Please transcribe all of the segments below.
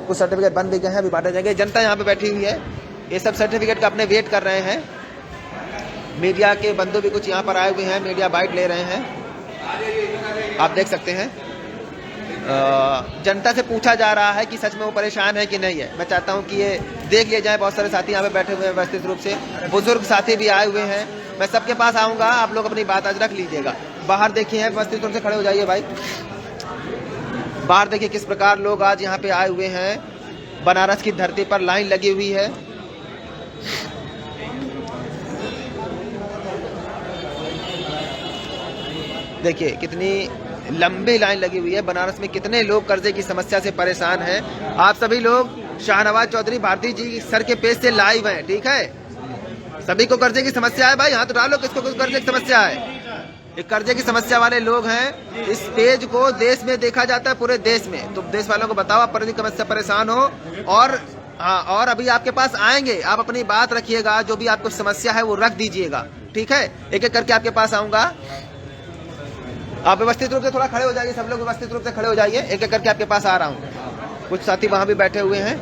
कुछ सर्टिफिकेट बन भी गए हैं, अभी बांटे जाएंगे। जनता यहाँ पे बैठी हुई है, ये सब सर्टिफिकेट का अपने वेट कर रहे हैं। मीडिया के बंधु भी कुछ यहाँ पर आए हुए हैं, मीडिया बाइट ले रहे हैं, आप देख सकते हैं। जनता से पूछा जा रहा है कि सच में वो परेशान है कि नहीं है। मैं चाहता हूँ कि ये देख लिए जाए। बहुत सारे साथी यहाँ पे बैठे हुए हैं व्यवस्थित रूप से, बुजुर्ग साथी भी आए हुए हैं। मैं सबके पास आऊँगा, आप लोग अपनी बात आज रख लीजिएगा। बाहर देखिए हैं, व्यवस्थित रूप से खड़े हो जाइए भाई। बाहर देखिए किस प्रकार लोग आज यहाँ पे आए हुए हैं। बनारस की धरती पर लाइन लगी हुई है। देखिए कितनी लंबी लाइन लगी हुई है। बनारस में कितने लोग कर्जे की समस्या से परेशान हैं। आप सभी लोग शाहनवाज चौधरी भारती जी सर के पेज से लाइव हैं, ठीक है। सभी को कर्जे की समस्या है भाई, हाथ उठा लो किसको कर्जे की समस्या है। ये कर्जे की समस्या वाले लोग हैं। इस पेज को देश में देखा जाता है, पूरे देश में। तो देश वालों को बताओ आप समस्या परेशान हो। और हाँ, और अभी आपके पास आएंगे, आप अपनी बात रखिएगा, जो भी आपको समस्या है वो रख दीजिएगा, ठीक है। एक एक करके आपके पास आऊंगा। आप व्यवस्थित रूप से थोड़ा खड़े हो जाइए, सब लोग व्यवस्थित रूप से खड़े हो जाइए। एक एक करके आपके पास आ रहा हूँ। कुछ साथी वहां भी बैठे हुए हैं।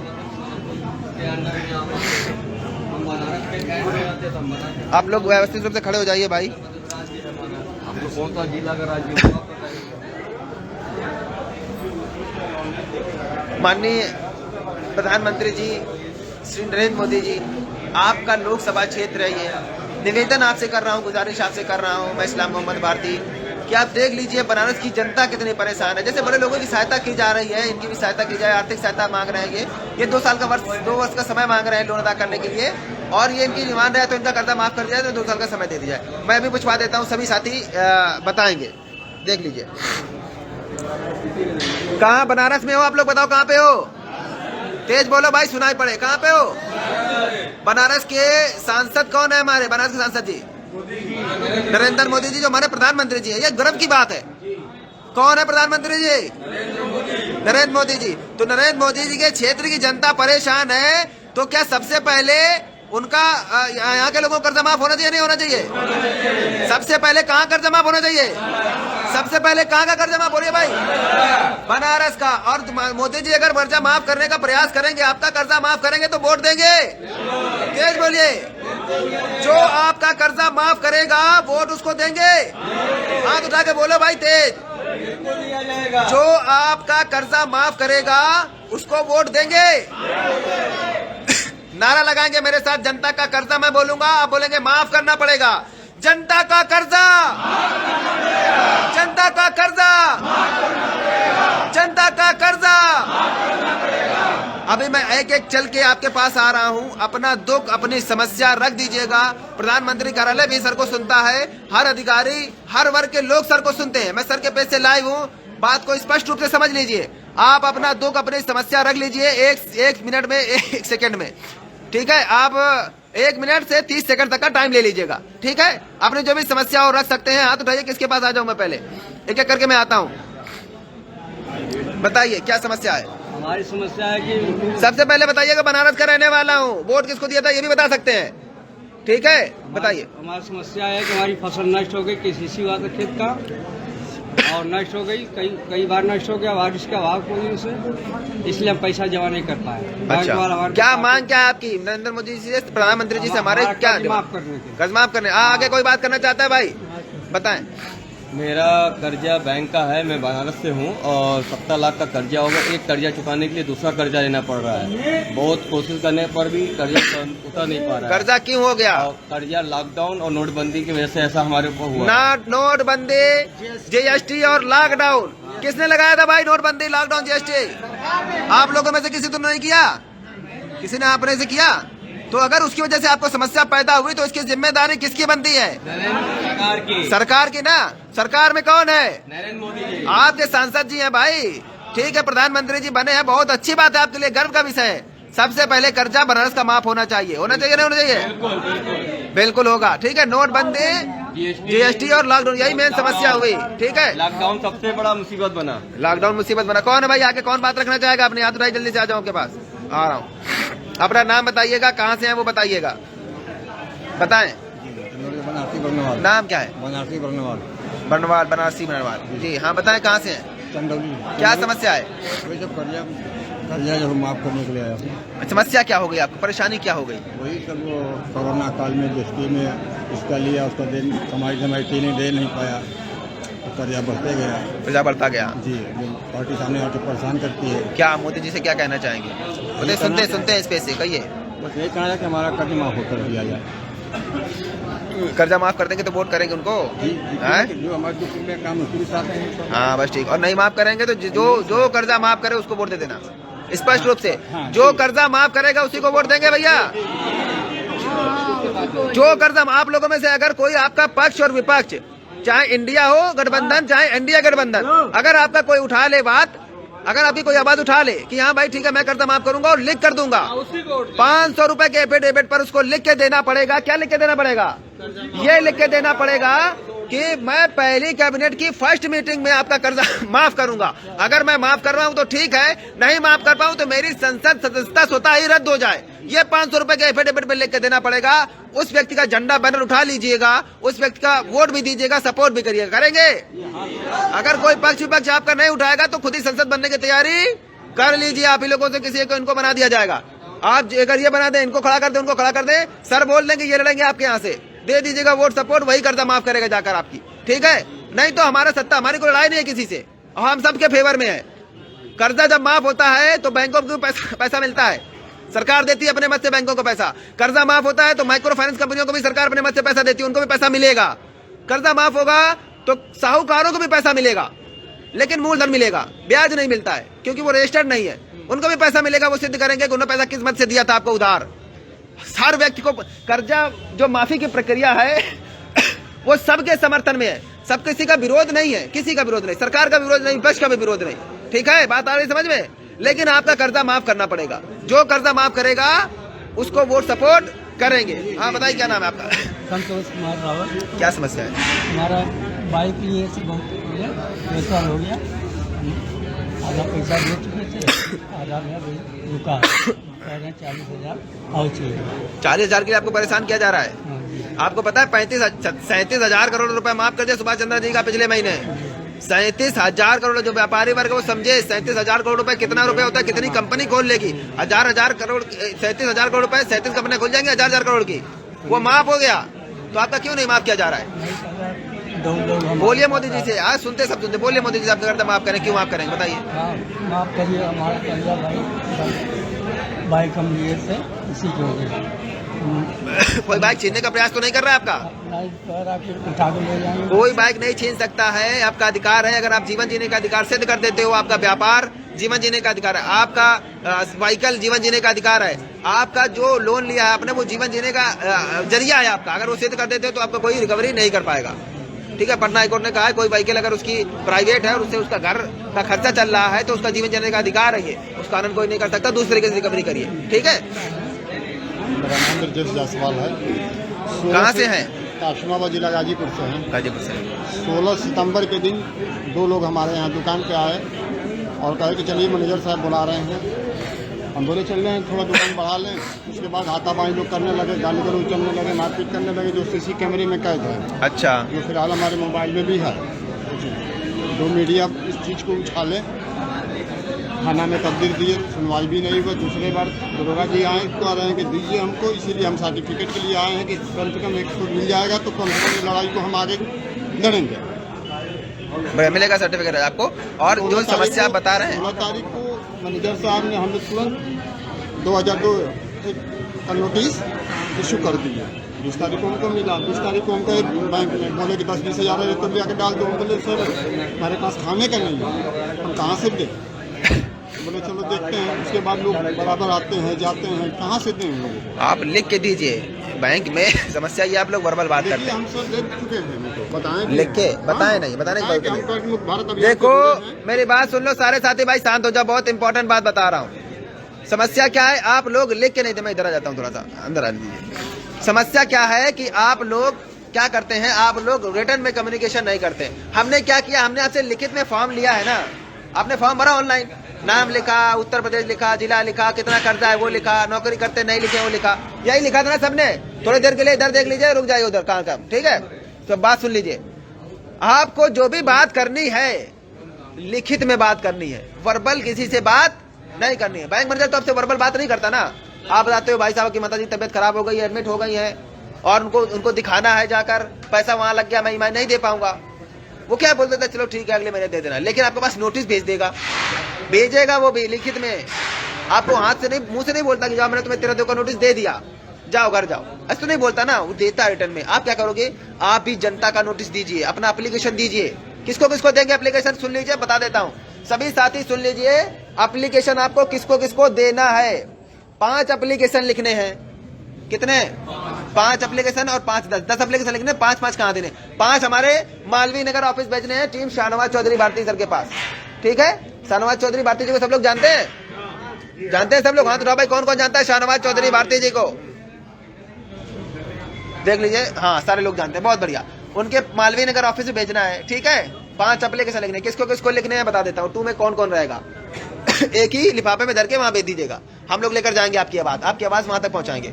आप लोग व्यवस्थित रूप से खड़े हो जाइए भाई। माननीय प्रधानमंत्री जी श्री नरेंद्र मोदी जी, आपका लोकसभा क्षेत्र है ये। निवेदन आपसे कर रहा हूँ, गुजारिश आपसे कर रहा हूँ मैं, इस्लाम मोहम्मद भारती, कि आप देख लीजिए बनारस की जनता कितनी परेशान है। जैसे बड़े लोगों की सहायता की जा रही है, इनकी भी सहायता की जाए। आर्थिक सहायता मांग रहे हैं ये 2 वर्ष का समय मांग रहे हैं लोन अदा करने के लिए। और ये इनकी डिमांड है तो इनका कर्जा माफ कर दिया जाए, तो 2 साल का समय दे दिया जाए। मैं अभी पूछवा देता हूँ, सभी साथी बताएंगे। देख लीजिए कहाँ बनारस में हो आप लोग, बताओ कहाँ पे हो। तेज बोलो भाई, सुनाई पड़े। कहाँ पे हो? बनारस के सांसद कौन है हमारे बनारस के सांसद जी? नरेंद्र मोदी जी, जो हमारे प्रधानमंत्री जी है। ये गर्व की बात है। कौन है प्रधानमंत्री जी? नरेंद्र मोदी जी। तो नरेंद्र मोदी जी के क्षेत्र की जनता परेशान है, तो क्या सबसे पहले उनका यहाँ के लोगों को कर्जा माफ होना चाहिए, नहीं होना चाहिए? सबसे पहले कहाँ कर्जा माफ होना चाहिए? सबसे पहले कहाँ का कर्जा माफ हो रही है भाई? बनारस का। और मोदी जी अगर कर्जा माफ करने का प्रयास करेंगे, आपका कर्जा माफ करेंगे, तो वोट देंगे? तेज बोलिए। जो आपका कर्जा माफ करेगा वोट उसको देंगे? हाथ उठा के बोलो भाई तेज। जो आपका कर्जा माफ करेगा उसको वोट देंगे? नारा लगाएंगे मेरे साथ, जनता का कर्जा। मैं बोलूंगा, आप बोलेंगे माफ करना पड़ेगा। जनता का कर्जा, जनता का कर्जा, जनता का कर्जा। अभी मैं एक एक चल के आपके पास आ रहा हूं। अपना दुख, अपनी समस्या रख दीजिएगा। प्रधानमंत्री कार्यालय भी सर को सुनता है, हर अधिकारी, हर वर्ग के लोग सर को सुनते हैं। मैं सर के पेज से लाइव हूं, बात को स्पष्ट रूप से समझ लीजिए। आप अपना दुख, अपनी समस्या रख लीजिए एक मिनट में, 1 सेकंड में, ठीक है। आप 1 मिनट से 30 सेकंड तक का टाइम ले लीजिएगा, ठीक है। अपनी जो भी समस्या हो रख सकते हैं। हाथ उठाइए, किसके पास आ जाऊं मैं? पहले एक एक करके मैं आता हूं। बताइए क्या समस्या है? हमारी समस्या है कि सबसे पहले बताइएगा, बनारस का रहने वाला हूँ, वोट किसको दिया था ये भी बता सकते हैं, ठीक है। बताइए। हमारी समस्या है कि हमारी फसल नष्ट हो गई किसी बात खेत का, और नष्ट हो गई, कई बार नष्ट हो गया बारिश के अभाव की वजह से, इसलिए हम पैसा जमा नहीं कर पाए। अच्छा, क्या मांग क्या है आपकी नरेंद्र मोदी जी से, प्रधानमंत्री जी से? हमारे क्या माफ करने के, कर्ज माफ करने। आगे कोई बात करना चाहता है भाई? बताएं। मेरा कर्जा बैंक का है, मैं बनारस से हूँ, और 17 लाख का कर्जा होगा। एक कर्जा चुकाने के लिए दूसरा कर्जा लेना पड़ रहा है। बहुत कोशिश करने पर भी कर्जा उतर नहीं पा रहा है। कर्जा क्यों हो गया? कर्जा लॉकडाउन और नोटबंदी की वजह से ऐसा हमारे ऊपर हुआ। नोटबंदी, जीएसटी और लॉकडाउन किसने लगाया था भाई? नोटबंदी, लॉकडाउन, जीएसटी आप लोगों में से किसी ने नहीं किया? किसी ने आपने से किया? तो अगर उसकी वजह से आपको समस्या पैदा हुई तो इसकी जिम्मेदारी किसकी बनती है? सरकार की। सरकार की ना। सरकार में कौन है? नरेंद्र मोदी जी। आपके सांसद जी हैं भाई, ठीक है। प्रधानमंत्री जी बने हैं, बहुत अच्छी बात है, आपके लिए गर्व का विषय है। सबसे पहले कर्जा बनारस का माफ होना चाहिए। होना चाहिए नहीं होना चाहिए? बिल्कुल बिल्कुल होगा, ठीक है। नोटबंदी, जीएसटी और लॉकडाउन, यही मेन समस्या हुई, ठीक है। लॉकडाउन सबसे बड़ा मुसीबत बना। लॉकडाउन मुसीबत बना। कौन है भाई आगे? कौन बात रखना चाहेगा? अपने हाथ उठाइए, जल्दी से आ जाओ आपके पास। आ रहा हूँ। अपना नाम बताइएगा, कहाँ से हैं वो बताइएगा, बताएं। नाम क्या है? बनारसी बर्नवाल। बनारसी बर्नवाल जी। हाँ बताएं, कहाँ से हैं? चंदौली। क्या समस्या है? वही सब कर्जा कर्जा जो माफ करने के लिए आया हूँ। समस्या क्या हो गई आपको, परेशानी क्या हो गई? वही सब वो कोरोना काल में जो स्कीम है उसका लिया, उसका दे समाज ने दे नहीं पाया, तो कर्जा बढ़ते गया। कर्जा बढ़ता गया जी, जो पार्टी सामने आके परेशान करती है। क्या मोदी जी से क्या कहना चाहेंगे? बोले सुनते हैं इस पे से कहिए। बस यही कहना है कि हमारा कर्ज माफ कर दिया जाए। कर्जा माफ कर देंगे तो वोट करेंगे उनको? हैं? जो हमारे जो में काम उसके भी साथ हैं। हाँ बस ठीक। और नहीं माफ करेंगे तो जो कर्जा माफ करे उसको वोट दे देना स्पष्ट रूप से। जो कर्जा माफ करेगा उसी को वोट देंगे भैया। जो कर्जा आप लोगों में से अगर कोई आपका पक्ष और विपक्ष, चाहे इंडिया हो गठबंधन चाहे एनडीए गठबंधन, अगर आपका कोई उठा ले बात, अगर आपकी कोई आवाज उठा ले कि हाँ भाई ठीक है मैं कर्जा माफ करूंगा और लिख कर दूंगा, 500 रुपए के एफिडेविट पर उसको लिख के देना पड़ेगा। क्या लिख के देना पड़ेगा? ये लिख के देना पड़ेगा कि मैं पहली कैबिनेट की फर्स्ट मीटिंग में आपका कर्जा माफ करूंगा। अगर मैं माफ कर रहा हूं तो ठीक है, नहीं माफ कर पाऊं तो मेरी संसद सदस्यता स्वतः ही रद्द हो जाए। ये 500 रुपए के एफिडेविट में लिख के देना पड़ेगा। उस व्यक्ति का झंडा बैनर उठा लीजिएगा, उस व्यक्ति का वोट भी दीजिएगा, सपोर्ट भी करिएगा। करेंगे? अगर कोई पक्ष विपक्ष आपका नहीं उठाएगा तो खुद ही संसद बनने की तैयारी कर लीजिए। आप ही लोगों से किसी को इनको बना दिया जाएगा। आप अगर ये बना दे, इनको खड़ा कर दे, उनको खड़ा कर दे, सर बोल देंगे ये लड़ेंगे आपके यहाँ से, दे दीजिएगा वोट सपोर्ट, वही कर्जा माफ करेगा जाकर आपकी। ठीक है? नहीं तो हमारा सत्ता, हमारी कोई लड़ाई नहीं है किसी से, हम सबके फेवर में है। कर्जा जब माफ होता है तो बैंकों को पैसा मिलता है, सरकार देती है अपने मत से बैंकों को पैसा। कर्जा माफ होता है तो माइक्रो फाइनेंस कंपनियों को भी सरकार अपने मत से पैसा देती है, उनको भी पैसा मिलेगा। कर्जा माफ होगा तो साहूकारों को भी पैसा मिलेगा, लेकिन मूलधन मिलेगा, ब्याज नहीं मिलता है क्योंकि वो रजिस्टर्ड नहीं है। उनको भी पैसा मिलेगा, वो सिद्ध करेंगे कि उन्होंने पैसा किस मत से दिया था आपको उधार। हर व्यक्ति को कर्जा जो माफी की प्रक्रिया है वो सबके समर्थन में है, सब किसी का विरोध नहीं है, किसी का विरोध नहीं, सरकार का विरोध नहीं, विपक्ष का भी विरोध नहीं। ठीक है, बात आ रही समझ में? लेकिन आपका कर्जा माफ करना पड़ेगा। जो कर्जा माफ करेगा उसको वोट सपोर्ट करेंगे। हाँ बताइए क्या नाम है आपका? संतोष कुमार रावत। क्या समस्या है? हमारा बाइक लिए से बहुत पैसा हो गया, आधा पैसा दे चुके थे, आधा में रुका 40,000 और चाहिए। 40,000 के लिए आपको परेशान किया जा रहा है। आपको पता है 37,000 करोड़ रुपए माफ कर दिया सुभाष चंद्र जी का पिछले महीने। 37,000 करोड़, जो व्यापारी वर्ग वो समझे 37,000 करोड़ रुपए कितना रुपए होता है, कितनी कंपनी खोल लेगी। 1000 करोड़ 37,000 करोड़ रुपए 37 कंपनी खोल जाएंगे 1000 करोड़ की, वो माफ हो गया। तो आपका क्यों नहीं माफ किया जा रहा है? बोलिए मोदी जी से, आज सुनते सब सुनते, बोलिए मोदी जी से आपका कर्जा माफ करें, क्यों माफ करेंगे बताइए? माफ करिए हमारा कर्जा बाइक हम लिए थे, इसी की वजह कोई बाइक छीनने का प्रयास तो नहीं कर रहा है आपका? उठा के ले जाएंगे। कोई बाइक नहीं छीन सकता है, आपका अधिकार है। अगर आप जीवन जीने का अधिकार सिद्ध कर देते हो, आपका व्यापार जीवन जीने का अधिकार है, आपका व्हीकल जीवन जीने का अधिकार है, आपका जो लोन लिया है आपने वो जीवन जीने का जरिया है आपका। अगर वो सिद्ध कर देते हो तो आपका कोई रिकवरी नहीं कर पाएगा। ठीक है, पटना हाईकोर्ट ने कहा है कोई व्हीकल अगर उसकी प्राइवेट है और उससे उसका घर का खर्चा चल रहा है तो उसका जीवन जीने का अधिकार है, ये उस कानून कोई नहीं कर सकता। दूसरे तरीके से रिकवरी करिए। ठीक है? मेरा नाम ब्रजेश जायसवाल है। कहाँ से हैं? काशनाबाद जिला गाजीपुर से हैं। गाजीपुर से। 16 सितंबर के दिन 2 लोग हमारे यहाँ दुकान पे आए और कहे कि चलिए मैनेजर साहब बुला रहे हैं। हम बोले चल रहे हैं, थोड़ा दुकान बढ़ा लें। उसके बाद हाथापाई लोग करने लगे, गाली गलौज चलने लगे, मारपीट करने लगे, जो सीसी कैमरे में कैद है। अच्छा। जो फिलहाल हमारे मोबाइल में भी है। जो मीडिया इस चीज़ को उछाले, थाना में तब्दील दिए, सुनवाई भी नहीं हुआ। दूसरे बार दरोगा जी आए तो आ रहे हैं कि दीजिए हमको, इसीलिए हम सर्टिफिकेट के लिए आए हैं कि कम से कम एक तो मिल जाएगा तो कम से कम लड़ाई को हम आगे लड़ेंगे। मिलेगा सर्टिफिकेट आपको। और जो समस्या आप बता रहे हैं, 16 तारीख को मैनेजर साहब ने हमें तुरंत 2002 का नोटिस इशू कर दिया। 20 तारीख को हमको मिला। 20 तारीख को हमको बैंक में बोले कि 10-20 हज़ार है तो ले आके डाल दो। हम बोले सर हमारे पास खाने का नहीं है, हम कहाँ से दें? बोले चलो देखते हैं। उसके बाद लोग बराबर आते हैं जाते हैं, कहाँ से दें लोगों को? आप लिख के दीजिए बैंक में। समस्या ये आप लोग वर्बल बात करते हैं। हम सब देख चुके हैं, बताएं लिख के, बताएं नहीं, बताने की बात नहीं। देखो मेरी बात सुन लो सारे साथी भाई, शांत हो जाओ, बहुत इंपॉर्टेंट बात बता रहा हूँ। समस्या क्या है, आप लोग लिख के नहीं दे, मैं इधर आ जाता हूँ, थोड़ा सा अंदर आ लीजिए। समस्या क्या है कि आप लोग क्या करते हैं, आप लोग रिटर्न में कम्युनिकेशन नहीं करते। हमने क्या किया, हमने आपसे लिखित में फॉर्म लिया है ना, आपने फॉर्म भरा ऑनलाइन, नाम लिखा, उत्तर प्रदेश लिखा, जिला लिखा, कितना कर्जा है वो लिखा, नौकरी करते नहीं लिखे वो लिखा, यही लिखा था ना सबने। थोड़ी देर के लिए इधर देख लीजिए, रुक जाइए उधर कहाँ काम। ठीक है, तो बात सुन लीजिए। आपको जो भी बात करनी है लिखित में बात करनी है, वर्बल किसी से बात नहीं करनी है। बैंक मैनेजर तो आपसे वर्बल बात नहीं करता ना। आप बताते हो भाई साहब की माता जी तबियत खराब हो गई है, एडमिट हो गई है और उनको दिखाना है जाकर, पैसा वहां लग गया, मैं ईएमआई नहीं दे पाऊंगा। वो क्या बोल देता, चलो ठीक है अगले महीने दे देना, लेकिन आपके पास नोटिस भेजेगा वो भी लिखित में। आपको हाथ से नहीं, मुंह से नहीं बोलता कि जाओ मैंने तुम्हें 13 का नोटिस दे दिया, जाओ घर जाओ, ऐसा तो नहीं बोलता ना, वो देता है रिटर्न में। आप क्या करोगे, आप भी जनता का नोटिस दीजिए, अपना एप्लीकेशन दीजिए। किसको किसको देंगे एप्लीकेशन, सुन लीजिए, बता देता हूँ सभी साथी सुन लीजिए। एप्लीकेशन आपको किसको किसको देना है, 5 एप्लीकेशन लिखने हैं। कितने, 5 एप्लीकेशन और 5 10 एप्लीकेशन लिखने। 5 कहाँ देने, 5 हमारे मालवीय नगर ऑफिस भेजने हैं, टीम शाहनवाज चौधरी भारती सर के पास। ठीक है, शाहनवाज चौधरी भारती जी को सब लोग जानते हैं, जानते हैं सब लोग, हाथ उठाओ भाई, कौन कौन जानता है शाहनवाज चौधरी भारती जी को, देख लीजिए। हाँ सारे लोग जानते हैं, बहुत बढ़िया। उनके मालवीय नगर ऑफिस में भेजना है। ठीक है, 5 एप्लीकेशन लिखने, किसको किसको लिखने हैं बता देता हूँ। 2 में कौन कौन रहेगा, एक ही लिफाफे में धर के वहां भेज दीजिएगा, हम लोग लेकर जाएंगे आपकी आवाज वहां तक पहुंचाएंगे।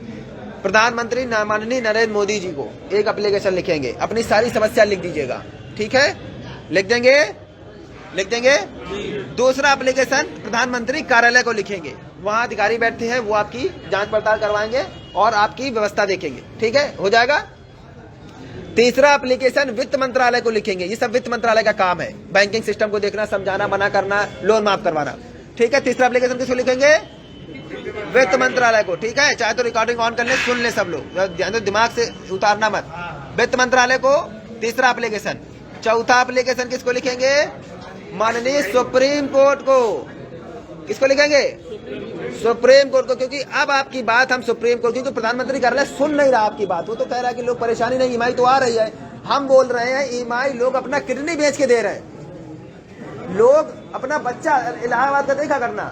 प्रधानमंत्री माननीय नरेंद्र मोदी जी को एक एप्लीकेशन लिखेंगे, अपनी सारी समस्या लिख दीजिएगा। ठीक है, लिख देंगे। दूसरा एप्लीकेशन प्रधानमंत्री कार्यालय को लिखेंगे, वहां अधिकारी बैठते हैं, वो आपकी जांच पड़ताल करवाएंगे और आपकी व्यवस्था देखेंगे। ठीक है, हो जाएगा। तीसरा एप्लीकेशन वित्त मंत्रालय को लिखेंगे, ये सब वित्त मंत्रालय का काम है, बैंकिंग सिस्टम को देखना, समझाना, मना करना, लोन माफ करवाना। ठीक है, तीसरा एप्लीकेशन किसको लिखेंगे, वित्त मंत्रालय को। ठीक है, चाहे तो रिकॉर्डिंग ऑन कर ले, सुन ले सब लोग, दिमाग से उतारना मत। वित्त मंत्रालय को तीसरा एप्लीकेशन। चौथा एप्लीकेशन किसको लिखेंगे, माननीय सुप्रीम कोर्ट को। किसको लिखेंगे, सुप्रीम कोर्ट को, क्योंकि अब आपकी बात हम सुप्रीम कोर्ट, क्योंकि प्रधानमंत्री कार्यालय सुन नहीं रहा आपकी बात। वो तो कह रहा है कि लोग परेशानी नहीं, ईएमआई तो आ रही है। हम बोल रहे हैं ईएमआई लोग अपना किडनी बेच के दे रहे हैं, लोग अपना बच्चा, इलाहाबाद का देखा करना,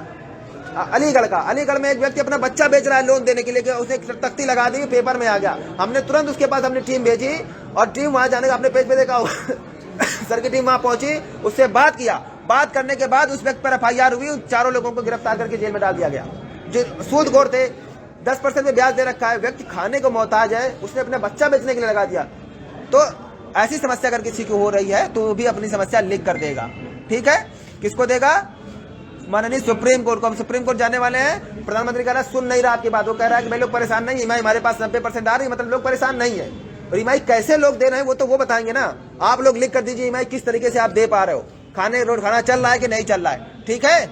अलीगढ़ में एक व्यक्ति अपना बच्चा बेच रहा है लोन देने के लिए, उसने तख्ती लगा दी, पेपर में आ गया। हमने तुरंत उसके पास अपनी टीम भेजी और टीम वहां जाने का, आपने पेज पे देखा होगा सर की टीम वहां पहुंची, उससे बात किया, बात करने के बाद उस व्यक्ति पर एफआईआर हुई, उन 4 लोगों को गिरफ्तार करके जेल में डाल दिया गया। जो सूदखोर थे, 10% में ब्याज दे रखा है, व्यक्ति खाने को मोहताज है, उसने अपना बच्चा बेचने के लिए लगा दिया। तो ऐसी समस्या अगर किसी को हो रही है तो वो भी अपनी समस्या लिख कर देगा। ठीक है, किसको देगा, माननीय सुप्रीम कोर्ट को। हम सुप्रीम कोर्ट जाने वाले हैं, प्रधानमंत्री कह रहा है सुन नहीं रहा आपकी बात, वो कह रहा है कि भाई लोग परेशान नहीं, ईएमआई हमारे पास 90% आ रही है, मतलब लोग परेशान नहीं है। और ईएमआई कैसे लोग दे रहे हैं वो तो वो बताएंगे ना। आप लोग लिख कर दीजिए ईएमआई किस तरीके से आप दे पा रहे हो, खाना चल रहा है कि नहीं चल रहा है। ठीक है,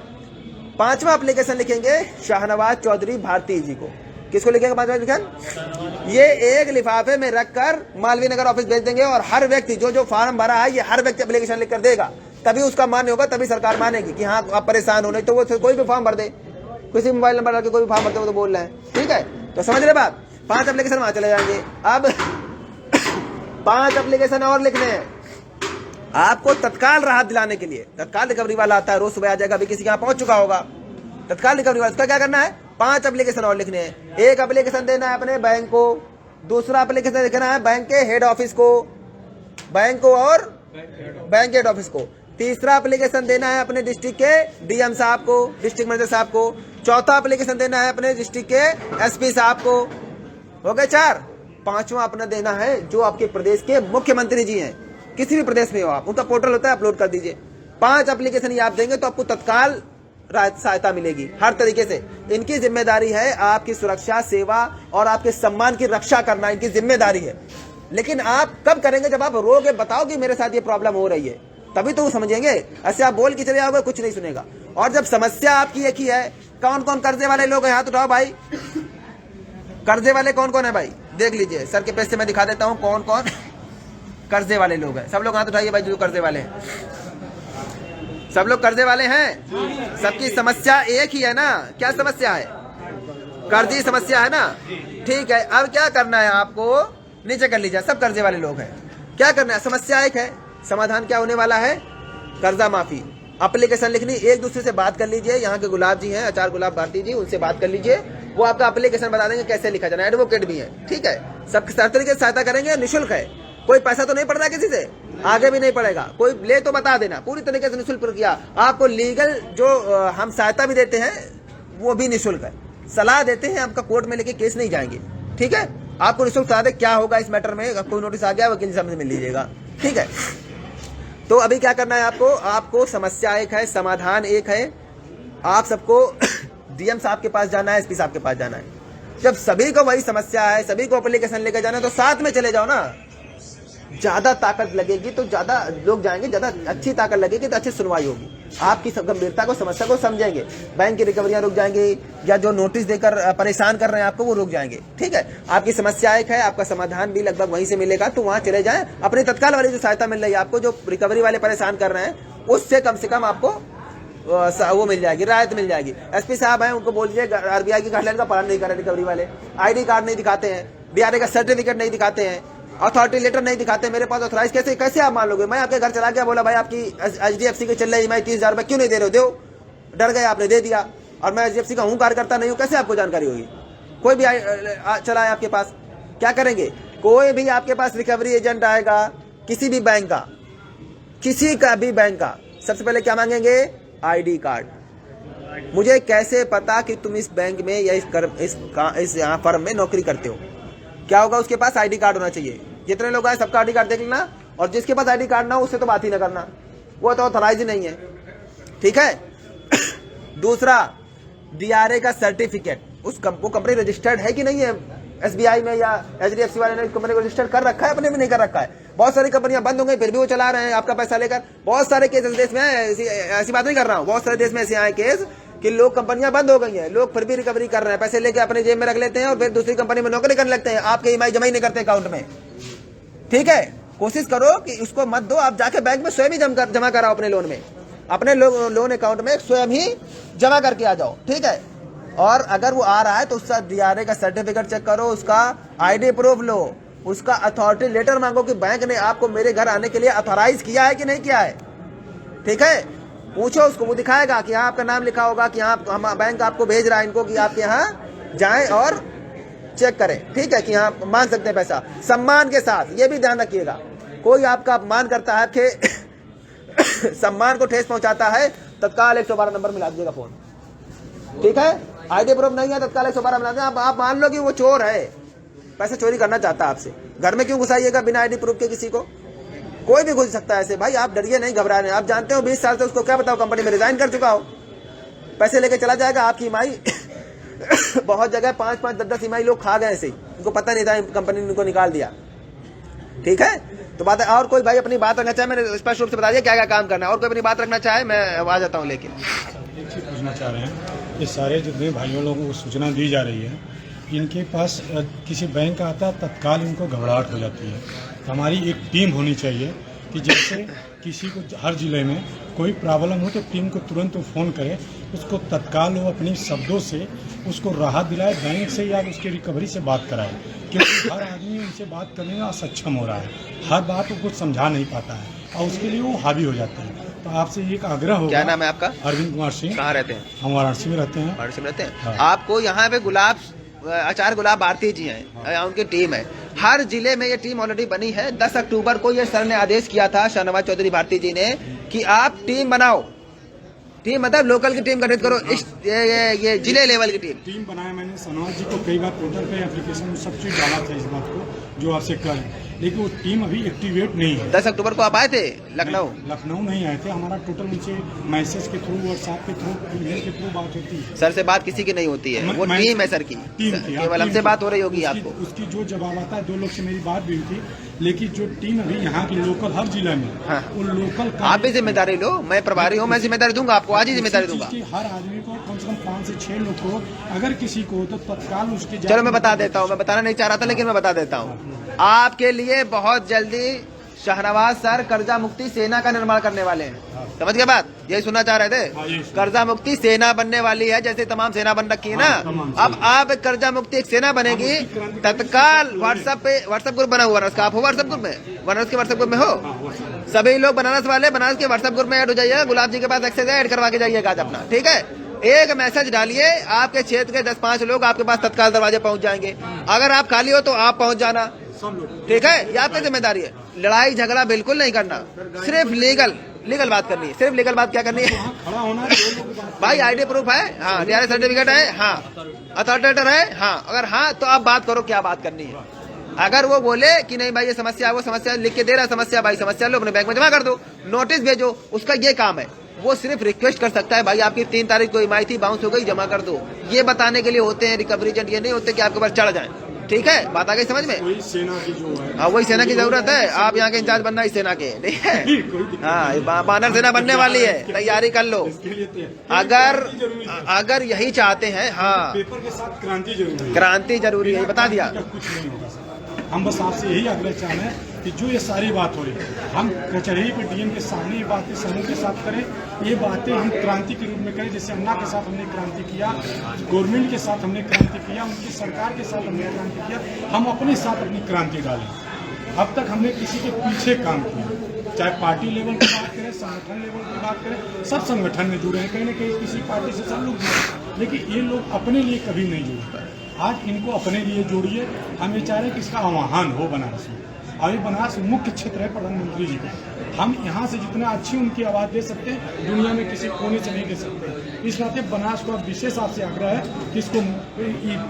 5वां एप्लीकेशन लिखेंगे शाहनवाज चौधरी भारती जी को। किसको लिखेंगे 5वां एप्लीकेशन, ये एक लिफाफे में रखकर मालवीय नगर ऑफिस भेज देंगे और हर व्यक्ति जो फॉर्म भरा है, ये हर व्यक्ति एप्लीकेशन लिख कर देगा, तभी उसका मान्य होगा, तभी सरकार मानेगी कि हाँ आप परेशान हो। नहीं तो वो कोई भी फॉर्म भर दे, किसी मोबाइल नंबर डाल के कोई भी फॉर्म भरते, वो तो बोल रहे हैं। ठीक है, तो समझ रहे बात, 5 एप्लीकेशन वहां चले जाएंगे। अब 5 एप्लीकेशन और लिखने हैं आपको तत्काल राहत दिलाने के लिए। तत्काल रिकवरी वाला आता है, रोज सुबह आ जाएगा, अभी किसी के यहाँ पहुंच चुका होगा तत्काल रिकवरी वाला। उसका क्या करना है, 5 एप्लीकेशन और लिखने हैं। एक एप्लीकेशन देना है अपने बैंक को, दूसरा एप्लीकेशन लिखना है बैंक के हेड ऑफिस को, बैंक को और बैंक हेड ऑफिस को। तीसरा एप्लीकेशन देना है अपने डिस्ट्रिक्ट के डीएम साहब को, डिस्ट्रिक्ट मैनेजर साहब को। चौथा एप्लीकेशन देना है अपने डिस्ट्रिक्ट के एसपी साहब को। हो गए 4। 5वां अपना देना है जो आपके प्रदेश के मुख्यमंत्री जी हैं, किसी भी प्रदेश में हो आप, उनका पोर्टल होता है, अपलोड कर दीजिए। 5 एप्लीकेशन ये आप देंगे तो आपको तत्काल सहायता मिलेगी हर तरीके से। इनकी जिम्मेदारी है आपकी सुरक्षा, सेवा और आपके सम्मान की रक्षा करना, इनकी जिम्मेदारी है। लेकिन आप कब करेंगे, जब आप रोगे, बताओ कि मेरे साथ ये प्रॉब्लम हो रही है, तभी तो वो समझेंगे। ऐसे आप बोल के चले जाओगे, कुछ नहीं सुनेगा। और जब समस्या आपकी एक ही है, कौन कौन कर्जे वाले लोग हैं, हाथ उठाओ भाई। कर्जे वाले कौन कौन है भाई, देख लीजिए, सर के पेज से मैं दिखा देता हूं कौन कौन कर्जे वाले लोग हैं। सब लोग हाथ उठाइए भाई जो कर्जे वाले हैं, सब लोग कर्जे वाले हैं। सबकी समस्या एक ही है ना, क्या समस्या है, कर्जी समस्या है ना। ठीक है, अब क्या करना है आपको, नीचे कर लीजिए, सब कर्जे वाले लोग हैं। क्या करना है, समस्या एक है, समाधान क्या होने वाला है, कर्जा माफी। एप्लीकेशन लिखनी, एक दूसरे से बात कर लीजिए। यहाँ के गुलाब जी हैं, आचार्य गुलाब भारती जी, उनसे बात कर लीजिए, वो आपका एप्लीकेशन बता देंगे कैसे लिखा जाना। एडवोकेट भी है, ठीक है, सब तरीके से सहायता करेंगे, निःशुल्क है, कोई पैसा तो नहीं पड़ रहा किसी से, आगे भी नहीं पड़ेगा, कोई ले तो बता देना, पूरी तरीके से निःशुल्क प्रक्रिया। आपको लीगल जो हम सहायता भी देते हैं वो भी निःशुल्क है, सलाह देते हैं, आपका कोर्ट में लेके केस नहीं जाएंगे। ठीक है, आपको निःशुल्क सलाह दे क्या होगा इस मैटर में, कोई नोटिस आ गया वकील साहब से मिल लीजिएगा। ठीक है, तो अभी क्या करना है आपको, आपको समस्या एक है, समाधान एक है। आप सबको डीएम साहब के पास जाना है, एसपी साहब के पास जाना है। जब सभी को वही समस्या है, सभी को एप्लीकेशन लेकर जाना है, तो साथ में चले जाओ ना। ज्यादा ताकत लगेगी तो ज्यादा लोग जाएंगे, ज्यादा अच्छी ताकत लगेगी तो अच्छी सुनवाई होगी, आपकी गंभीरता को, समस्या को समझेंगे, बैंक की रिकवरियां रुक जाएंगी, या जो नोटिस देकर परेशान कर रहे हैं आपको वो रुक जाएंगे। ठीक है, आपकी समस्या एक है, आपका समाधान भी लगभग वहीं से मिलेगा, तो वहां चले जाएं। अपनी तत्काल वाली जो सहायता मिल रही है आपको, जो रिकवरी वाले परेशान कर रहे हैं, उससे कम से कम आपको वो मिल जाएगी, राहत मिल जाएगी। एसपी साहब हैं, उनको बोल दीजिए आरबीआई की गाइडलाइन का पालन नहीं कर रहे रिकवरी वाले, आईडी कार्ड नहीं दिखाते हैं, डीआरए का सर्टिफिकेट नहीं दिखाते हैं, अथॉरिटी लेटर नहीं दिखाते, मेरे पास ऑथराइज कैसे आप मान लोगे? मैं आपके घर चला गया, बोला भाई आपकी एचडीएफसी की चल रही है, 30,000 रुपए क्यों नहीं दे रहे हो? दो, डर गए आपने, दे दिया, और मैं एचडीएफसी का हूँ, कार्यकर्ता नहीं हूँ, कैसे आपको जानकारी होगी? कोई भी चला है आपके पास, क्या करेंगे? कोई भी आपके पास रिकवरी एजेंट आएगा किसी भी बैंक का, किसी का भी बैंक का, सबसे पहले क्या मांगेंगे? ID card. मुझे कैसे पता कि तुम इस बैंक में या इस यहाँ फर्म में नौकरी करते हो? क्या होगा? उसके पास आईडी कार्ड होना चाहिए। जितने लोग आए सबका आईडी कार्ड देख लेना, और जिसके पास आईडी कार्ड ना हो उससे तो बात ही ना करना, वो तो ऑथराइज ही नहीं है। ठीक है। दूसरा, डीआरए का सर्टिफिकेट, वो कंपनी रजिस्टर्ड है कि नहीं है एसबीआई में, या एचडीएफसी वाले ने कंपनी को रजिस्टर्ड कर रखा है, अपने में नहीं कर रखा है। बहुत सारी कंपनियां बंद हो गई, फिर भी वो चला रहे हैं आपका पैसा लेकर। बहुत सारे केस देश में, ऐसी बात नहीं कर रहा हूँ, बहुत सारे देश में ऐसे आए केस कि लोग, कंपनियां बंद हो गई हैं, लोग फिर भी रिकवरी कर रहे हैं, पैसे लेके अपने जेब में रख लेते हैं और फिर दूसरी कंपनी में नौकरी करने लगते हैं, आपके ईएमआई जमा ही नहीं करते अकाउंट में। ठीक है, कोशिश करो कि उसको मत दो, आप जाके बैंक में स्वयं ही जमा कराओ अपने लोन में, अपने लोन अकाउंट में स्वयं ही जमा करके आ जाओ। ठीक है। और अगर वो आ रहा है तो उसका डीआरए का सर्टिफिकेट चेक करो, उसका आईडी प्रूफ लो, उसका अथॉरिटी लेटर मांगो कि बैंक ने आपको मेरे घर आने के लिए अथॉराइज किया है कि नहीं किया है। ठीक है, पूछो उसको, वो दिखाएगा कि यहाँ आपका नाम लिखा होगा कि यहाँ बैंक आपको भेज रहा है इनको कि आप यहाँ जाएं और चेक करें। ठीक है, कि यहाँ मान सकते हैं पैसा, सम्मान के साथ। ये भी ध्यान रखिएगा, कोई आपका अपमान करता है, आपके सम्मान को ठेस पहुंचाता है, तत्काल 112 नंबर मिला दीजिएगा फोन। ठीक है, आईडी प्रूफ नहीं है, तत्काल 112 मिला दीजिएगा। आप मान लो कि वो चोर है, पैसे चोरी करना चाहता है आपसे, घर में क्यों घुसाइएगा बिना आईडी प्रूफ के? किसी को, कोई भी घुस सकता है ऐसे। भाई आप डरिए नहीं, घबरा रहे हैं। आप जानते हो 20 साल से उसको क्या बताओ, कंपनी में रिजाइन कर चुका हो, पैसे लेके चला जाएगा। आपकी ईएमआई बहुत जगह 5-5, 10-10 ईएमआई लोग खा गए ऐसे ही, उनको पता नहीं था, कंपनी ने उनको निकाल दिया। ठीक है, तो बात है। और कोई भाई अपनी बात रखना चाहे, मैंने स्पष्ट रूप से बता दिया क्या क्या काम करना है। और कोई अपनी बात रखना चाहे, मैं आ जाता हूँ। लेकिन एक चीज़ पूछना चाह रहे हैं, ये सारे जितने भाइयों लोगों को सूचना दी जा रही है, इनके पास किसी बैंक का आता है, तत्काल इनको घबराहट हो जाती है। तो हमारी एक टीम होनी चाहिए कि जैसे किसी को हर ज़िले में कोई प्रॉब्लम हो तो टीम को तुरंत वो फ़ोन करे, उसको तत्काल वो अपनी शब्दों से उसको राहत दिलाए, बैंक से या उसकी रिकवरी से बात कराए। क्योंकि हर आदमी उनसे बात करने में असक्षम हो रहा है, हर बात को कुछ समझा नहीं पाता है और उसके लिए वो हावी हो जाते हैं। तो आपसे एक आग्रह होगा। क्या नाम है आपका? अरविंद कुमार सिंह। कहाँ रहते हैं? हम वाराणसी में रहते हैं। वाराणसी में रहते हैं। हाँ। आपको यहाँ पे आचार्य गुलाब भारती जी हैं, उनकी टीम है। हर जिले में ये टीम ऑलरेडी बनी है। 10 अक्टूबर को ये सर ने आदेश किया था, शाहनवाज चौधरी भारती जी ने, कि आप टीम बनाओ। टीम मतलब लोकल की टीम गठित करो, ये जिले लेवल की टीम बनाया मैंने। शाहनवाज जी को कई बार पोर्टल पे एप्लीकेशन में सब चीज डाला था इस बात को जो आपसे कर, लेकिन वो टीम अभी एक्टिवेट नहीं है। 10 अक्टूबर को आप आए थे लखनऊ? लखनऊ नहीं आए थे, हमारा टोटल उनसे मैसेज के थ्रू, व्हाट्सएप के थ्रू, ईमेल के थ्रू बात होती है। सर से बात किसी की नहीं होती है, वो टीम है सर की, केवल हमसे बात हो रही होगी आपको। उसकी जो जवाब आता है, 2 लोग से मेरी बात भी हुई थी, लेकिन जो टीम अभी यहाँ की लोकल हर जिला में, हाँ। उन लोकल आप भी जिम्मेदारी लो, मैं प्रभारी हूँ, मैं जिम्मेदारी दूंगा आपको, आज ही जिम्मेदारी दूंगा। हर आदमी को कम से कम 5 से 6 लोग को, अगर किसी को तो तत्काल उसके। चलो मैं बता देता हूँ, मैं बताना नहीं चाह रहा था लेकिन मैं बता देता हूँ आपके लिए। बहुत जल्दी शाहनवाज सर कर्जा मुक्ति सेना का निर्माण करने वाले हैं। समझ गए बात? यही सुनना चाह रहे थे? कर्जा मुक्ति सेना बनने वाली है, जैसे तमाम सेना बन रखी है ना। अब आप कर्जा मुक्ति एक सेना बनेगी। तत्काल व्हाट्सएप ग्रुप बना हुआ है, आप हो व्हाट्सएप ग्रुप में? बनारस के व्हाट्सएप ग्रुप में हो? सभी लोग बनारस वाले बनारस के व्हाट्सएप ग्रुप में ऐड हो जाइए। गुलाब जी के पास एक्सेस है, ऐड करवा के जाइएगा आज अपना। ठीक है, एक मैसेज डालिए, आपके क्षेत्र के 10-5 लोग आपके पास तत्काल दरवाजे पहुंच जाएंगे। अगर आप खाली हो तो आप पहुंच जाना। ठीक है, ये आपकी जिम्मेदारी है। लड़ाई झगड़ा बिल्कुल नहीं करना, सिर्फ लीगल बात करनी है। सिर्फ लीगल बात क्या करनी है भाई? आईडी प्रूफ है, हाँ, डीआरए सर्टिफिकेट है, हाँ, अथॉरिटेटर है, हाँ। अगर हाँ तो आप बात करो क्या बात करनी है। अगर वो बोले कि नहीं भाई ये समस्या, वो समस्या लिख के दे रहा, समस्या भाई समस्या लो, अपने बैंक में जमा कर दो, नोटिस भेजो, उसका ये काम है। वो सिर्फ रिक्वेस्ट कर सकता है, भाई आपकी 3 तारीख को ईएमआई थी, बाउंस हो गई, जमा कर दो। ये बताने के लिए होते हैं रिकवरी एजेंट, ये नहीं होते कि आपके ऊपर चढ़ जाए। ठीक है, बात आ गई समझ में? वही सेना की जो है, हाँ, वही सेना की जरूरत है। आप यहाँ के इंचार्ज बनना इस सेना के, ठीक है? हाँ, बानर सेना बनने वाली है, तैयारी कर लो। अगर यही चाहते हैं, हाँ, पेपर के साथ क्रांति जरूरी है। क्रांति जरूरी है, बता दिया। कुछ नहीं होगा सर। हम बस आपसे यही आग्रह चाह रहे हैं कि जो ये सारी बात हो रही है, हम कचहरी पे डीएम के सामने ये बातें समूह के साथ करें। ये बातें हम क्रांति के रूप में करें, जैसे अन्ना के साथ हमने क्रांति किया, गवर्नमेंट के साथ हमने क्रांति किया, उनकी सरकार के साथ हमने क्रांति किया। हम अपने साथ अपनी क्रांति डालें। अब तक हमने किसी के पीछे काम किया, चाहे पार्टी लेवल की बात करें, संगठन लेवल की बात करें, सब संगठन में जुड़े हैं, कहीं ना कहीं किसी पार्टी से सब लोग जुड़े, लेकिन ये लोग अपने लिए कभी नहीं जुड़ते। आज इनको अपने लिए जोड़िए। हम ये चाह रहे हैं कि इसका आह्वान हो बनारस में। अभी बनारस मुख्य क्षेत्र है प्रधानमंत्री जी का। हम यहाँ से जितना अच्छी उनकी आवाज़ दे सकते हैं, दुनिया में किसी कोने से नहीं दे सकते। इस नाते बनारस को विशेष आपसे आग्रह है कि इसको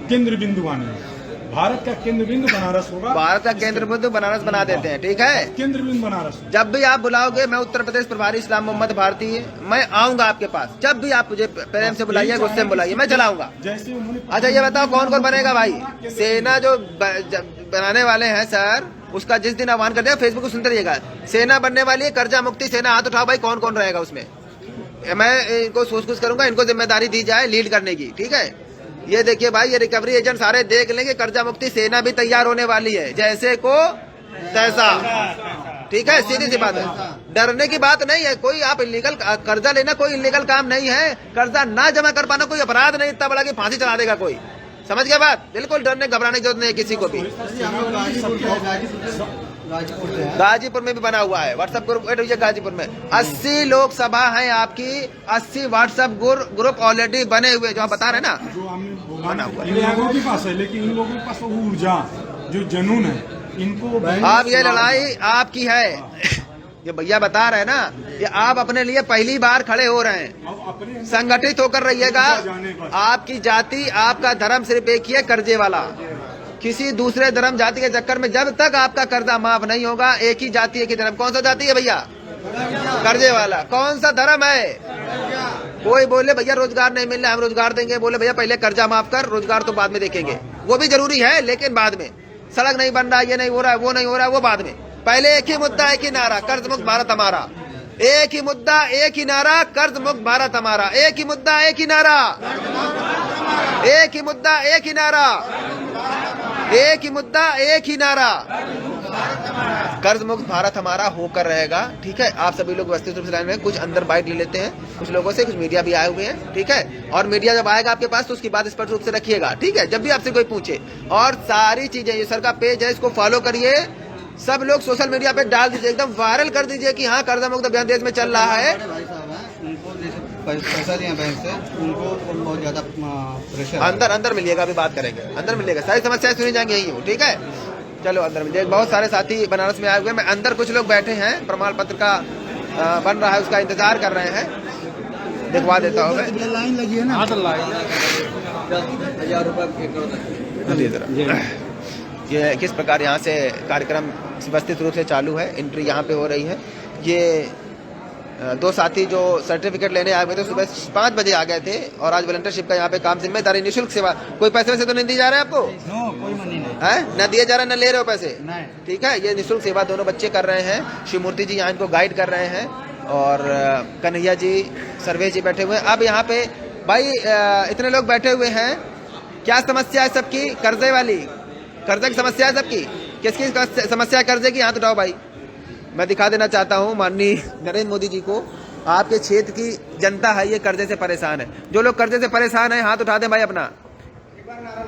केंद्र बिंदु आने है। भारत का केंद्र बिंदु बनारस होगा। भारत का केंद्र बिंदु बनारस बना देते हैं, ठीक है? केंद्र बिंदु बनारस। जब भी आप बुलाओगे, मैं उत्तर प्रदेश प्रभारी इस्लाम मोहम्मद भारती, मैं आऊंगा आपके पास। जब भी आप मुझे प्रेम से बुलाइए, गुस्से में बुलाइए, मैं चलाऊंगा। जैसे अच्छा, ये बताओ कौन कौन बनेगा भाई? सेना जो बनाने वाले हैं सर, उसका जिस दिन आह्वान कर दिया, फेसबुक को सुनते रहिएगा। सेना बनने वाली है, कर्जा मुक्ति सेना, हाथ उठाओ भाई, कौन कौन रहेगा उसमें? मैं इनको सोच करूंगा, इनको जिम्मेदारी दी जाए लीड करने की, ठीक है? ये देखिए भाई, ये रिकवरी एजेंट सारे देख लेंगे, कर्जा मुक्ति सेना भी तैयार होने वाली है, जैसे को तैसा, ठीक है? सीधी सी बात है, डरने की बात नहीं है। कोई आप इलीगल कर्जा लेना कोई इलीगल काम नहीं है। कर्जा ना जमा कर पाना कोई अपराध नहीं इतना बड़ा कि फांसी चला देगा कोई। समझ गया बात? बिल्कुल डरने घबराने की जरूरत नहीं है किसी को भी। गाजीपुर में भी बना हुआ है व्हाट्सएप ग्रुप, गाजीपुर में 80 लोकसभा है आपकी, 80 व्हाट्सएप ग्रुप ऑलरेडी बने हुए, जो आप बता रहे हैं ना, जो हमने बना हुआ है। इन लोगों के पास है, लेकिन इन लोगों के पास वो ऊर्जा, जो जुनून है, इनको अब ये लड़ाई आपकी है। ये भैया बता रहे हैं ना, ये आप अपने लिए पहली बार खड़े हो रहे हैं। संगठित होकर रहिएगा। आपकी जाति, आपका धर्म सिर्फ एक ही है, कर्जे वाला। किसी दूसरे धर्म जाति के चक्कर में जब तक आपका कर्जा माफ नहीं होगा, एक ही जाति एक ही धर्म। कौन सा जाति है भैया? कर्जे वाला। कौन सा धर्म है? कोई बोले भैया रोजगार नहीं मिल रहा, हम रोजगार देंगे, बोले भैया पहले कर्जा माफ कर, रोजगार तो बाद में देखेंगे। वो भी जरूरी है, लेकिन बाद में। सड़क नहीं बन रहा, ये नहीं हो रहा है, वो नहीं हो रहा है, वो बाद में। पहले एक ही मुद्दा, एक ही नारा, कर्ज मुक्त भारत हमारा। एक ही मुद्दा, एक ही नारा, कर्ज मुक्त भारत हमारा। एक ही मुद्दा, एक ही नारा, एक ही मुद्दा, एक ही नारा, एक ही मुद्दा, एक ही नारा, कर्ज मुक्त भारत हमारा होकर रहेगा। ठीक है, आप सभी लोग व्यवस्थित रूप से लाइन में। कुछ अंदर बाइट ले लेते हैं कुछ लोगों से, कुछ मीडिया भी आए हुए हैं, ठीक है? और मीडिया जब आएगा आपके पास तो उसकी बात स्पष्ट रूप से रखिएगा, ठीक है? जब भी आपसे कोई पूछे। और सारी चीजें, ये सर का पेज है, इसको फॉलो करिए। सब लोग सोशल मीडिया पे डाल दीजिए, एकदम वायरल कर दीजिए कि हाँ कर्जा मुक्त अभियान देश में चल रहा है। उनको जैसे पैसा लिया बैंक से, उनको बहुत ज्यादा प्रेशर। अंदर मिलिएगा, अभी बात करेंगे, अंदर मिलिएगा, सारी समस्याएं सुनी जाएंगी यही हो, ठीक है? चलो अंदर मिलिए। बहुत सारे साथी बनारस में आए हुए हैं। मैं अंदर कुछ लोग बैठे हैं, प्रमाण पत्र का बन रहा है, उसका इंतजार कर रहे हैं। दिखवा देता हूँ मैं। लाइन लगी है ना, 10,000 रुपये। ये किस प्रकार यहाँ से कार्यक्रम व्यवस्थित रूप से चालू है, एंट्री यहाँ पे हो रही है। ये दो साथी जो सर्टिफिकेट लेने आए हुए थे, सुबह 5 बजे आ गए थे, और आज वॉलंटियरशिप का यहाँ पे काम, जिम्मेदारी, निःशुल्क सेवा। कोई पैसे वैसे तो नहीं दी जा रहे आपको? कोई मनी नहीं है, न दिए जा रहे, न ले रहे हो पैसे, नहीं। ठीक है, ये निःशुल्क सेवा दोनों बच्चे कर रहे हैं। शिवमूर्ति जी यहाँ इनको गाइड कर रहे हैं, और कन्हैया जी, सर्वेश जी बैठे हुए हैं। अब यहाँ पे भाई इतने लोग बैठे हुए हैं, क्या समस्या है सबकी? कर्जे वाली, कर्जे की समस्या है सबकी। किसकी समस्या है कर्जे की? हाथ उठाओ भाई। मैं दिखा देना चाहता हूँ माननीय नरेंद्र मोदी जी को, आपके क्षेत्र की जनता है ये कर्जे से परेशान है। जो लोग कर्जे से परेशान है हाथ उठा दें भाई अपना।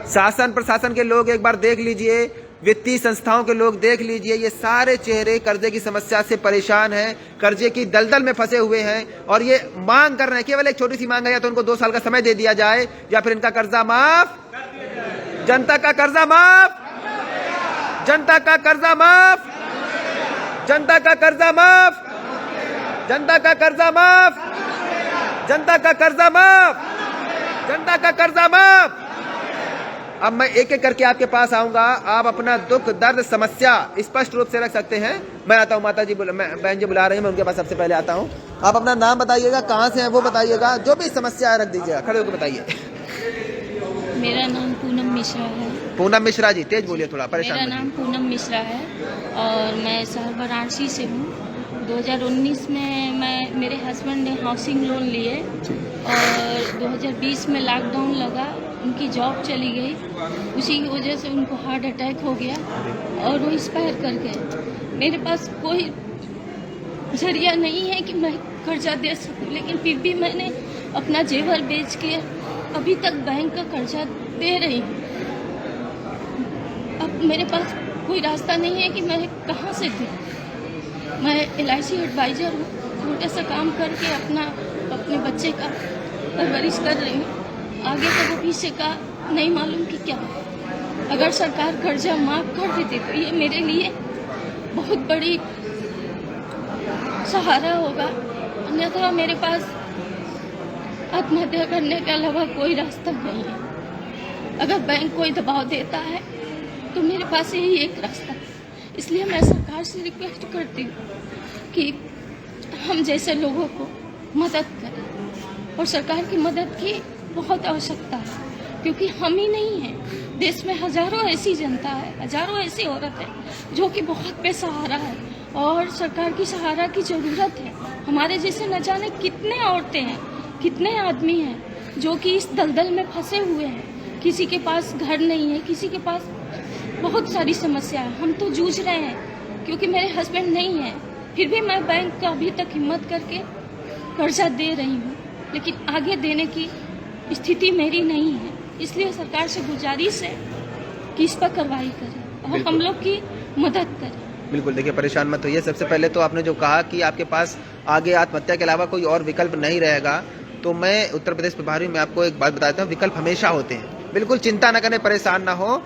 शासन प्रशासन के लोग एक बार देख लीजिए, वित्तीय संस्थाओं के लोग देख लीजिए, ये सारे चेहरे कर्जे की समस्या से परेशान हैं, कर्जे की दलदल में फंसे हुए हैं, और ये मांग कर रहे हैं। केवल एक छोटी सी मांग है, या तो उनको 2 साल का समय दे दिया जाए, या फिर इनका कर्जा माफ, जनता का कर्जा माफ, जनता का कर्जा माफ, जनता का कर्जा माफ, जनता का कर्जा माफ, जनता का कर्जा माफ, जनता का कर्जा माफ। अब मैं एक एक करके आपके पास आऊंगा, आप अपना दुख दर्द समस्या स्पष्ट रूप से रख सकते हैं। मैं आता हूँ, माता जी बहन जी बुला रही हैं, मैं उनके पास सबसे पहले आता हूँ। आप अपना नाम बताइएगा, कहाँ से हैं वो बताइएगा, जो भी समस्या है रख दीजिएगा, खड़े होकर बताइए। मेरा नाम पूनम मिश्रा है। पूनम मिश्रा जी, तेज बोलिए, थोड़ा परेशान मेरा मत नाम पूनम मिश्रा है और मैं शहर वाराणसी से हूँ। 2019 में मेरे हस्बैंड ने हाउसिंग लोन लिए और 2020 में लॉकडाउन लगा, उनकी जॉब चली गई, उसी की वजह से उनको हार्ट अटैक हो गया और वो एक्सपायर कर गए। मेरे पास कोई जरिया नहीं है कि मैं कर्जा दे सकूं, लेकिन फिर भी मैंने अपना जेवर बेच के अभी तक बैंक का कर्जा दे रही हूँ। अब मेरे पास कोई रास्ता नहीं है कि मैं कहाँ से दूँ। मैं LIC एडवाइज़र हूँ, छोटा सा काम करके अपने बच्चे का परवरिश कर रही हूँ। आगे का भविष्य का नहीं मालूम कि क्या। अगर सरकार कर्जा माफ़ कर देती तो ये मेरे लिए बहुत बड़ी सहारा होगा, अन्यथा मेरे पास आत्महत्या करने के अलावा कोई रास्ता नहीं है। अगर बैंक कोई दबाव देता है तो मेरे पास यही एक रास्ता है। इसलिए मैं सरकार से रिक्वेस्ट करती हूँ कि हम जैसे लोगों को मदद करें, और सरकार की मदद की बहुत आवश्यकता है, क्योंकि हम ही नहीं हैं, देश में हजारों ऐसी जनता है, हजारों ऐसी औरत है जो कि बहुत बेसहारा है और सरकार की सहारा की ज़रूरत है। हमारे जैसे न जाने कितने औरतें हैं, कितने आदमी हैं जो कि इस दलदल में फंसे हुए हैं। किसी के पास घर नहीं है, किसी के पास बहुत सारी समस्या है। हम तो जूझ रहे हैं क्योंकि मेरे हस्बैंड नहीं है, फिर भी मैं बैंक का अभी तक हिम्मत करके कर्जा दे रही हूँ, लेकिन आगे देने की स्थिति मेरी नहीं है। इसलिए सरकार से गुजारिश है कि इस पर कार्रवाई करें और हम लोग की मदद करें। बिल्कुल, देखिए परेशान मत होइए। सबसे पहले तो आपने जो कहा कि आपके पास आगे आत्महत्या के अलावा कोई और विकल्प नहीं रहेगा, तो मैं उत्तर प्रदेश प्रभारी में आपको एक बात बताता हूँ, विकल्प हमेशा होते हैं। बिल्कुल चिंता न करें, परेशान ना हो।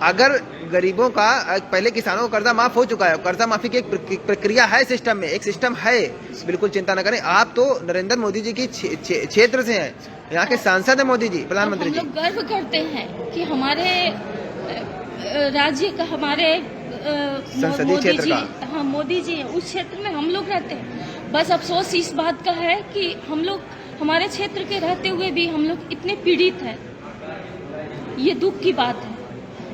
अगर गरीबों का पहले किसानों को कर्जा माफ हो चुका है, कर्जा माफी की एक प्रक्रिया है, सिस्टम में एक सिस्टम है, बिल्कुल चिंता न करें। आप तो नरेंद्र मोदी जी की क्षेत्र से हैं, यहाँ के सांसद हैं मोदी जी, प्रधानमंत्री जी। हम लोग गर्व करते हैं कि हमारे राज्य का, हमारे संसदीय क्षेत्र का, हाँ मोदी जी उस क्षेत्र में हम लोग रहते हैं। बस अफसोस इस बात का है कि हम लोग हमारे क्षेत्र के रहते हुए भी हम लोग इतने पीड़ित हैं, ये दुख की बात है।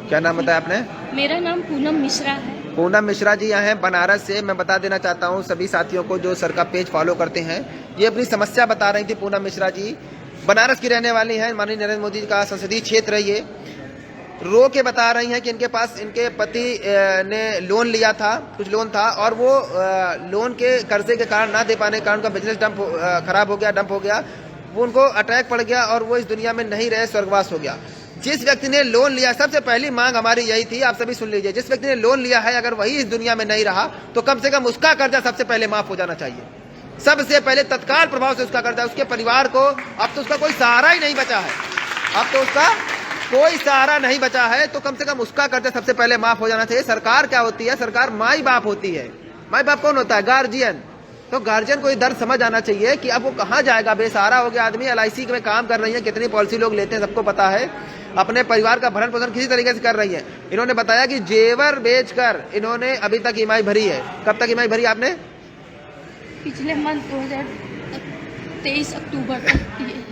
क्या नाम बताया आपने? मेरा नाम पूनम मिश्रा है। पूनम मिश्रा जी यहाँ हैं बनारस से। मैं बता देना चाहता हूँ सभी साथियों को जो सर का पेज फॉलो करते हैं, ये अपनी समस्या बता रही थी। पूनम मिश्रा जी बनारस की रहने वाली हैं, माननीय नरेंद्र मोदी जी का संसदीय क्षेत्र है ये। रो के बता रही हैं कि इनके पास इनके पति ने लोन लिया था, कुछ लोन था, और वो लोन के कर्जे के कारण ना दे पाने के कारण उनका बिजनेस खराब हो गया, डंप हो गया, वो उनको अटैक पड़ गया और वो इस दुनिया में नहीं रहे, स्वर्गवास हो गया। जिस व्यक्ति ने लोन लिया, सबसे पहली मांग हमारी यही थी, आप सभी सुन लीजिए, जिस व्यक्ति ने लोन लिया है अगर वही इस दुनिया में नहीं रहा तो कम से कम उसका कर्जा सबसे पहले माफ हो जाना चाहिए। सबसे पहले तत्काल प्रभाव से उसका कर्जा, उसके परिवार को अब तो उसका कोई सहारा ही नहीं बचा है, अब तो उसका कोई सहारा नहीं बचा है, तो कम से कम उसका कर्जा सबसे पहले माफ हो जाना चाहिए। सरकार क्या होती है? सरकार माई बाप होती है। माई बाप कौन होता है? गार्जियन। तो गार्जियन को ये दर्द समझ आना चाहिए कि अब वो कहाँ जाएगा, बेसहारा हो गया आदमी। LIC में काम कर रही है, कितनी पॉलिसी लोग लेते हैं सबको पता है, अपने परिवार का भरण पोषण किसी तरीके से कर रही है। इन्होंने बताया कि जेवर बेचकर इन्होंने अभी तक EMI भरी है। कब तक EMI भरी आपने? पिछले मंथ 2023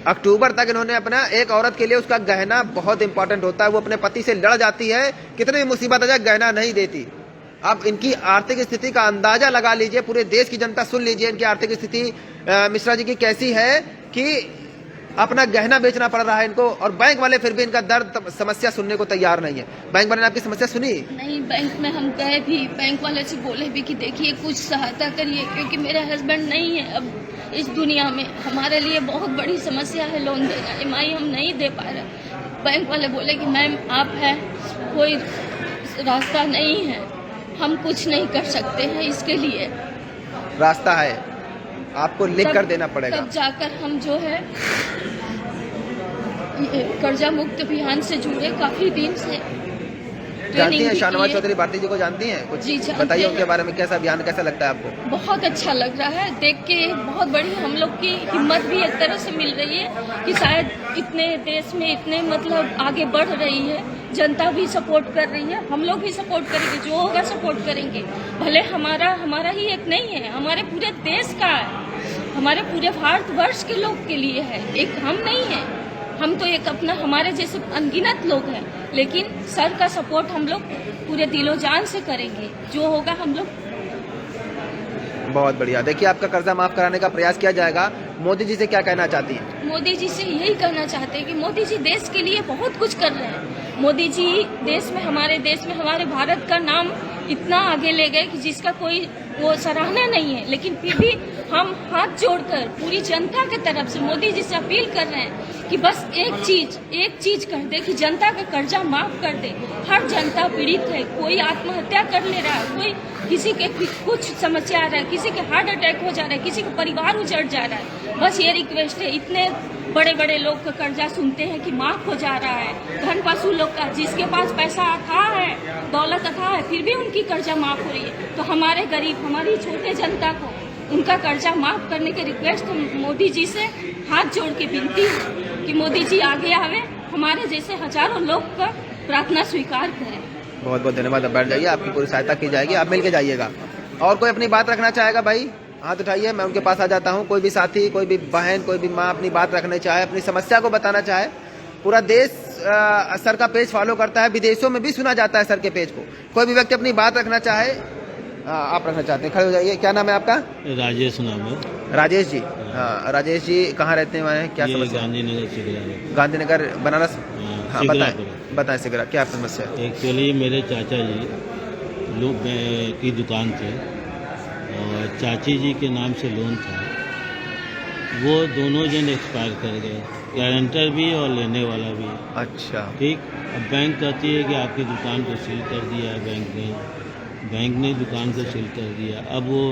अक्टूबर तक इन्होंने अपना, एक औरत के लिए उसका गहना बहुत इंपॉर्टेंट होता है, वो अपने पति से लड़ जाती है, कितनी भी मुसीबत आ जाए गहना नहीं देती। अब इनकी आर्थिक स्थिति का अंदाजा लगा लीजिए, पूरे देश की जनता सुन लीजिए इनकी आर्थिक स्थिति मिश्रा जी की कैसी है कि अपना गहना बेचना पड़ रहा है इनको, और बैंक वाले फिर भी इनका दर्द समस्या सुनने को तैयार नहीं है। बैंक वाले ने आपकी समस्या सुनी नहीं? बैंक में हम गए भी, बैंक वाले से बोले भी कि देखिए कुछ सहायता करिए, क्योंकि मेरे हस्बैंड नहीं है अब इस दुनिया में, हमारे लिए बहुत बड़ी समस्या है लोन देना, EMI हम नहीं दे पा रहे। बैंक वाले बोले कि मैम आप हैं, कोई रास्ता नहीं है, हम कुछ नहीं कर सकते हैं, इसके लिए रास्ता है, आपको लिख कर देना पड़ेगा। तब जाकर हम जो है कर्जा मुक्त अभियान से जुड़े, काफी दिन से जानती हैं भी शाहनवाज की है। चौधरी भारती जी को जानती हैं कुछ? जी, जानते बताइए हैं। उनके बारे में, कैसा बयान कैसा लगता है आपको? बहुत अच्छा लग रहा है देख के, बहुत बड़ी हम लोग की हिम्मत भी एक तरह से मिल रही है कि शायद इतने देश में इतने मतलब आगे बढ़ रही है, जनता भी सपोर्ट कर रही है, हम लोग भी सपोर्ट करेंगे, जो होगा सपोर्ट करेंगे। भले हमारा ही एक नहीं है, हमारे पूरे देश का है, हमारे पूरे भारतवर्ष के लोग के लिए है, एक हम नहीं है। हम तो एक अपना हमारे जैसे अनगिनत लोग हैं, लेकिन सर का सपोर्ट हम लोग पूरे दिलो जान से करेंगे, जो होगा हम लोग। बहुत बढ़िया। देखिए, आपका कर्जा माफ कराने का प्रयास किया जाएगा। मोदी जी से क्या कहना चाहती हैं? मोदी जी से यही कहना चाहते हैं कि मोदी जी देश के लिए बहुत कुछ कर रहे हैं। मोदी जी देश में हमारे भारत का नाम इतना आगे ले गए कि जिसका कोई वो सराहना नहीं है, लेकिन फिर भी हम हाथ जोड़कर पूरी जनता की तरफ से मोदी जी से अपील कर रहे हैं कि बस एक चीज कर दे कि जनता का कर्जा माफ कर दे। हर जनता पीड़ित है, कोई आत्महत्या कर ले रहा है, कोई किसी के कुछ समस्या आ रहा है, किसी के हार्ट अटैक हो जा रहा है, किसी का परिवार उजड़ जा रहा है। बस ये रिक्वेस्ट है, इतने बड़े बड़े लोग का कर्जा सुनते हैं कि माफ हो जा रहा है, धन पशु लोग का, जिसके पास पैसा अथाह है, दौलत अथाह है, फिर भी उनकी कर्जा माफ हो रही है। तो हमारे गरीब, हमारी छोटे जनता को उनका कर्जा माफ करने के रिक्वेस्ट मोदी जी से हाथ जोड़ के विनती है कि मोदी जी आगे आवे, हमारे जैसे हजारों लोग का प्रार्थना स्वीकार करें। बहुत बहुत धन्यवाद। अब बैठ जाइए, आपकी पूरी सहायता की जाएगी, आप मिल के जाइएगा। और कोई अपनी बात रखना चाहेगा भाई? हाथ उठाइए, मैं उनके पास आ जाता हूँ। कोई भी साथी, कोई भी बहन, कोई भी माँ अपनी बात रखना चाहे, अपनी समस्या को बताना चाहे। पूरा देश सर का पेज फॉलो करता है, विदेशों में भी सुना जाता है सर के पेज को। कोई भी व्यक्ति अपनी बात रखना चाहे, आप रखना चाहते हैं, खड़े हो जाइए। क्या नाम है आपका? राजेश नाम है। राजेश जी। हाँ, राजेश जी कहाँ रहते हैं, वहाँ क्या समस्या? गांधीनगर गांधीनगर बनारस। हाँ, सिगरा बताएं सिगरा, क्या समस्या है? एक्चुअली मेरे चाचा जी लोग की दुकान थे और चाची जी के नाम से लोन था, वो दोनों जन एक्सपायर कर गए, गारंटर भी और लेने वाला भी। अच्छा, ठीक। अब बैंक कहती है कि आपकी दुकान को सील कर दिया है बैंक ने दुकान को सील कर दिया। अब वो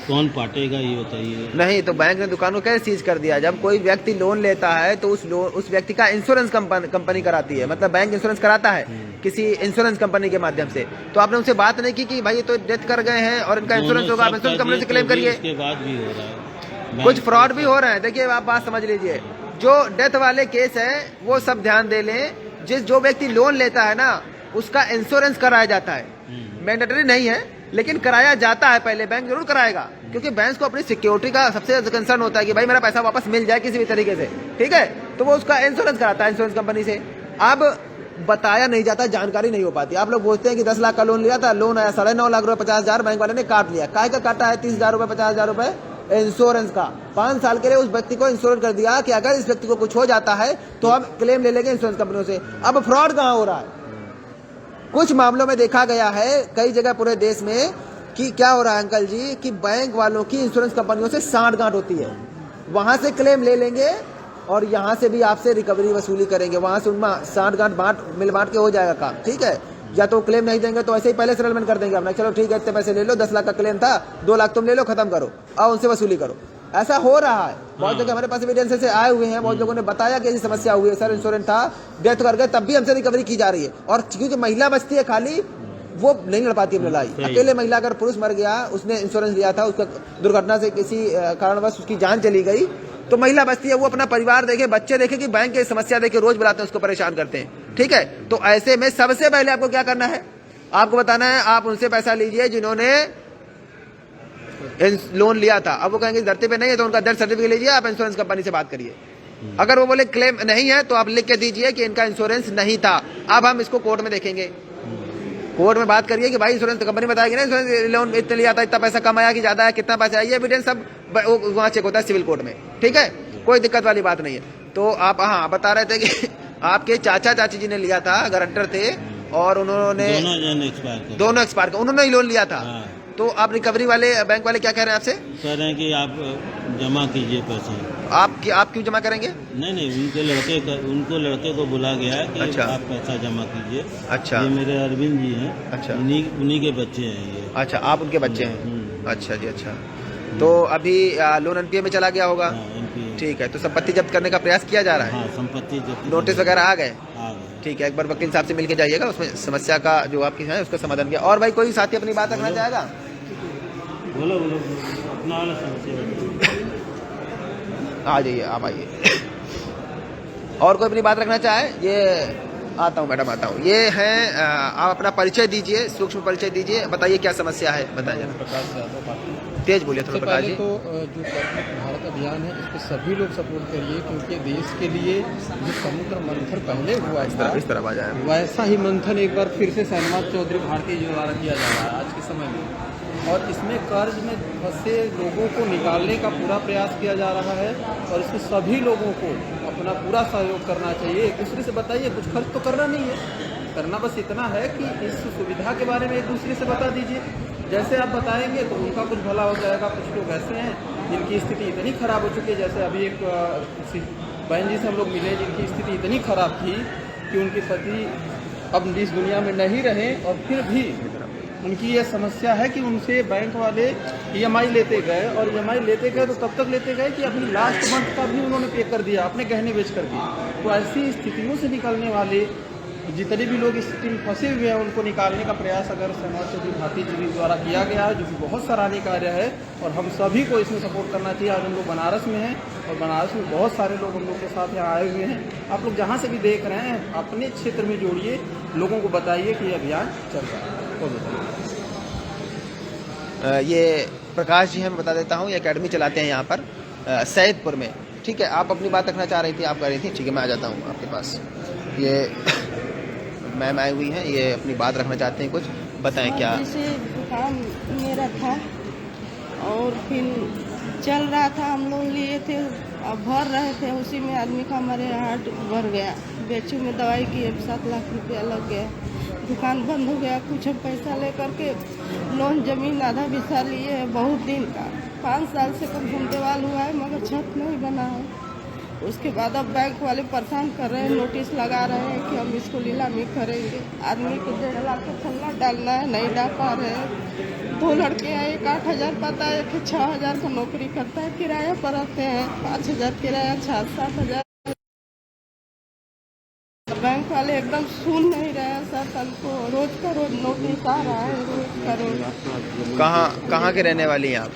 कौन पाटेगा ये बताइए? नहीं तो बैंक ने दुकान को कैसे सीज कर दिया? जब कोई व्यक्ति लोन लेता है तो उस व्यक्ति का इंश्योरेंस कंपनी कराती है, मतलब बैंक इंश्योरेंस कराता है किसी इंश्योरेंस कंपनी के माध्यम से। तो आपने उनसे बात नहीं की कि भाई ये तो डेथ कर गए हैं और इनका इंश्योरेंस होगा, आप इंश्योरेंस कंपनी से क्लेम करिए? उसके बाद भी हो रहा है, कुछ फ्रॉड भी हो रहा है। देखिए, आप बात समझ लीजिए, जो डेथ वाले केस है वो सब ध्यान दे लें। जो व्यक्ति लोन लेता है ना, उसका इंश्योरेंस कराया जाता है। मैंडेटरी नहीं है, लेकिन कराया जाता है। पहले बैंक जरूर कराएगा, क्योंकि बैंक को अपनी सिक्योरिटी का सबसे कंसर्न होता है कि भाई मेरा पैसा वापस मिल जाए किसी भी तरीके से, ठीक है? तो वो उसका इंश्योरेंस कराता है इंश्योरेंस कंपनी से। अब बताया नहीं जाता, जानकारी नहीं हो पाती। आप लोग बोलते हैं कि 10 लाख का लोन लिया था, लोन आया 9.5 लाख रुपए, 50,000 बैंक वाले ने काट लिया। काय का काटा है? 30,000 रुपए, 50,000 रुपए इंश्योरेंस का। 5 साल के लिए उस व्यक्ति को इंश्योरेंस कर दिया कि अगर इस व्यक्ति को कुछ हो जाता है तो हम क्लेम ले लेंगे इंश्योरेंस कंपनियों से। अब फ्रॉड कहाँ हो रहा है? कुछ मामलों में देखा गया है कई जगह पूरे देश में कि क्या हो रहा है अंकल जी, कि बैंक वालों की इंश्योरेंस कंपनियों से सांठ-गांठ होती है। वहां से क्लेम ले लेंगे और यहाँ से भी आपसे रिकवरी वसूली करेंगे, वहां से उनमें सांठ-गांठ मिल बांट के हो जाएगा काम, ठीक है? या तो क्लेम नहीं देंगे तो ऐसे ही पहले सेटलमेंट कर देंगे अपना, चलो ठीक है इतने पैसे ले लो, 10 लाख का क्लेम था, 2 लाख तुम ले लो, खत्म करो और उनसे वसूली करो। ऐसा हो रहा है बहुत जगह, हमारे पास एविडेंस से आए हुए हैं। बहुत लोगों ने बताया कि ऐसी समस्या हुई है, सर इंश्योरेंस था, डेथ कर गए, तब भी हमसे रिकवरी की जा रही है। और क्योंकि महिला बचती है खाली, वो नहीं लड़ पाती है लड़ाई। अकेले महिला, अगर पुरुष मर गया, उसने इंश्योरेंस लिया था, उसका दुर्घटना से किसी कारणवश उसकी जान चली गई, तो महिला बचती है, वो अपना परिवार देखे, बच्चे देखे कि बैंक की समस्या देखे, रोज बुलाते हैं उसको, परेशान करते हैं, ठीक है? तो ऐसे में सबसे पहले आपको क्या करना है, आपको बताना है, आप उनसे पैसा लीजिए जिन्होंने लोन लिया था। अब वो कहेंगे धरती पे नहीं है तो उनका डेथ सर्टिफिकेट लीजिए, आप इंश्योरेंस कंपनी से बात करिए। अगर वो बोले क्लेम नहीं है तो आप लिख के दीजिए कि इनका इंश्योरेंस नहीं था। अब हम इसको कोर्ट में देखेंगे, कोर्ट में बात करिए कि भाई इंश्योरेंस कंपनी बताएगी ना इंश्योरेंस लोन इतने लिया था, इतना पैसा कम आया कि ज्यादा है, कितना पैसा है, ये एविडेंस सब वहाँ चेक होता है सिविल कोर्ट में, ठीक है? कोई दिक्कत वाली बात नहीं है। तो आप हाँ बता रहे थे कि आपके चाचा चाची जी ने लिया था, गारंटर थे, और उन्होंने दोनों एक्सपायर कर, उन्होंने ही लोन लिया था। तो आप रिकवरी वाले बैंक वाले क्या कह रहे हैं आपसे? कह रहे हैं कि आप जमा कीजिए पैसे। आप क्यों जमा करेंगे? नहीं, उनको लड़के को बुला गया है कि अच्छा, आप पैसा जमा कीजिए। अच्छा, ये मेरे अरविंद जी हैं। अच्छा, उन्हीं के बच्चे हैं ये। अच्छा, आप उनके बच्चे हैं? अच्छा जी, अच्छा। तो अभी लोन एनपीए में चला गया होगा, ठीक है, तो संपत्ति जब्त करने का प्रयास किया जा रहा है। हाँ, संपत्ति जब्त नोटिस वगैरह आ गए? आ गए। ठीक है, एक बार वकील साहब से मिलके जाइएगा, उसमें समस्या का जो आपकी है उसका समाधान किया। और भाई कोई साथी अपनी बात रखना चाहेगा? बोलो बोलो अपना वाला समस्या आ जाइए, आप आइए। और कोई अपनी बात रखना चाहे? ये आता हूँ मैडम, आता हूँ। ये हैं, आप अपना परिचय दीजिए, सूक्ष्म परिचय दीजिए, बताइए क्या समस्या है, बताइए। प्रकाश यादव बात। तेज बोलिए थोड़ा सबसे प्रकाश पहले जी। तो जो कर्मठ भारत अभियान है, इस पर सभी लोग सपोर्ट करिए, क्योंकि देश के लिए जो समुद्र मंथन पहले हुआ था, इस तरफ आ जाए। वैसा ही मंथन एक बार फिर से शहनवाज चौधरी भारतीय जो द्वारा किया जा रहा है आज के समय में। और इसमें कर्ज में फंसे लोगों को निकालने का पूरा प्रयास किया जा रहा है, और इसमें सभी लोगों को अपना पूरा सहयोग करना चाहिए। एक दूसरे से बताइए, कुछ खर्च तो करना नहीं है, करना बस इतना है कि इस सुविधा के बारे में एक दूसरे से बता दीजिए। जैसे आप बताएंगे तो उनका कुछ भला हो जाएगा। कुछ लोग ऐसे हैं जिनकी स्थिति इतनी खराब हो चुकी है, जैसे अभी एक बहन जी से हम लोग मिले, जिनकी स्थिति इतनी खराब थी कि उनके पति अब इस दुनिया में नहीं रहे, और फिर भी उनकी ये समस्या है कि उनसे बैंक वाले EMI लेते गए, और EMI लेते गए तो तब तक लेते गए कि अपनी लास्ट मंथ का भी उन्होंने पे कर दिया, अपने गहने बेच कर दिए। तो ऐसी स्थितियों से निकलने वाले जितने भी लोग इस स्थिति में फंसे हुए हैं, उनको निकालने का प्रयास अगर शहनवाज चौधरी भारती जी द्वारा किया गया है, जो कि बहुत सराहनीय कार्य है, और हम सभी को इसमें सपोर्ट करना चाहिए। आज हम लोग बनारस में हैं, और बनारस में बहुत सारे लोग हम लोग के साथ यहाँ आए हुए हैं। आप लोग जहाँ से भी देख रहे हैं, अपने क्षेत्र में जोड़िए, लोगों को बताइए कि ये अभियान चल रहा है। और बताइए। ये प्रकाश जी हैं, मैं बता देता हूँ, ये अकेडमी चलाते हैं यहाँ पर सैदपुर में। ठीक है, आप अपनी बात रखना चाह रही थी, आप कह रही थी। ठीक है, मैं आ जाता हूँ आपके पास। ये मैम आई हुई हैं, ये अपनी बात रखना चाहते हैं, कुछ बताएं क्या। जैसे दुकान मेरा था और फिर चल रहा था, हम लोग लिए थे, अब भर रहे थे, उसी में आदमी का हमारे हार्ट भर गया। बेचू में दवाई की 7 लाख रुपया लग गया, दुकान बंद हो गया। कुछ हम पैसा लेकर के लोन जमीन आधा बिस्सा लिए है, बहुत दिन का, 5 साल से कम से देवाल हुआ है, मगर छत नहीं बना है। उसके बाद अब बैंक वाले परेशान कर रहे हैं, नोटिस लगा रहे हैं कि हम इसको नीलामी करेंगे। आदमी को 1.5 लाख का छल्ला डालना है, नहीं डाल पा रहे हैं। 2 लड़के हैं, एक 8,000 पाता है, एक 6,000 का नौकरी करता है, किराया पर रहते हैं, 5,000 किराया, 7,000। बैंक वाले एकदम सुन नहीं रहे हैं सर, हमको रोज का रोज नोटिस आ रहा है, रोज का रोज। कहाँ के रहने वाली हैं आप?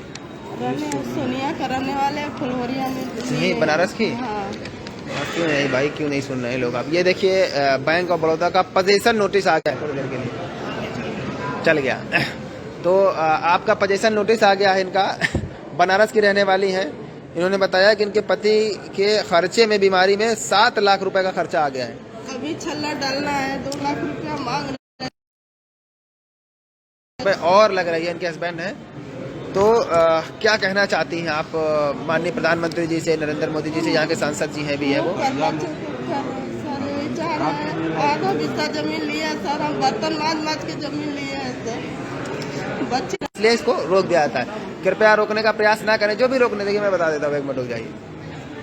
सोनिया का रहने वाले, फुलवरिया में। यहीं बनारस की? हाँ। क्यों नहीं भाई, क्यों नहीं सुन रहे लोग? आप ये देखिए, बैंक ऑफ बड़ौदा का पोजीशन नोटिस आ गया, थोड़ी देर के लिए चल गया। तो आपका पोजीशन नोटिस आ गया है इनका। बनारस की रहने वाली हैं। इन्होंने बताया कि इनके पति के खर्चे में, बीमारी में 7 लाख रुपए का खर्चा आ गया है। अभी छल्ला डालना है, 2 लाख रुपया मांग रहे हैं। और लग रही है इनके हस्बैंड हैं। तो क्या कहना चाहती हैं आप माननीय प्रधानमंत्री जी से, नरेंद्र मोदी जी से, यहाँ के सांसद जी हैं भी है वो? आधा बिस्सा जमीन लिया सर, हम बर्तन माज के जमीन लिए है सर, बच्चे इसलिए इसको रोक दिया जाता है। कृपया रोकने का प्रयास ना करें, जो भी रोकने देंगे मैं बता देता हूँ, 1 मिनट रुक जाइए।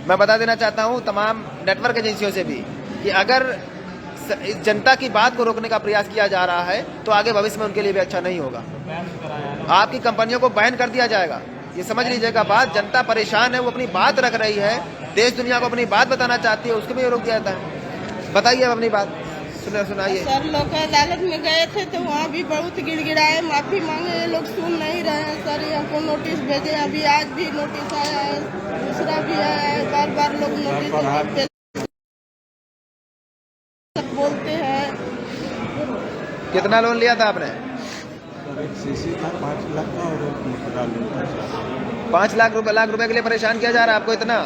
मैं बता देना चाहता हूँ तमाम नेटवर्क एजेंसियों से भी कि अगर जनता की बात को रोकने का प्रयास किया जा रहा है तो आगे भविष्य में उनके लिए भी अच्छा नहीं होगा। आपकी कंपनियों को बैन कर दिया जाएगा, ये समझ लीजिएगा बात। जनता परेशान है, वो अपनी बात रख रही है, देश दुनिया को अपनी बात बताना चाहती है, उसको भी रोक दिया जाता है। बताइए अब अपनी बात, सुनाइए। सर, लोग अदालत में गए थे तो वहाँ भी बहुत गिड़गिड़ाए, माफी मांगे, ये लोग सुन नहीं रहे हैं सर। हमको नोटिस भेजे, अभी आज भी नोटिस आया है, दूसरा भी आया है, बार बार लोग नोटिस बोलते हैं। कितना लोन लिया था आपने? 5 लाख का, और 5 लाख रुपए के लिए परेशान किया जा रहा है आपको इतना?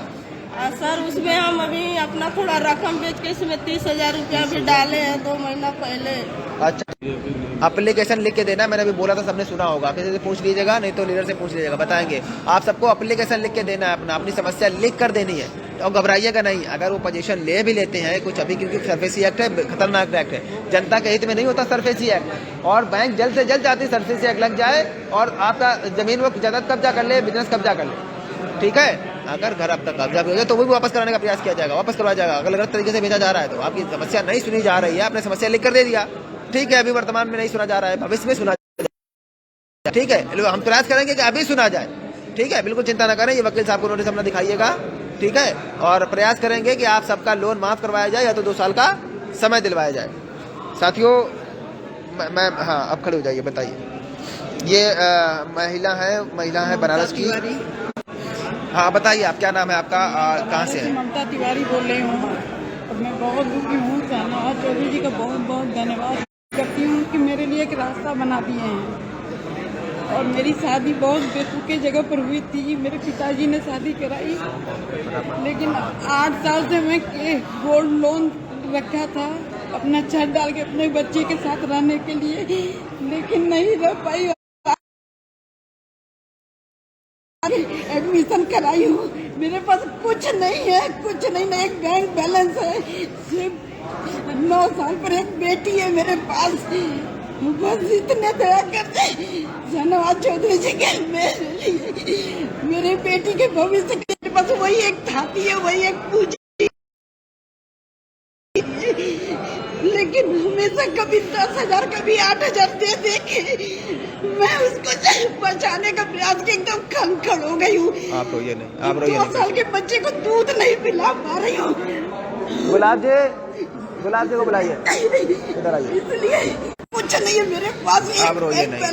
सर, उसमें हम अभी अपना थोड़ा रकम बेच के इसमें 30,000 रुपया भी डाले हैं 2 महीना पहले। अच्छा, एप्लीकेशन लिख के देना, मैंने अभी बोला था, सबने सुना होगा। किसी से पूछ लीजिएगा, नहीं तो लीडर से पूछ लीजिएगा, बताएंगे। आप सबको एप्लीकेशन लिख के देना है, अपनी समस्या लिख कर देनी है, और घबराइएगा नहीं। अगर वो पोजीशन ले भी लेते हैं कुछ अभी, क्योंकि सरफेसी एक्ट है, खतरनाक एक्ट है, जनता के हित में नहीं होता सरफेसी एक्ट, और बैंक जल्द से जल्द चाहती है सरफेसी एक्ट लग जाए और आपका जमीन वो जायदाद कब्जा कर ले, बिजनेस कब्जा कर ले। ठीक है, अगर घर अब तक कब्जा भी हो जाए तो वो भी वापस कराने का प्रयास किया जाएगा, वापस करवाया जाएगा। अगर गलत तरीके से भेजा जा रहा है तो आपकी समस्या नहीं सुनी जा रही है, आपने समस्या लिख कर दे दिया, ठीक है। अभी वर्तमान में नहीं सुना जा रहा है, भविष्य में सुना जाएगा, ठीक है। हम प्रयास करेंगे कि अभी सुना जाए, ठीक है। बिल्कुल चिंता न करें, ये वकील साहब को नोटिस अपना दिखाइएगा, ठीक है, और प्रयास करेंगे कि आप सबका लोन माफ करवाया जाए या तो 2 साल का समय दिलवाया जाए। साथियों मैं हाँ अब खड़े हो जाइए, बताइए। ये महिला है बनारस की। हाँ बताइए, आप क्या नाम है आपका, कहाँ से है? ममता तिवारी बोल रही हूँ। और मैं बहुत दुखी हूँ। शाहनवाज चौधरी जी का बहुत बहुत धन्यवाद करती हूँ कि मेरे लिए एक रास्ता बना दिए हैं। और मेरी शादी बहुत बेतुके जगह पर हुई थी। मेरे पिताजी ने शादी कराई, लेकिन 8 साल से मैं गोल्ड लोन रखा था अपना छत डाल के अपने बच्चे के साथ रहने के लिए, लेकिन नहीं रह पाई। एडमिशन कराई हूँ, मेरे पास कुछ नहीं है, कुछ नहीं, ना एक बैंक बैलेंस है। सिर्फ 9 साल पर एक बेटी है मेरे पास। बस इतने दया करते शाहनवाज चौधरी जी के मेरे बेटी के भविष्य के पास वही एक थाती है, वही एक पूंजी, लेकिन हमेशा कभी 10,000 कभी 8,000 दे देके मैं उसको बचाने का प्रयास की एकदम खंखड़ हो गई हूँ। आप रोइए नहीं, आप रोइए 2 साल के बच्चे को दूध नहीं पिला पा रही हूँ। गुलाब जी को बुलाइए, इधर आइए। इसलिए कुछ नहीं है मेरे पास, आप रोइए नहीं,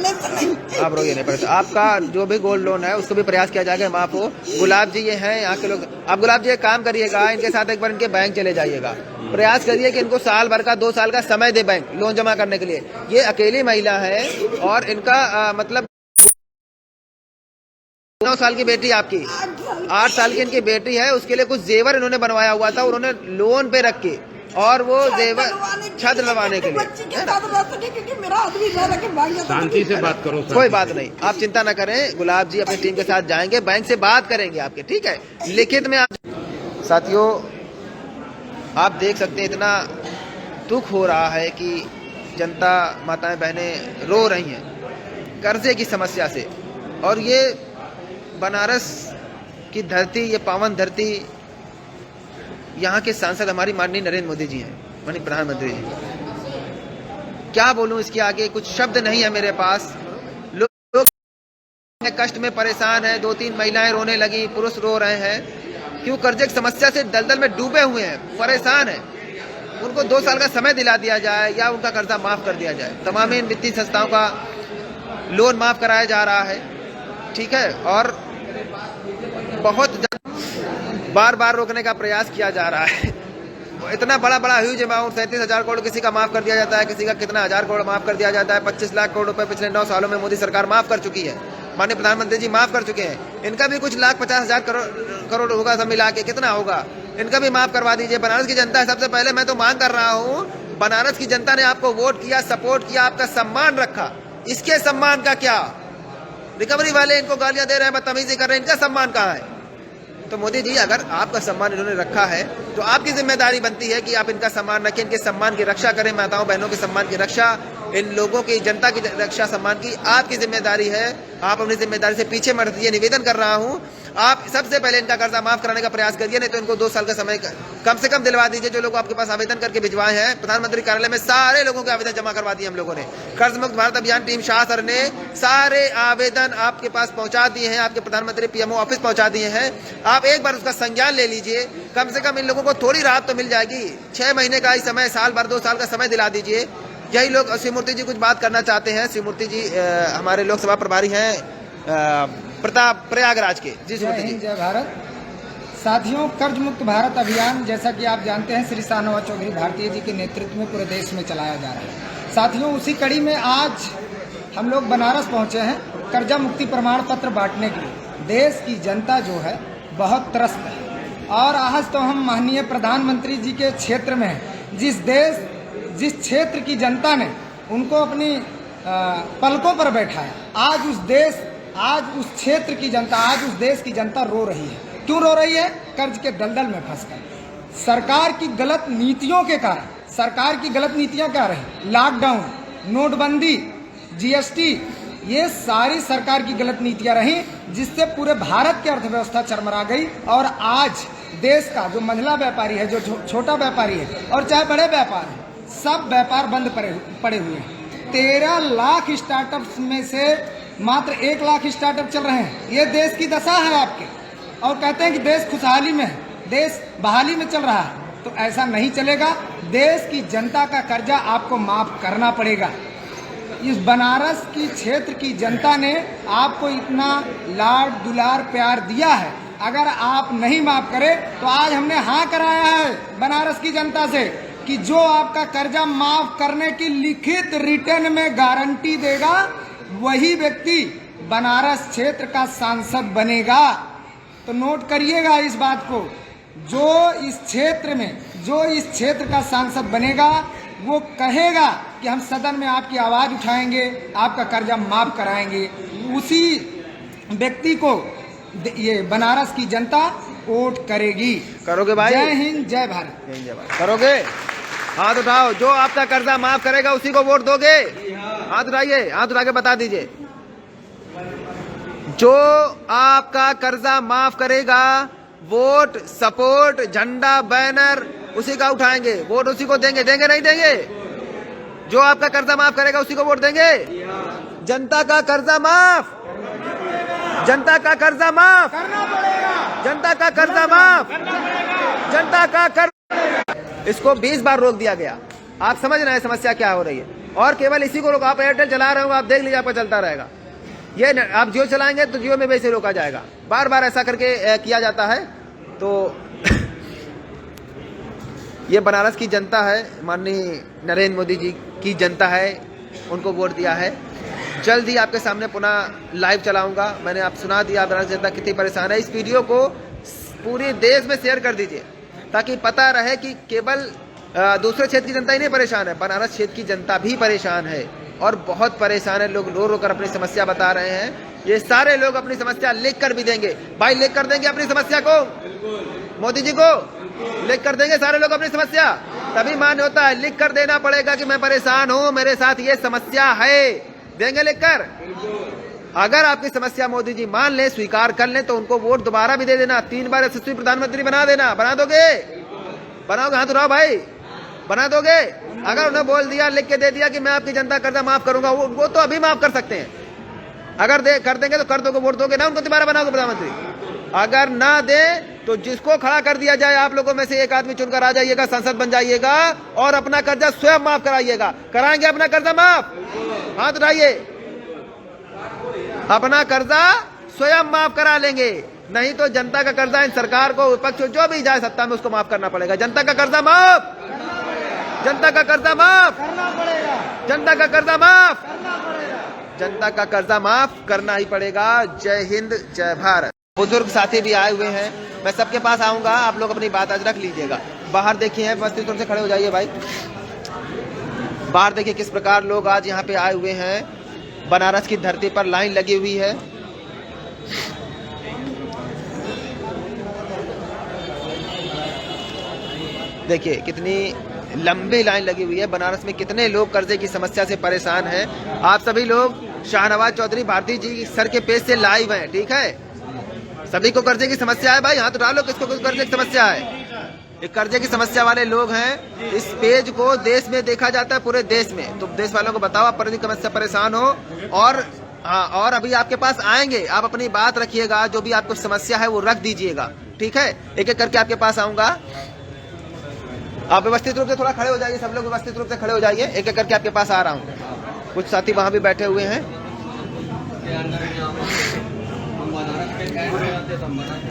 आप रोइए नहीं। पर आपका जो भी गोल्ड लोन है उसको भी प्रयास किया जाएगा माफ हो। गुलाब जी ये हैं यहाँ के लोग। आप गुलाब जी एक काम करिएगा, इनके साथ एक बार इनके बैंक चले जाइएगा, प्रयास करिए कि इनको साल भर का 2 साल का समय दे बैंक लोन जमा करने के लिए। ये अकेली महिला है और इनका मतलब 9 साल की बेटी आपकी, 8 साल की इनकी बेटी है, उसके लिए कुछ जेवर इन्होंने बनवाया हुआ था, उन्होंने लोन पे रख के, और वो जेवर छत डलवाने के लिए। शांति से बात करो, कोई बात नहीं, आप चिंता न करें। गुलाब जी अपनी टीम के साथ जाएंगे, बैंक से बात करेंगे आपके, ठीक है, लिखित में आप। साथियों आप देख सकते हैं इतना दुख हो रहा है कि जनता माताएं बहनें रो रही हैं कर्जे की समस्या से। और ये बनारस की धरती, ये पावन धरती, यहाँ के सांसद हमारी माननीय नरेंद्र मोदी जी हैं, माननीय प्रधानमंत्री जी। क्या बोलूं इसके आगे, कुछ शब्द नहीं है मेरे पास। लोग कष्ट में परेशान हैं, 2-3 महिलाएं रोने लगी, पुरुष रो रहे हैं, क्यों कर्जे की समस्या से दलदल में डूबे हुए हैं, परेशान हैं। उनको 2 साल का समय दिला दिया जाए या उनका कर्जा माफ कर दिया जाए। तमाम इन वित्तीय संस्थाओं का लोन माफ कराया जा रहा है, ठीक है, और बहुत बार बार रोकने का प्रयास किया जा रहा है। इतना बड़ा ह्यूज अमाउंट 37,000 करोड़ किसी का माफ कर दिया जाता है, किसी का कितना 1000 करोड़ माफ कर दिया जाता है। 25 लाख करोड़ रुपए पिछले 9 सालों में मोदी सरकार माफ कर चुकी है, माननीय प्रधानमंत्री जी माफ कर चुके हैं। इनका भी कुछ 1,50,000 करोड़ होगा, सब मिला के कितना होगा, इनका भी माफ करवा दीजिए। बनारस की जनता है, सबसे पहले मैं तो मांग कर रहा हूँ, बनारस की जनता ने आपको वोट किया, सपोर्ट किया, आपका सम्मान रखा, इसके सम्मान का क्या? रिकवरी वाले इनको गालियां दे रहे हैं, बदतमीजी कर रहे हैं, इनका सम्मान कहाँ है? तो मोदी जी अगर आपका सम्मान इन्होंने रखा है तो आपकी जिम्मेदारी बनती है कि आप इनका सम्मान रखें, इनके सम्मान की रक्षा करें, माताओं बहनों के सम्मान की रक्षा, इन लोगों की, जनता की रक्षा, सम्मान की आपकी जिम्मेदारी है। आप अपनी जिम्मेदारी से पीछे मत हटिए, निवेदन कर रहा हूं। आप सबसे पहले इनका कर्जा माफ कराने का प्रयास करिए, नहीं तो इनको 2 साल का समय कम से कम दिलवा दीजिए। जो लोग आपके पास आवेदन करके भिजवाए हैं, प्रधानमंत्री कार्यालय में सारे लोगों के आवेदन जमा करवा दिए हम लोगों ने। कर्ज मुक्त भारत अभियान टीम शाह सर ने सारे आवेदन आपके पास पहुंचा दिए हैं, आपके प्रधानमंत्री पीएमओ ऑफिस पहुंचा दिए हैं। आप एक बार उसका संज्ञान ले लीजिए, कम से कम इन लोगों को थोड़ी राहत तो मिल जाएगी। 6 महीने का ही समय, साल भर 2 साल का समय दिला दीजिए। यही लोग, शिवमूर्ति जी कुछ बात करना चाहते हैं। शिवमूर्ति जी हमारे लोकसभा प्रभारी हैं प्रताप प्रयागराज के। जी शिवमूर्ति जी। जय भारत। साथियों, कर्ज मुक्त भारत अभियान जैसा कि आप जानते हैं श्री शाहनवाज चौधरी भारतीय जी के नेतृत्व में पूरे देश में चलाया जा रहा है। साथियों, उसी कड़ी में आज हम लोग बनारस पहुंचे हैं कर्जा मुक्ति प्रमाण पत्र बांटने के लिए। देश की जनता जो है बहुत त्रस्त है, और आज तो हम माननीय प्रधानमंत्री जी के क्षेत्र में हैं। जिस क्षेत्र की जनता ने उनको अपनी पलकों पर बैठाया, आज उस क्षेत्र की जनता, आज उस देश की जनता रो रही है। क्यों रो रही है? कर्ज के दलदल में फंसकर। सरकार की गलत नीतियों के कारण। सरकार की गलत नीतियां क्या रही? लॉकडाउन, नोटबंदी, जीएसटी, ये सारी सरकार की गलत नीतियां रही, जिससे पूरे भारत की अर्थव्यवस्था चरमरा गई। और आज देश का जो मंझला व्यापारी है, जो छोटा व्यापारी है, और चाहे बड़े व्यापार है, सब व्यापार बंद पड़े हुए हैं। 13 लाख स्टार्टअप्स में से मात्र 1 लाख स्टार्टअप चल रहे हैं। ये देश की दशा है आपके। और कहते हैं कि देश खुशहाली में है, देश बहाली में चल रहा है, तो ऐसा नहीं चलेगा। देश की जनता का कर्जा आपको माफ करना पड़ेगा। इस बनारस की क्षेत्र की जनता ने आपको इतना लाड दुलार प्यार दिया है, अगर आप नहीं माफ करें तो आज हमने हाँ कराया है बनारस की जनता से कि जो आपका कर्जा माफ करने की लिखित रिटर्न में गारंटी देगा वही व्यक्ति बनारस क्षेत्र का सांसद बनेगा। तो नोट करिएगा इस बात को, जो इस क्षेत्र का सांसद बनेगा वो कहेगा कि हम सदन में आपकी आवाज़ उठाएंगे, आपका कर्जा माफ कराएंगे, उसी व्यक्ति को ये बनारस की जनता वोट करेगी। करोगे भाई? जय हिंद, जय भारत। जय भारत। करोगे? हाथ उठाओ, जो आपका कर्जा माफ करेगा उसी को वोट दोगे? हाथ उठाइए, हाथ उठा के बता दीजिए। जो आपका कर्जा माफ करेगा वोट, सपोर्ट, झंडा, बैनर उसी का उठाएंगे, वोट उसी को देंगे। देंगे नहीं देंगे? जो आपका कर्जा माफ करेगा उसी को वोट देंगे। जनता का कर्जा माफ, जनता का कर्जा माफ करना पड़ेगा, जनता का कर्जा माफ, जनता का कर्जा। इसको 20 बार रोक दिया गया। आप समझ रहे हैं समस्या क्या हो रही है? और केवल इसी को रोक, आप एयरटेल चला रहे हो, आप देख लीजिए आपका चलता रहेगा। ये आप जियो चलाएंगे तो जियो में वैसे रोका जाएगा। बार बार ऐसा करके किया जाता है। तो ये बनारस की जनता है, माननीय नरेंद्र मोदी जी की जनता है, उनको वोट दिया है। जल्द ही आपके सामने पुनः लाइव चलाऊंगा। मैंने आप सुना दिया बनारस जनता कितनी परेशान है। इस वीडियो को पूरे देश में शेयर कर दीजिए ताकि पता रहे कि केवल दूसरे क्षेत्र की जनता ही नहीं परेशान है, बनारस क्षेत्र की जनता भी परेशान है और बहुत परेशान है। लोग रो रो कर अपनी समस्या बता रहे हैं। ये सारे लोग अपनी समस्या लिख कर भी देंगे। भाई लिख कर देंगे अपनी समस्या को, मोदी जी को लिख कर देंगे सारे लोग अपनी समस्या, तभी मान्य होता है। लिख कर देना पड़ेगा कि मैं परेशान हूँ, मेरे साथ ये समस्या है, देंगे लिख कर। अगर आपकी समस्या मोदी जी मान ले, स्वीकार कर ले, तो उनको वोट दोबारा भी दे देना, 3 बार यशस्वी प्रधानमंत्री बना देना। बना दोगे? बनाओगे? हाथ उठाओ भाई, बना दोगे? अगर उन्हें बोल दिया, लिख के दे दिया कि मैं आपकी जनता कर्जा माफ करूंगा, वो तो अभी माफ कर सकते हैं। अगर कर देंगे तो कर दोगे, वोट दोगे ना, उनको दोबारा बनाओगे प्रधानमंत्री। अगर ना दे तो जिसको खड़ा कर दिया जाए, आप लोगों में से एक आदमी चुनकर आ जाइएगा, सांसद बन जाइएगा और अपना कर्जा स्वयं माफ कराइएगा। कराएंगे अपना कर्जा माफ? हाथ उठाइए। अपना कर्जा स्वयं माफ करा लेंगे, नहीं तो जनता का कर्जा इन सरकार को, विपक्ष जो भी जाए सत्ता में, उसको माफ करना पड़ेगा। जनता का कर्जा माफ, जनता का कर्जा माफ करना पड़ेगा, जनता का कर्जा माफ, करना पड़ेगा, जनता का कर्जा माफ करना ही पड़ेगा। जय हिंद, जय भारत। बुजुर्ग साथी भी आए हुए हैं, मैं सबके पास आऊंगा, आप लोग अपनी बात आज रख लीजिएगा। बाहर देखिए, व्यवस्थित रूप से खड़े हो जाइए भाई। बाहर देखिए किस प्रकार लोग आज यहाँ पे आए हुए हैं। बनारस की धरती पर लाइन लगी हुई है। देखिए कितनी लंबी लाइन लगी हुई है। बनारस में कितने लोग कर्जे की समस्या से परेशान हैं। आप सभी लोग शाहनवाज चौधरी भारती जी सर के पेज से लाइव हैं, ठीक है? सभी को कर्जे की समस्या है भाई, हाथ उठा लो किसको कर्जे की समस्या है। ये कर्जे की समस्या वाले लोग हैं। इस पेज को देश में देखा जाता है, पूरे देश में। तो देश वालों को बताओ आप समस्या परेशान हो। और अभी आपके पास आएंगे, आप अपनी बात रखिएगा, जो भी आपको समस्या है वो रख दीजिएगा, ठीक है? एक एक करके आपके पास आऊंगा। आप व्यवस्थित रूप से थोड़ा खड़े हो जाइए, सब लोग व्यवस्थित रूप से खड़े हो जाइए। एक एक करके आपके पास आ रहा हूँ। कुछ साथी वहां भी बैठे हुए हैं।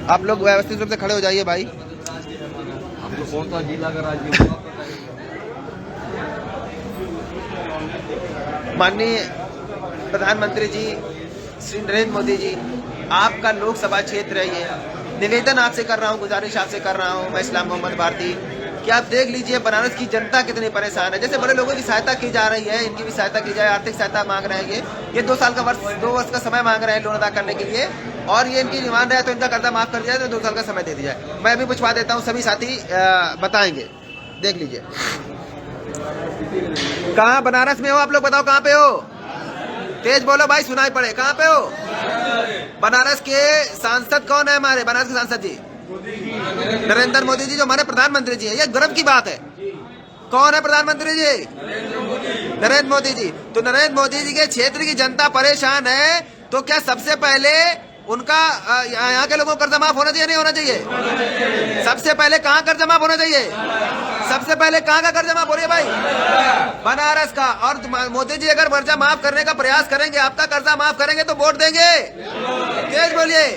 आप लोग व्यवस्थित रूप से खड़े हो जाइए भाई। कौन सा जिला का राज्य? माननीय प्रधानमंत्री जी श्री नरेंद्र मोदी जी, आपका लोकसभा क्षेत्र है ये। निवेदन आपसे कर रहा हूँ, गुजारिश आपसे कर रहा हूँ, मैं इस्लाम मोहम्मद भारती, कि आप देख लीजिए बनारस की जनता कितनी परेशान है। जैसे बड़े लोगों की सहायता की जा रही है, इनकी भी सहायता की जाए। आर्थिक सहायता मांग रहे हैं ये 2 वर्ष का समय मांग रहे हैं लोन अदा करने के लिए, और ये इनकी डिमांड है तो इनका कर्जा माफ कर दिया जाए, तो 2 साल का समय दे दिया जाए। मैं भी पूछवा देता हूँ, सभी साथी बताएंगे। देख लीजिए कहाँ बनारस में हो आप लोग, बताओ कहाँ पे हो? तेज बोलो भाई, सुनाई पड़े। कहाँ पे हो? बनारस के सांसद कौन है हमारे? बनारस के सांसद जी नरेंद्र मोदी जी, जो हमारे प्रधानमंत्री जी हैं। ये गर्व की बात है। कौन है प्रधानमंत्री जी? नरेंद्र मोदी जी। तो नरेंद्र मोदी जी के क्षेत्र की जनता परेशान है, तो क्या सबसे पहले उनका यहाँ के लोगों को कर्जा माफ होना चाहिए नहीं होना चाहिए? सबसे पहले कहाँ कर्जा माफ होना चाहिए? सबसे पहले कहाँ का कर्जा माफ हो रही है भाई? बनारस का। और मोदी जी अगर कर्जा माफ करने का प्रयास करेंगे, आपका कर्जा माफ करेंगे तो वोट देंगे? तेज बोलिए।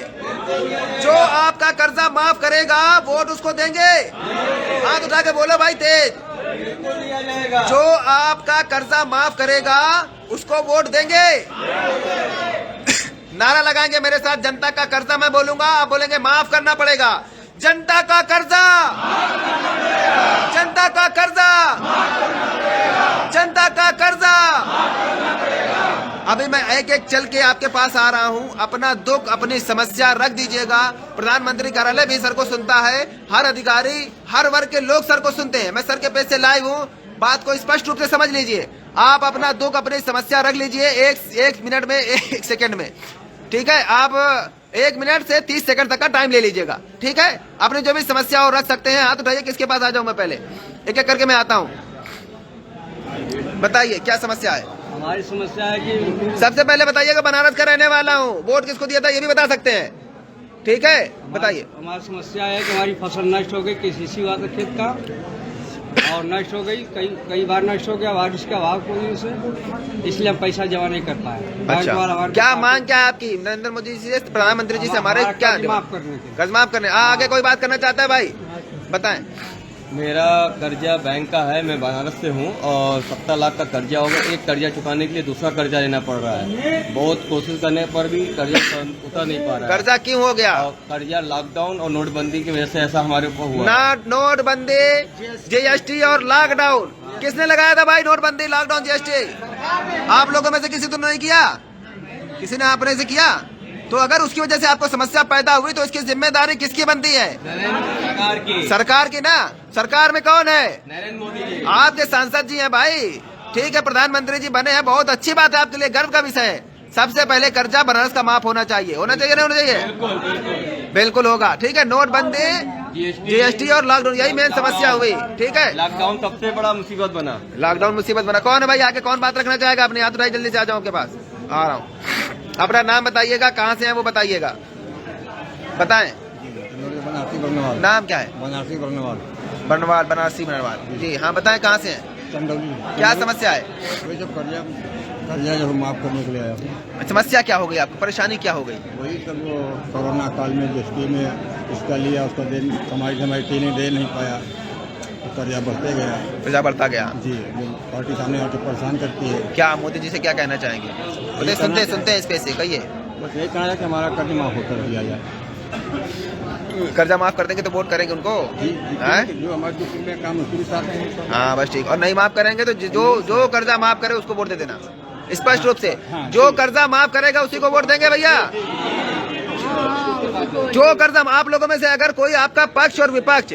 जो आपका कर्जा माफ करेगा वोट उसको देंगे? हाथ उठा के बोलो भाई तेज। जो आपका कर्जा माफ करेगा उसको वोट देंगे? नारा लगाएंगे मेरे साथ, जनता का कर्जा। मैं बोलूंगा, आप बोलेंगे माफ करना पड़ेगा। जनता का कर्जा, जनता का कर्जा, जनता का कर्जा। अभी मैं एक एक चल के आपके पास आ रहा हूं। अपना दुख, अपनी समस्या रख दीजिएगा। प्रधानमंत्री कार्यालय भी सर को सुनता है, हर अधिकारी, हर वर्ग के लोग सर को सुनते हैं। मैं सर के पेज से लाइव हूं, बात को स्पष्ट रूप से समझ लीजिए। आप अपना दुख, अपनी समस्या रख लीजिए एक मिनट में, एक सेकंड में, ठीक है? आप 1 मिनट से 30 सेकंड तक का टाइम ले लीजिएगा, ठीक है? अपनी जो भी समस्या हो रख सकते हैं। हाथ उठाइए, किसके पास आ जाऊं मैं? पहले एक एक करके मैं आता हूं। बताइए क्या समस्या है? हमारी समस्या है कि सबसे पहले बताइएगा, बनारस का रहने वाला हूँ, वोट किसको दिया था ये भी बता सकते हैं, ठीक है? बताइए। हमारी समस्या है कि हमारी फसल नष्ट हो गई KCC हुआ था खेत का, और नष्ट हो गई, कई बार नष्ट हो गया बारिश के अभाव की वजह से, इसलिए हम पैसा जमा नहीं कर पाए। अच्छा, क्या मांग क्या है आपकी नरेंद्र मोदी जी से, प्रधानमंत्री जी से? हमारे क्या माफ करने के, कर्ज माफ करने। आगे कोई बात करना चाहता है भाई? बताएं। मेरा कर्जा बैंक का है, मैं बनारस से हूँ और 17 लाख का कर्जा होगा। एक कर्जा चुकाने के लिए दूसरा कर्जा लेना पड़ रहा है। बहुत कोशिश करने पर भी कर्जा उतर नहीं पा रहा है। कर्जा क्यों हो गया? कर्जा लॉकडाउन और नोटबंदी की वजह से ऐसा हमारे ऊपर हुआ। नोटबंदी, GST और लॉकडाउन किसने लगाया था भाई? नोटबंदी, लॉकडाउन, GST आप लोगों में से किसी ने नहीं किया? किसी ने अपने से किया? तो अगर उसकी वजह से आपको समस्या पैदा हुई तो इसकी जिम्मेदारी किसकी बनती है? सरकार की। सरकार की ना। सरकार में कौन है? नरेंद्र मोदी जी। आपके सांसद जी हैं भाई, ठीक है? प्रधानमंत्री जी बने हैं, बहुत अच्छी बात है, आपके लिए गर्व का विषय है। सबसे पहले कर्जा बनारस का माफ होना चाहिए। होना चाहिए नहीं होना चाहिए? बिल्कुल होगा, ठीक है? नोटबंदी, GST और लॉकडाउन, यही मेन समस्या हुई, ठीक है? लॉकडाउन सबसे बड़ा मुसीबत बना। लॉकडाउन मुसीबत बना। कौन है भाई आगे? कौन बात रखना चाहेगा? अपने हाथ उठाइए, जल्दी से आ जाओ, आपके पास आ रहा हूँ। अपना नाम बताइएगा, कहाँ से हैं वो बताइएगा, बताएं। बनारसी बरनवाल। नाम क्या है? बनारसी बरनवाल। बरनवाल, बनारसी बरनवाल जी। हाँ बताएं, कहाँ से हैं? चंदौली। क्या समस्या है? वही सब कर्जा जो माफ करने के लिए आया। समस्या क्या हो गई आपको? परेशानी क्या हो गई? वही सब वो कोरोना काल में GST में इसका लिया, उसका दे कमाई दे नहीं पाया, कर्जा बढ़ते गया। कर्जा बढ़ता गया जी। पार्टी सामने आके परेशान करती है। क्या मोदी जी से क्या कहना चाहेंगे? बोले सुनते हैं इस पे से, कहिए। बस यही कहना है कि हमारा कर्ज माफ होकर दिया जाए। कर्जा माफ कर देंगे तो वोट करेंगे उनको? जो हमारे जो में काम उसके भी साथ है। हाँ बस ठीक। और नहीं माफ करेंगे तो जो कर्जा माफ करे उसको वोट दे देना स्पष्ट रूप से। जो कर्जा माफ करेगा उसी को वोट देंगे भैया। जो कर्जा, आप लोगों में से अगर कोई आपका पक्ष और विपक्ष,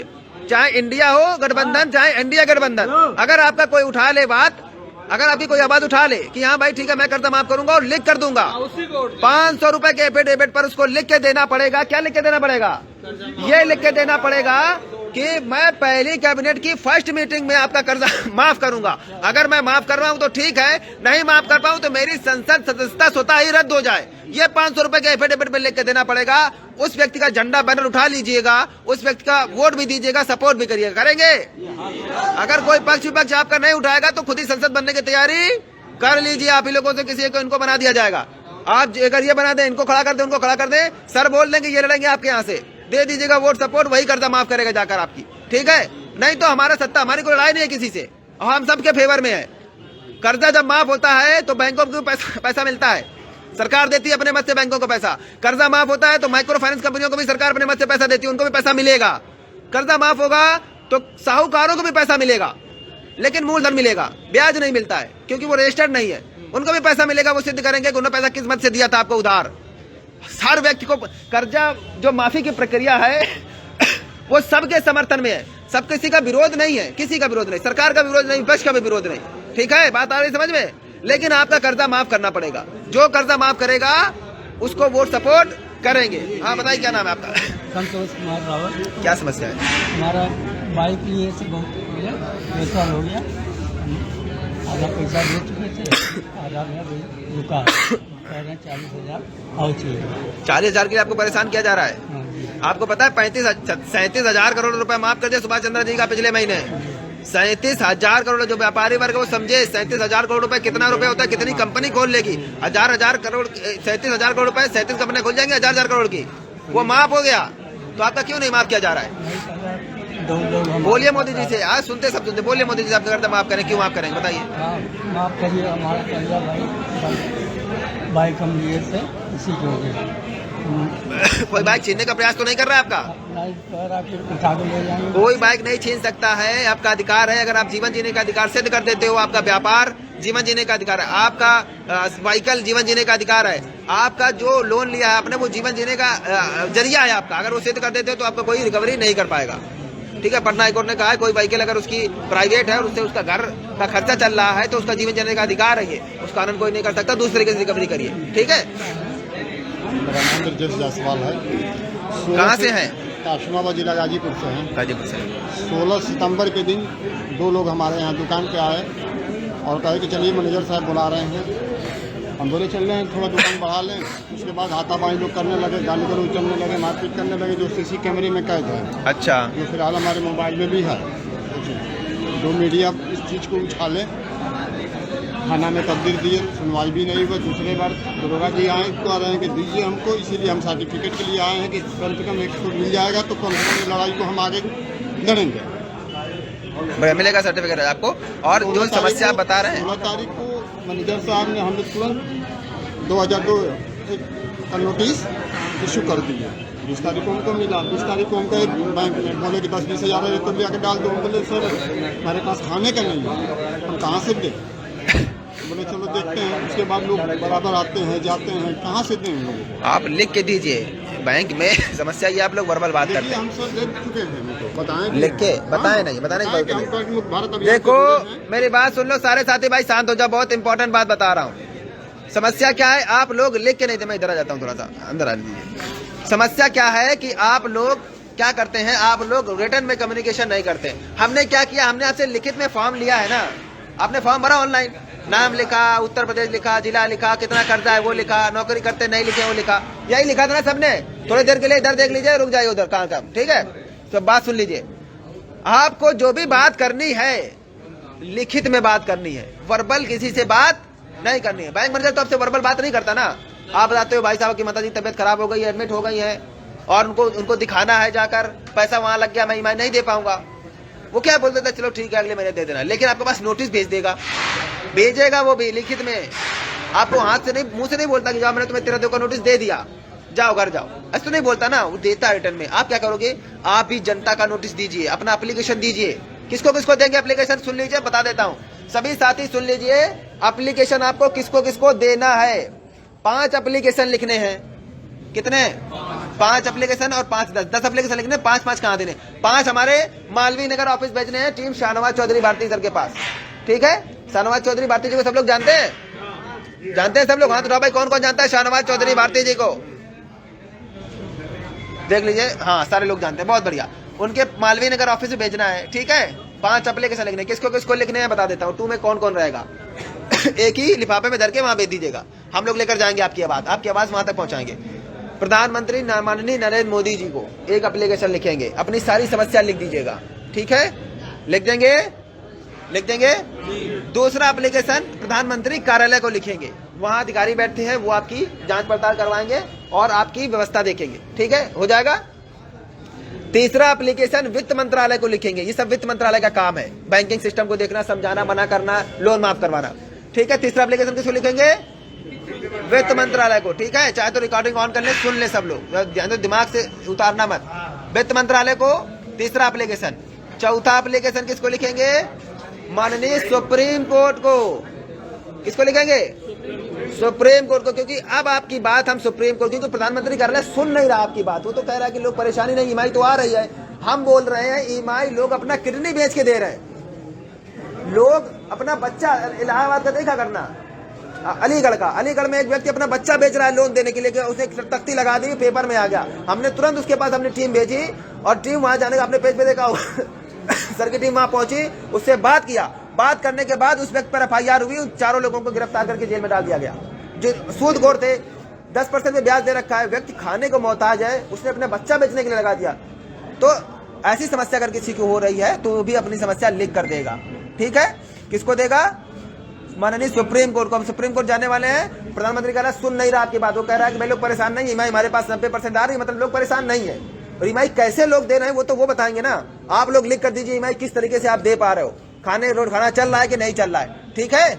चाहे इंडिया हो गठबंधन, चाहे एनडीए गठबंधन, अगर आपका कोई उठा ले बात, अगर आपकी कोई आवाज उठा ले कि हाँ भाई ठीक है मैं कर्जा माफ करूंगा और लिख कर दूंगा, 500 रुपए के एफिडेविट पर उसको लिख के देना पड़ेगा। क्या लिख के देना पड़ेगा? ये लिख के देना पड़ेगा कि मैं पहली कैबिनेट की फर्स्ट मीटिंग में आपका कर्जा माफ करूंगा। अगर मैं माफ कर रहा हूं तो ठीक है, नहीं माफ कर पाऊं तो मेरी संसद सदस्यता स्वतः ही रद्द हो जाए। ये 500 रुपए के एफिडेविट में लिख के देना पड़ेगा। उस व्यक्ति का झंडा बैनर उठा लीजिएगा, उस व्यक्ति का वोट भी दीजिएगा, सपोर्ट भी करिएगा। करेंगे? अगर कोई पक्ष विपक्ष आपका नहीं उठाएगा तो खुद ही संसद बनने की तैयारी कर लीजिए। आप ही लोगों से किसी को इनको बना दिया जाएगा। आप अगर ये बना दें, इनको खड़ा कर दे, उनको खड़ा कर दे, सर बोल देंगे ये लड़ेंगे आपके यहाँ से, दे दीजिएगा वोट सपोर्ट, वही कर्जा माफ करेगा जाकर आपकी, ठीक है? नहीं तो हमारा सत्ता, हमारी कोई लड़ाई नहीं है किसी से, हम सबके फेवर में है। कर्जा जब माफ होता है तो बैंकों को पैसा मिलता है, सरकार देती है अपने मत से बैंकों को पैसा। कर्जा माफ होता है तो माइक्रो फाइनेंस कंपनियों को भी सरकार अपने मत से पैसा देती है, उनको भी पैसा मिलेगा। कर्जा माफ होगा तो साहूकारों को भी पैसा मिलेगा, लेकिन मूलधन मिलेगा, ब्याज नहीं मिलता है क्योंकि वो रजिस्टर्ड नहीं है। उनको भी पैसा मिलेगा, वो सिद्ध करेंगे कि उन्होंने पैसा किस मत से दिया था आपको उधार। हर व्यक्ति को कर्जा जो माफी की प्रक्रिया है वो सबके समर्थन में है, सब किसी का विरोध नहीं है, किसी का विरोध नहीं, सरकार का विरोध नहीं, विपक्ष का भी विरोध नहीं, ठीक है? बात आ रही समझ में? लेकिन आपका कर्जा माफ करना पड़ेगा। जो कर्जा माफ करेगा उसको वोट सपोर्ट करेंगे। हाँ बताइए, क्या नाम है आपका? संतोष कुमार रावत। क्या समस्या है? हमारा बाइक लिए से बहुत पैसा हो गया, आधा पैसा दे चुके थे, आधा रुका। कह रहे हैं 40,000 और चाहिए। 40,000 के लिए आपको परेशान किया जा रहा है। हाँ जी। आपको पता है 37,000 करोड़ रुपए माफ कर दिया सुभाष चंद्र जी का पिछले महीने। 37,000 करोड़, जो व्यापारी वर्ग वो समझे 37,000 करोड़ रुपए कितना रुपए होता है, कितनी कंपनी खोल लेगी। 1,000 करोड़ 37,000 करोड़ रुपए 37 कंपनी खोल जाएंगे 1,000 करोड़ की, वो माफ हो गया। तो आपका क्यों नहीं माफ किया जा रहा है? बोलिए मोदी जी से, आज सुनते सब सुनते, बोलिए मोदी जी से आपका कर्जा माफ करें, क्यों माफ करेंगे बताइए। माफ करिए, हमारा कर्जा बाइक हम लिए थे, इसी की वजह कोई बाइक छीनने का प्रयास तो नहीं कर रहा है आपका? उठा के ले जाएंगे। कोई बाइक नहीं छीन सकता है, आपका अधिकार है। अगर आप जीवन जीने का अधिकार सिद्ध कर देते हो, आपका व्यापार जीवन जीने का अधिकार है, आपका व्हीकल जीवन जीने का अधिकार है, आपका जो लोन लिया है आपने वो जीवन जीने का जरिया है आपका। अगर वो सिद्ध कर देते हो तो आपका कोई रिकवरी नहीं कर पाएगा। ठीक है, पटना हाईकोर्ट ने कहा है कोई व्हीकल अगर उसकी प्राइवेट है और उससे उसका घर का खर्चा चल रहा है तो उसका जीवन जीने का अधिकार है, ये उस कानून कोई नहीं कर सकता। दूसरे तरीके से रिकवरी करिए। ठीक है, मेरा नाम ब्रजेश जायसवाल है। कहाँ से हैं? काशनाबाद जिला गाजीपुर से हैं। गाजीपुर से। 16 सितंबर के दिन 2 लोग हमारे यहाँ दुकान पे आए और कहे कि चलिए मैनेजर साहब बुला रहे हैं। हम बोले चल रहे हैं, थोड़ा दुकान बढ़ा लें। उसके बाद हाथापाई लोग करने लगे, गाली गलौज चलने लगे, मारपीट करने लगे, जो सीसी कैमरे में कैद है। अच्छा, जो फिलहाल हमारे मोबाइल में भी है। जो मीडिया इस चीज़ को उछाले, थाना में तब्दील दिए, सुनवाई भी नहीं हुआ। दूसरे बार दरोगा जी आए तो आ रहे हैं कि दीजिए हमको, इसीलिए हम सर्टिफिकेट के लिए आए हैं कि कम से कम 100 मिल जाएगा तो कम से कम लड़ाई को हम आगे लड़ेंगे। मिलेगा सर्टिफिकेट आपको। और जो समस्या आप बता रहे हैं, 16 तारीख को मैनेजर साहब ने हमें तुरंत 2002 का नोटिस इशू कर दिया। 20 तारीख को हमको मिला। 20 तारीख को हमको एक बैंक में बोले कि 10-20 हज़ार है तो ले आकर डाल दो। हम बोले सर हमारे पास खाने का नहीं है, हम कहाँ से दें? बोले चलो देखते हैं। उसके बाद लोग बराबर आते हैं जाते हैं, कहाँ से दें लोगों को? आप लिख के दीजिए बैंक में। समस्या ये आप लोग वर्बल बात करते हैं, हम सर देख चुके हैं, बताएं लिख के बताएं नहीं, बताने की बात नहीं। देखो मेरी बात सुन लो सारे साथी भाई, शांत हो जाओ, बहुत इंपॉर्टेंट बात बता रहा हूँ। समस्या क्या है, आप लोग लिख के नहीं दे। मैं इधर आ जाता हूँ, थोड़ा सा अंदर आ लीजिए। समस्या क्या है कि आप लोग क्या करते हैं, आप लोग रिटर्न में कम्युनिकेशन नहीं करते। हमने क्या किया, हमने आपसे लिखित में फॉर्म लिया है ना, आपने फॉर्म भरा ऑनलाइन, नाम लिखा, उत्तर प्रदेश लिखा, जिला लिखा, कितना कर्जा है वो लिखा, नौकरी करते नहीं लिखे वो लिखा, यही लिखा था ना सबने। थोड़ी देर के लिए इधर देख लीजिए, रुक जाइए उधर कहाँ काम। ठीक है, तो बात सुन लीजिए। आपको जो भी बात करनी है लिखित में बात करनी है, वर्बल किसी से बात नहीं करनी है। बैंक मैनेजर तो आपसे वर्बल बात नहीं करता ना। आप बताते हो भाई साहब की माता जी तबियत खराब हो गई है, एडमिट हो गई है और उनको दिखाना है जाकर, पैसा वहां लग गया, मैं नहीं दे पाऊंगा। वो क्या बोल देता, चलो ठीक है अगले महीने दे देना। लेकिन आपके पास नोटिस भेजेगा वो भी लिखित में। आपको हाथ से नहीं, मुंह से नहीं बोलता कि जाओ मैंने तुम्हें 13 का नोटिस दे दिया, जाओ घर जाओ, ऐसा तो नहीं बोलता ना। वो देता है रिटर्न में। आप क्या करोगे, आप भी जनता का नोटिस दीजिए, अपना एप्लीकेशन दीजिए। किसको किसको देंगे एप्लीकेशन, सुन लीजिए, बता देता हूँ। सभी साथी सुन लीजिए, एप्लीकेशन आपको किसको किसको देना है। 5 एप्लीकेशन लिखने हैं। कितने? 5 एप्लीकेशन और 5 10 एप्लीकेशन लिखने। 5 कहाँ देने? 5 हमारे मालवीय नगर ऑफिस भेजने हैं, टीम शाहनवाज चौधरी भारती सर के पास। ठीक है, शाहनवाज चौधरी भारती जी को सब लोग जानते हैं? जानते हैं सब लोग? हाथ उठाओ भाई, कौन कौन जानता है शाहनवाज चौधरी भारती जी को? देख लीजिए, हाँ सारे लोग जानते हैं, बहुत बढ़िया। उनके मालवीय नगर ऑफिस में भेजना है। ठीक है, 5 एप्लीकेशन लिखने। किसको किसको लिखने हैं बता देता हूँ। 2 में कौन कौन रहेगा, एक ही लिफाफे में धर के वहां भेज दीजिएगा, हम लोग लेकर जाएंगे आपकी आवाज वहां तक पहुंचाएंगे। प्रधानमंत्री माननीय नरेंद्र मोदी जी को एक एप्लीकेशन लिखेंगे, अपनी सारी समस्या लिख दीजिएगा। ठीक है, लिख देंगे। दूसरा एप्लीकेशन प्रधानमंत्री कार्यालय को लिखेंगे, वहां अधिकारी बैठते हैं, वो आपकी जांच पड़ताल करवाएंगे और आपकी व्यवस्था देखेंगे। ठीक है, हो जाएगा। तीसरा एप्लीकेशन वित्त मंत्रालय को लिखेंगे। ये सब वित्त मंत्रालय का काम है, बैंकिंग सिस्टम को देखना, समझाना, मना करना, लोन माफ करवाना। ठीक है, तीसरा एप्लीकेशन किसको लिखेंगे? वित्त मंत्रालय को। ठीक है, चाहे तो रिकॉर्डिंग ऑन कर ले, सुन ले सब लोग, ध्यान दो, दिमाग से उतारना मत। वित्त मंत्रालय को तीसरा एप्लीकेशन। चौथा एप्लीकेशन किसको लिखेंगे? माननीय सुप्रीम कोर्ट को। किसको लिखेंगे? सुप्रीम कोर्ट को। क्योंकि अब आपकी बात हम सुप्रीम कोर्ट, क्योंकि प्रधानमंत्री कार्यालय सुन नहीं रहा आपकी बात। वो तो कह रहा है कि लोग परेशानी नहीं, ईएमआई तो आ रही है। हम बोल रहे हैं ईएमआई लोग अपना किडनी बेच के दे रहे हैं। लोग अपना बच्चा, इलाहाबाद का देखा करना, अलीगढ़ में एक व्यक्ति अपना बच्चा बेच रहा है लोन देने के लिए, उसने तख्ती लगा दी, पेपर में आ गया। हमने तुरंत उसके पास अपनी टीम भेजी और टीम वहां जाने का, आपने पेज पे देखा सर की टीम वहां पहुंची, उससे बात किया। बात करने के बाद उस व्यक्ति पर FIR हुई, उन चारों लोगों को गिरफ्तार करके जेल में डाल दिया गया। जो सूदखोर थे, 10% में ब्याज दे रखा है, व्यक्ति खाने को मोहताज है, उसने अपना बच्चा बेचने के लिए लगा दिया। तो ऐसी समस्या अगर किसी की हो रही है तो वो भी अपनी समस्या लिख कर देगा। ठीक है, किसको देगा? माननीय सुप्रीम कोर्ट को। हम सुप्रीम कोर्ट जाने वाले हैं। प्रधानमंत्री कह रहा है सुन नहीं रहा आपकी बात, वो कह रहा है कि भाई लोग परेशान नहीं है, ईएमआई हमारे पास 90% आ रही है, मतलब लोग परेशान नहीं है। और ईएमआई कैसे लोग दे रहे हैं वो तो वो बताएंगे ना। आप लोग लिख कर दीजिए ईएमआई किस तरीके से आप दे पा रहे हो, खाने रोड खाना चल रहा है कि नहीं चल रहा है। ठीक है,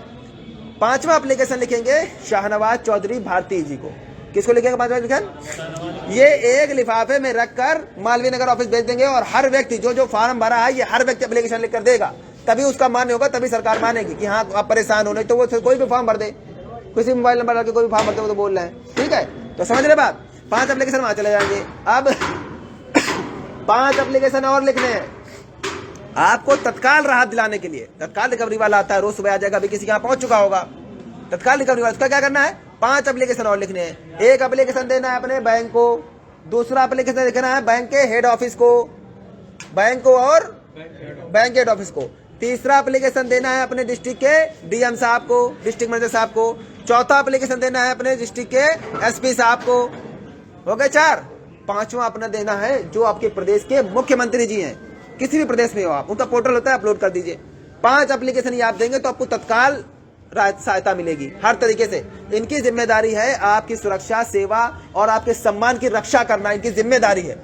5वां एप्लीकेशन लिखेंगे शाहनवाज चौधरी भारती जी को। किसको लिखेंगे 5वां एप्लीकेशन? ये एक लिफाफे में रखकर मालवीय नगर ऑफिस भेज देंगे और हर व्यक्ति जो जो फॉर्म भरा है ये हर व्यक्ति एप्लीकेशन लिख कर देगा, तभी उसका मान्य होगा, तभी सरकार मानेगी कि हाँ आप परेशान हो। नहीं तो वो कोई भी फॉर्म भर दे, किसी मोबाइल नंबर डाल के कोई भी फॉर्म भरते वो तो बोल रहे हैं। ठीक है, तो समझ रहे बात। 5 एप्लीकेशन वहां चले जाएंगे। अब 5 एप्लीकेशन और लिखने हैं आपको तत्काल राहत दिलाने के लिए। तत्काल रिकवरी वाला आता है, रोज सुबह आ जाएगा, अभी किसी के यहाँ पहुंच चुका होगा तत्काल रिकवरी वाला। उसका क्या करना है? 5 एप्लीकेशन और लिखने हैं। एक एप्लीकेशन देना है अपने बैंक को, दूसरा एप्लीकेशन लिखना है बैंक के हेड ऑफिस को, बैंक को और बैंक हेड ऑफिस को। तीसरा एप्लीकेशन देना है अपने डिस्ट्रिक्ट के डीएम साहब को, डिस्ट्रिक्ट मैनेजर साहब को। चौथा एप्लीकेशन देना है अपने डिस्ट्रिक्ट के एसपी साहब को। हो गए 4। 5वां अपना देना है जो आपके प्रदेश के मुख्यमंत्री जी हैं, किसी भी प्रदेश में हो आप, उनका पोर्टल होता है, अपलोड कर दीजिए। 5 एप्लीकेशन ये आप देंगे तो आपको तत्काल सहायता मिलेगी हर तरीके से। इनकी जिम्मेदारी है आपकी सुरक्षा, सेवा और आपके सम्मान की रक्षा करना, इनकी जिम्मेदारी है।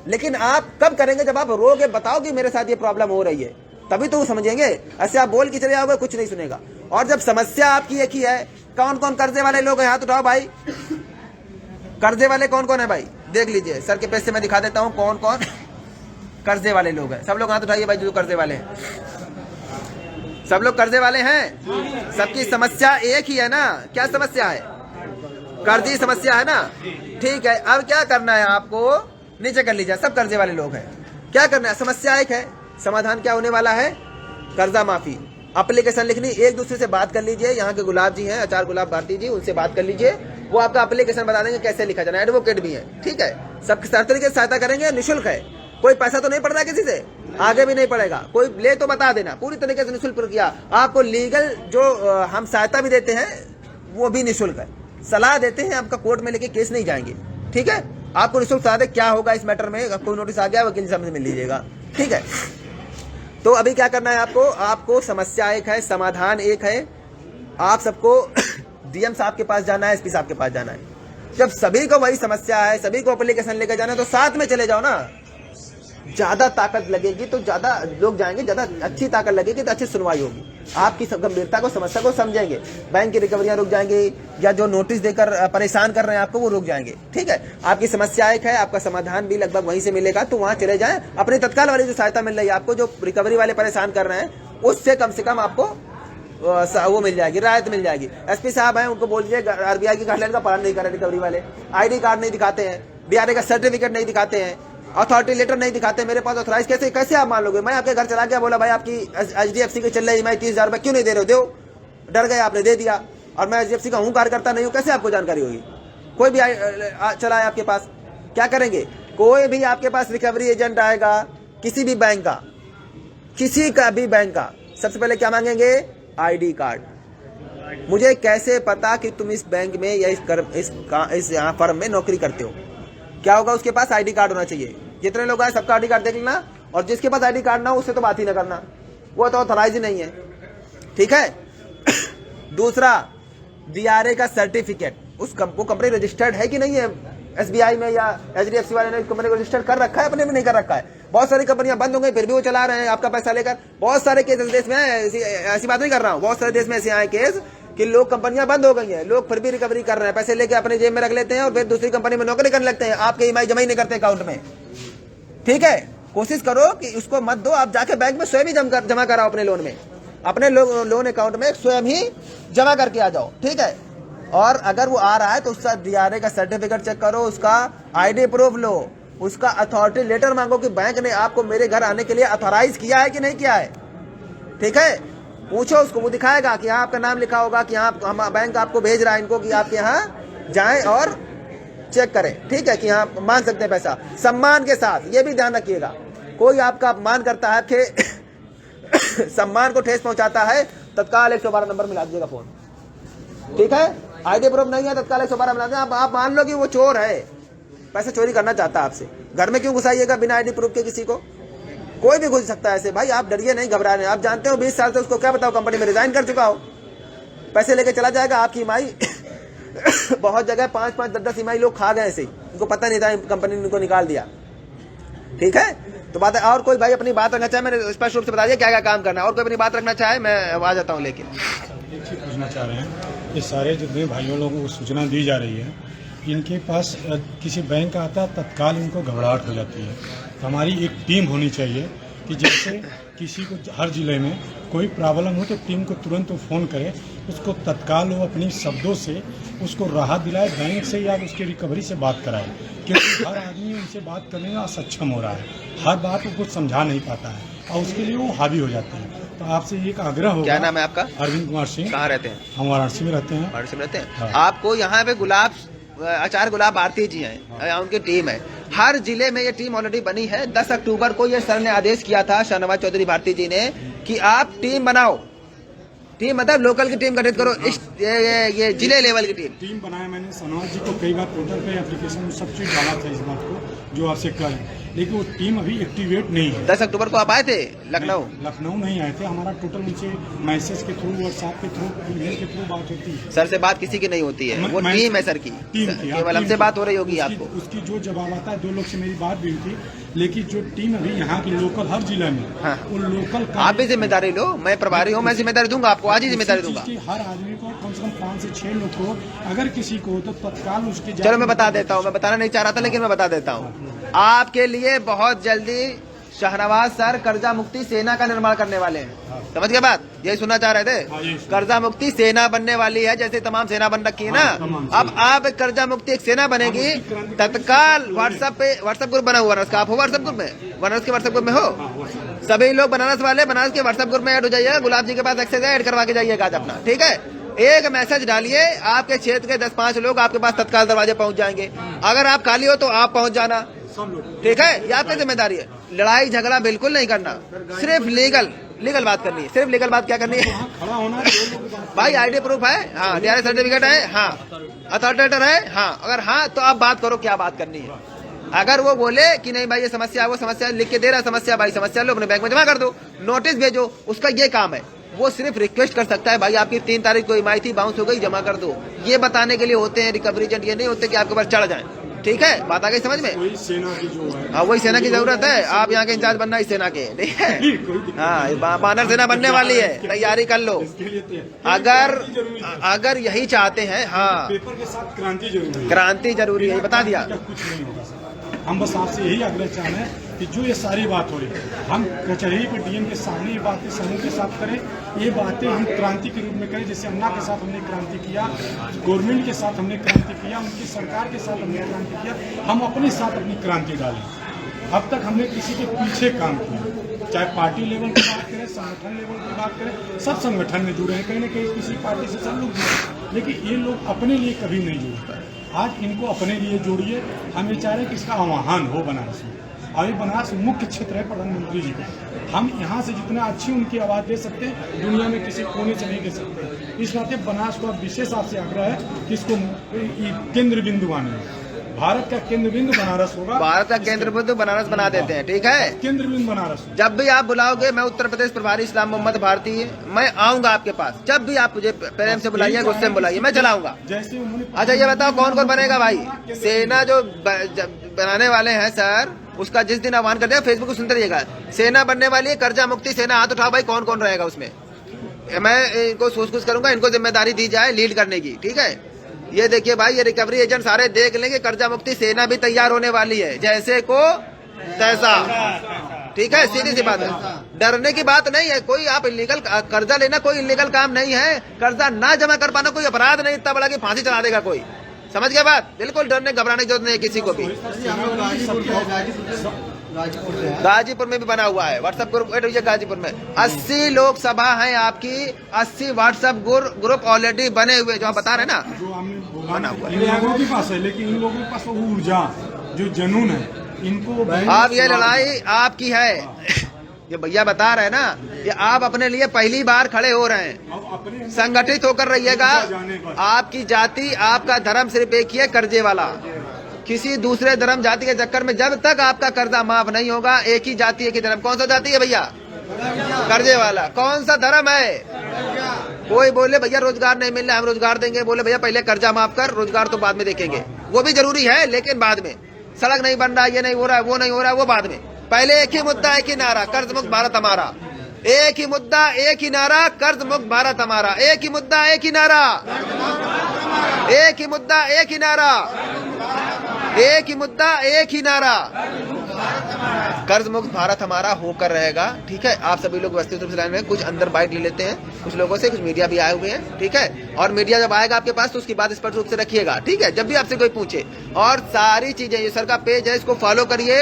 लेकिन आप कब करेंगे? जब आप रोगे, बताओ कि मेरे साथ ये प्रॉब्लम हो रही है, तभी तो वो समझेंगे। ऐसे आप बोल के चले जाओगे कुछ नहीं सुनेगा। और जब समस्या आपकी एक ही है, कौन कौन कर्जे वाले लोग हैं? हाथ उठाओ भाई। कर्जे वाले कौन कौन है भाई? देख लीजिए, सर के पैसे मैं दिखा देता हूँ कौन कौन कर्जे वाले लोग हैं। सब लोग हाथ उठाइए भाई जो कर्जे वाले हैं। सब लोग कर्जे वाले हैं। सबकी समस्या एक ही है ना? क्या समस्या है? कर्जी समस्या है ना? ठीक है, अब क्या करना है आपको? नीचे कर लीजिए, सब कर्जे वाले लोग हैं। क्या करना है? समस्या एक है, समाधान क्या होने वाला है? कर्जा माफी। एप्लीकेशन लिखनी, एक दूसरे से बात कर लीजिए। यहाँ के गुलाब जी हैं, आचार्य गुलाब भारती जी, उनसे बात कर लीजिए, वो आपका एप्लीकेशन बता देंगे कैसे लिखा जाना है। एडवोकेट भी है। ठीक है, सब हर तरीके से सहायता करेंगे, निःशुल्क है, कोई पैसा तो नहीं पड़ रहा है किसी से, आगे भी नहीं पड़ेगा। कोई ले तो बता देना, पूरी तरीके से निःशुल्क प्रक्रिया। आपको लीगल जो हम सहायता भी देते हैं वो भी निःशुल्क है, सलाह देते हैं, आपका कोर्ट में लेके केस नहीं जाएंगे। ठीक है, आपको निःशुल्क सलाह दे क्या होगा इस मैटर में, कोई नोटिस आ गया वकील साहब से मिल लीजिएगा। ठीक है, तो अभी क्या करना है आपको? आपको समस्या एक है, समाधान एक है। आप सबको डीएम साहब के पास जाना है, एसपी साहब के पास जाना है। जब सभी को वही समस्या है, सभी को एप्लीकेशन लेकर जाना है, तो साथ में चले जाओ ना। ज्यादा ताकत लगेगी तो ज्यादा लोग जाएंगे, ज्यादा अच्छी ताकत लगेगी तो अच्छी सुनवाई होगी, आपकी गंभीरता को, समस्या को समझेंगे। बैंक की रिकवरियां रुक जाएंगी, या जो नोटिस देकर परेशान कर रहे हैं आपको वो रुक जाएंगे। ठीक है, आपकी समस्या एक है, आपका समाधान भी लगभग वहीं से मिलेगा, तो वहां चले जाएं। अपनी तत्काल वाली जो सहायता मिल रही है आपको, जो रिकवरी वाले परेशान कर रहे हैं, उससे कम से कम आपको वो मिल जाएगी, राहत मिल जाएगी। एसपी साहब हैं, उनको बोल दीजिए आरबीआई की गाइडलाइन का पालन नहीं कर रहे रिकवरी वाले, आईडी कार्ड नहीं दिखाते हैं, डीआरए का सर्टिफिकेट नहीं दिखाते हैं, अथॉरिटी लेटर नहीं दिखाते, मेरे पास ऑथराइज कैसे आप मान लोगे? मैं आपके घर चला गया, बोला भाई आपकी एचडीएफसी के चल रही ईएमआई 30,000 रुपए क्यों नहीं दे रहे हो? दो, डर गए आपने, दे दिया, और मैं एचडीएफसी का हूँ, कार्यकर्ता नहीं हूँ, कैसे आपको जानकारी होगी? कोई भी चला है आपके पास, क्या करेंगे? कोई भी आपके पास रिकवरी एजेंट आएगा किसी भी बैंक का, किसी का भी बैंक का, सबसे पहले क्या मांगेंगे? ID card. मुझे कैसे पता कि तुम इस बैंक में या इस यहाँ फर्म में नौकरी करते हो? क्या होगा? उसके पास आईडी कार्ड होना चाहिए। जितने लोग आए सबका आईडी कार्ड देख लेना, और जिसके पास आईडी कार्ड ना हो उससे तो बात ही ना करना, वो तो ऑथराइज ही नहीं है। ठीक है। दूसरा, डीआरए का सर्टिफिकेट, उस कंपनी रजिस्टर्ड है कि नहीं है एसबीआई में, या एचडीएफसी वाले ने कंपनी को रजिस्टर्ड कर रखा है, अपने में नहीं कर रखा है। बहुत सारी कंपनियां बंद हो गई, फिर भी वो चला रहे हैं आपका पैसा लेकर। बहुत सारे केस देश में, ऐसी बात नहीं कर रहा हूँ, बहुत सारे देश में ऐसे आए केस कि लोग, कंपनियां बंद हो गई हैं, लोग फिर भी रिकवरी कर रहे हैं, पैसे लेके अपने जेब में रख लेते हैं और फिर दूसरी कंपनी में नौकरी करने लगते हैं, आपके ईएमआई जमा ही नहीं करते अकाउंट में। ठीक है, कोशिश करो कि उसको मत दो, आप जाके बैंक में स्वयं ही जमा कराओ अपने लोन में, अपने लोन अकाउंट में स्वयं ही जमा करके आ जाओ। ठीक है, और अगर वो आ रहा है तो उसका डीआरए का सर्टिफिकेट चेक करो, उसका आईडी प्रूफ लो, उसका अथॉरिटी लेटर मांगो कि बैंक ने आपको मेरे घर आने के लिए अथॉराइज किया है कि नहीं किया है। ठीक है, पूछो उसको, वो दिखाएगा कि यहाँ आपका नाम लिखा होगा कि यहाँ बैंक आपको भेज रहा है इनको कि आप यहाँ जाएं और चेक करें। ठीक है, कि यहाँ मांग सकते हैं पैसा सम्मान के साथ। ये भी ध्यान रखिएगा, कोई आपका अपमान करता है, आपके सम्मान को ठेस पहुंचाता है, तत्काल 112 नंबर मिला दीजिएगा फोन। ठीक है, आईडी प्रूफ नहीं है तत्काल 112 बुलाते हैं। आप मान लो कि वो चोर है, पैसे चोरी करना चाहता है आपसे, घर में क्यों घुसाइएगा बिना आईडी प्रूफ के किसी को? कोई भी घुस सकता है ऐसे। भाई आप डरिए नहीं, घबरा रहे हैं। आप जानते हो 20 साल से उसको क्या बताओ, कंपनी में रिजाइन कर चुका हो, पैसे लेके चला जाएगा। आपकी ईएमआई बहुत जगह 5-5, 10-10 ईएमआई लोग खा गए ऐसे ही, उनको पता नहीं था, कंपनी ने उनको निकाल दिया। ठीक है, तो बात है। और कोई भाई अपनी बात रखना चाहे, मैंने स्पष्ट रूप से बता दिया क्या क्या काम करना है। और कोई अपनी बात रखना चाहे मैं आ जाता हूँ लेके। एक चीज़ पूछना चाह रहे हैं, ये सारे जितने भाइयों लोगों को सूचना दी जा रही है, इनके पास किसी बैंक आता है तत्काल इनको घबराहट हो जाती है। तो हमारी एक टीम होनी चाहिए कि जैसे किसी को हर जिले में कोई प्रॉब्लम हो तो टीम को तुरंत वो फ़ोन करे, उसको तत्काल वो अपनी शब्दों से उसको राहत दिलाए, बैंक से या उसकी रिकवरी से बात कराए। क्योंकि हर आदमी उनसे बात करने में असक्षम हो रहा है, हर बात को कुछ समझा नहीं पाता है और उसके लिए वो हावी हो जाते हैं। तो आपसे एक आग्रह होगा। क्या नाम है आपका? अरविंद कुमार सिंह। कहाँ रहते हैं? हम वाराणसी में रहते हैं। वाराणसी में रहते हैं। हाँ। आपको यहाँ पे आचार्य गुलाब भारती जी हैं, उनकी टीम है। हर जिले में ये टीम ऑलरेडी बनी है। 10 अक्टूबर को ये सर ने आदेश किया था, शाहनवाज चौधरी भारती जी ने, कि आप टीम बनाओ। टीम मतलब लोकल की टीम गठित करो, ये जिले लेवल की टीम बनाया मैंने। शाहनवाज जी को कई बार पोर्टल पे एप्लीकेशन में सब चीज डाला था इस बात को जो आपसे कल, लेकिन वो टीम अभी एक्टिवेट नहीं है। 10 अक्टूबर को आप आए थे लखनऊ? लखनऊ नहीं आए थे। हमारा टोटल उनसे मैसेज के थ्रू, व्हाट्सएप के थ्रू, ईमेल के थ्रू बात होती है। सर से बात किसी की नहीं होती है, वो टीम है सर की, केवल हमसे बात हो रही होगी आपको। उसकी जो जवाब आता है, 2 लोग से मेरी बात भी हुई थी, लेकिन जो टीम अभी यहाँ की लोकल हर जिले में, हाँ। वो लोकल आप भी जिम्मेदारी लो, मैं प्रभारी हूँ, मैं जिम्मेदारी दूंगा आपको, आज ही जिम्मेदारी दूंगा। हर आदमी को कम से कम 5 से 6 लोग को, अगर किसी को तो तत्काल उसके। चलो मैं बता देता हूँ, मैं बताना नहीं चाह रहा था लेकिन मैं बता देता हूँ। आपके लिए बहुत जल्दी शाहनवाज सर कर्जा मुक्ति सेना का निर्माण करने वाले हैं। समझ गए बात? यही सुनना चाह रहे थे? कर्जा मुक्ति सेना बनने वाली है, जैसे तमाम सेना बन रखी है ना। अब आप कर्जा मुक्ति एक सेना बनेगी। तत्काल व्हाट्सएप ग्रुप बना हुआ है उसका। आप हो व्हाट्सएप ग्रुप में? बनारस के व्हाट्सएप ग्रुप में हो? सभी लोग बनारस वाले बनारस के व्हाट्सएप ग्रुप में ऐड हो जाइएगा। गुलाब जी के पास एक्सेस है, ऐड करवा के जाइएगा आज अपना। ठीक है, एक मैसेज डालिए, आपके क्षेत्र के 10-5 लोग आपके पास तत्काल दरवाजे पहुंच जाएंगे। अगर आप खाली हो तो आप पहुंच जाना। ठीक है, ये आपकी जिम्मेदारी है। लड़ाई झगड़ा बिल्कुल नहीं करना, सिर्फ लीगल बात करनी है। सिर्फ लीगल बात क्या करनी है भाई? आईडी प्रूफ है, हाँ, DRS सर्टिफिकेट है, हाँ, अथॉरिटेटर है, हाँ। अगर हाँ तो आप बात करो क्या बात करनी है। अगर वो बोले कि नहीं भाई ये समस्या, वो समस्या लिख के दे रहा समस्या, भाई समस्या लो अपने बैंक में जमा कर दो, नोटिस भेजो, उसका ये काम है। वो सिर्फ रिक्वेस्ट कर सकता है, भाई आपकी 3 तारीख को ईएमआई थी, बाउंस हो गई, जमा कर दो। ये बताने के लिए होते हैं रिकवरी एजेंट, ये नहीं होते कि आपके पास चढ़ जाए। ठीक है, बात आ गई समझ में? हाँ, वही सेना की जरूरत है। आप यहाँ के इंचार्ज बनना इस सेना के। ठीक है, हाँ, बानर सेना बनने वाली है, तैयारी कर लो। अगर यही चाहते हैं, हाँ, पेपर के साथ क्रांति जरूरी है, बता दिया। कुछ नहीं होगा सर। हम बस आपसे यही आग्रह चाह रहे हैं कि जो ये सारी बात हो रही है, हम कचहरी पे डीएम के सामने ये बातें समूह के साथ करें। ये बातें हम क्रांति के रूप में करें, जैसे अन्ना के साथ हमने क्रांति किया, गवर्नमेंट के साथ हमने क्रांति किया, उनकी सरकार के साथ हमने क्रांति किया। हम अपने साथ अपनी क्रांति डालें। अब तक हमने किसी के पीछे काम किया, चाहे पार्टी लेवल की बात करें, संगठन लेवल की बात करें, सब संगठन में जुड़े हैं, कहीं ना कहीं किसी पार्टी से सब लोग जुड़े, लेकिन ये लोग अपने लिए कभी नहीं जुड़ते। आज इनको अपने लिए जोड़िए। हम ये चाह रहे हैं कि इसका आह्वान हो बनारस में। अभी बनारस मुख्य क्षेत्र है प्रधानमंत्री जी का। हम यहाँ से जितना अच्छी उनकी आवाज़ दे सकते हैं, दुनिया में किसी कोने से नहीं दे सकते। इस नाते बनारस को विशेष आपसे आग्रह है कि इसको केंद्र बिंदु मानिए। भारत का केंद्र बिंदु बनारस होगा। भारत का केंद्र बिंदु बनारस बना देते हैं। ठीक है, केंद्र बिंदु बनारस। जब भी आप बुलाओगे, मैं उत्तर प्रदेश प्रभारी इस्लाम मोहम्मद भारती, मैं आऊंगा आपके पास। जब भी आप मुझे प्रेम से बुलाइए, गुस्से में बुलाइए, मैं चलाऊंगा। जैसे उन्होंने। अच्छा ये बताओ कौन कौन बनेगा भाई? सेना जो बनाने वाले हैं सर, उसका जिस दिन आह्वान कर दिया, फेसबुक को सुनते रहिएगा। सेना बनने वाली है कर्जा मुक्ति सेना, हाथ उठाओ भाई, कौन कौन रहेगा उसमें? मैं इनको सोच करूंगा, इनको जिम्मेदारी दी जाए लीड करने की। ठीक है, ये देखिए भाई, ये रिकवरी एजेंट सारे देख लेंगे। कर्जा मुक्ति सेना भी तैयार होने वाली है, जैसे को तैसा। ठीक है, सीधी सी बात है, डरने की बात नहीं है। कोई आप इलीगल कर्जा लेना कोई इलीगल काम नहीं है। कर्जा ना जमा कर पाना कोई अपराध नहीं इतना बड़ा कि फांसी चला देगा कोई। समझ गया बात? बिल्कुल डरने घबराने की जरूरत नहीं है किसी को भी। गाजीपुर में भी बना हुआ है व्हाट्सएप ग्रुप। गाजीपुर में 80 लोकसभा है आपकी, 80 व्हाट्सएप ग्रुप ऑलरेडी बने हुए, जो आप बता रहे ना, जो हमने बना हुआ है। इन लोगों के पास है, लेकिन इन लोगों के पास वो ऊर्जा, जो जुनून है, इनको अब ये लड़ाई आपकी है। ये भैया बता रहे हैं ना, ये आप अपने लिए पहली बार खड़े हो रहे हैं। संगठित होकर रहिएगा। आपकी जाति, आपका धर्म सिर्फ एक ही है, कर्जे वाला। किसी दूसरे धर्म जाति के चक्कर में जब तक आपका कर्जा माफ नहीं होगा, एक ही जाति एक ही धर्म। कौन सा जाति है भैया? कर्जे वाला। कौन सा धर्म है? कोई बोले भैया रोजगार नहीं मिल रहा, हम रोजगार देंगे, बोले भैया पहले कर्जा माफ कर, रोजगार तो बाद में देखेंगे। वो भी जरूरी है लेकिन बाद में। सड़क नहीं बन रहा, ये नहीं हो रहा है, वो नहीं हो रहा है, वो बाद में। पहले एक ही मुद्दा, एक ही नारा, कर्ज मुक्त भारत हमारा। एक ही मुद्दा, एक ही नारा, कर्ज मुक्त भारत हमारा। एक ही मुद्दा, एक ही नारा, एक ही मुद्दा, एक ही नारा, एक ही मुद्दा, एक ही नारा, कर्ज मुक्त भारत हमारा होकर रहेगा। ठीक है, आप सभी लोग व्यवस्थित रूप से लाइन में। कुछ अंदर बाइट ले लेते हैं कुछ लोगों से, कुछ मीडिया भी आए हुए हैं। ठीक है, और मीडिया जब आएगा आपके पास तो उसकी बात स्पष्ट रूप से रखिएगा। ठीक है, जब भी आपसे कोई पूछे। और सारी चीजें, ये सर का पेज है, इसको फॉलो करिए।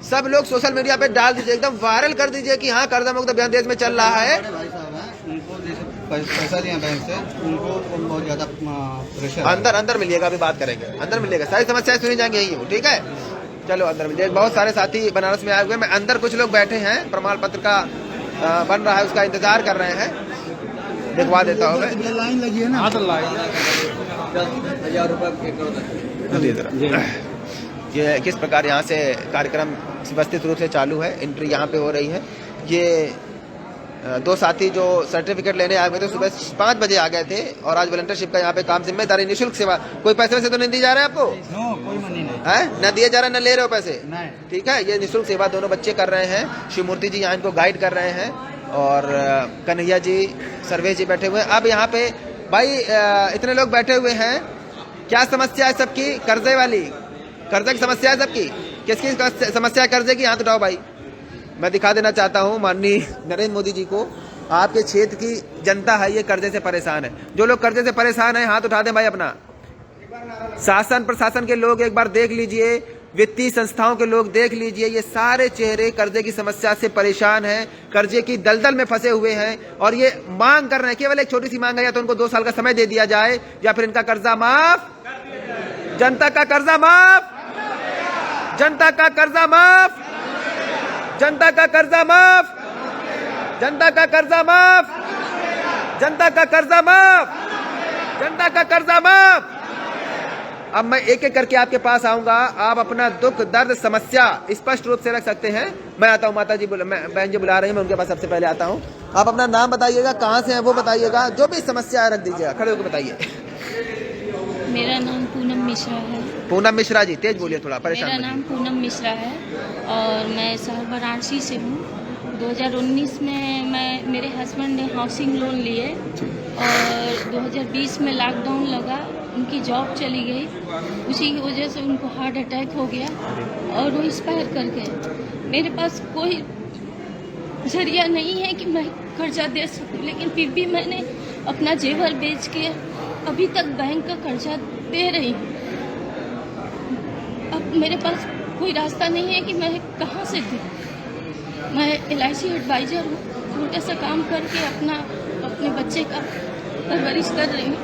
सब लोग सोशल मीडिया पे डाल दीजिए, एकदम वायरल कर दीजिए कि हाँ कर्जा मुक्त अभियान देश में चल रहा है। भाई साहब हैं, उनको जैसे पैसा लिया बैंक से, उनको बहुत ज्यादा प्रेशर। अंदर मिलिएगा, अभी बात करेंगे। अंदर मिलिएगा, सारी समस्याएं सुनी जाएंगी यही। ठीक है, चलो अंदर मिलिए। बहुत सारे साथी बनारस में आए हुए हैं। मैं अंदर कुछ लोग बैठे हैं, प्रमाण पत्र का बन रहा है, उसका इंतजार कर रहे हैं। दिखवा देता हूँ मैं। लाइन लगी है ना, 10,000 रुपये। ये किस प्रकार यहाँ से कार्यक्रम व्यवस्थित रूप से चालू है। एंट्री यहाँ पे हो रही है। ये दो साथी जो सर्टिफिकेट लेने आ गए थे, सुबह 5 बजे आ गए थे और आज वॉलंटियरशिप का यहाँ पे काम, जिम्मेदारी, निःशुल्क सेवा। कोई पैसे वैसे तो नहीं दी जा रहा है आपको? कोई मनी नहीं है, न दिए जा रहा है, न ले रहे हो पैसे। नहीं। ठीक है, ये निःशुल्क सेवा दोनों बच्चे कर रहे हैं। शिवमूर्ति जी यहाँ इनको गाइड कर रहे हैं और कन्हैया जी, सर्वेश जी बैठे हुए हैं। अब यहाँ पे भाई इतने लोग बैठे हुए हैं, क्या समस्या है सबकी? कर्जे वाली, कर्जे की समस्या है सबकी। किसकी समस्या है कर्जे की? हाथ उठाओ भाई। मैं दिखा देना चाहता हूँ माननीय नरेंद्र मोदी जी को, आपके क्षेत्र की जनता है ये कर्जे से परेशान है। जो लोग कर्जे से परेशान है हाथ उठा दें भाई अपना। शासन प्रशासन के लोग एक बार देख लीजिए, वित्तीय संस्थाओं के लोग देख लीजिए, ये सारे चेहरे कर्जे की समस्या से परेशान हैं, कर्जे की दलदल में फंसे हुए हैं और ये मांग कर रहे हैं। केवल एक छोटी सी मांग है, या तो उनको 2 साल का समय दे दिया जाए या फिर इनका कर्जा माफ, जनता का कर्जा माफ, जनता का कर्जा माफ, जनता का कर्जा माफ, जनता का कर्जा माफ, जनता का कर्जा माफ, जनता का कर्जा माफ। अब मैं एक एक करके आपके पास आऊंगा, आप अपना दुख दर्द समस्या स्पष्ट रूप से रख सकते हैं। मैं आता हूं, माता जी बहन जी बुला रही हैं, मैं उनके पास सबसे पहले आता हूं। आप अपना नाम बताइएगा, कहां से हैं वो बताइएगा, जो भी समस्या रख दीजिएगा, खड़े होकर बताइए। मेरा नाम पूनम मिश्रा है। पूनम मिश्रा जी, तेज बोलिए थोड़ा, परेशान मेरा नाम पूनम मिश्रा है और मैं शहर वाराणसी से हूँ। 2019 में मेरे हस्बैंड ने हाउसिंग लोन लिए और 2020 में लॉकडाउन लगा, उनकी जॉब चली गई। उसी की वजह से उनको हार्ट अटैक हो गया और वो एक्सपायर कर गए। मेरे पास कोई जरिया नहीं है कि मैं कर्जा दे सकूं, लेकिन फिर भी मैंने अपना जेवर बेच के अभी तक बैंक का कर्जा दे रही हूँ। अब मेरे पास कोई रास्ता नहीं है कि मैं कहाँ से दूँ। मैं LIC एडवाइज़र हूँ, छोटा सा काम करके अपने बच्चे का परवरिश कर रही हूँ।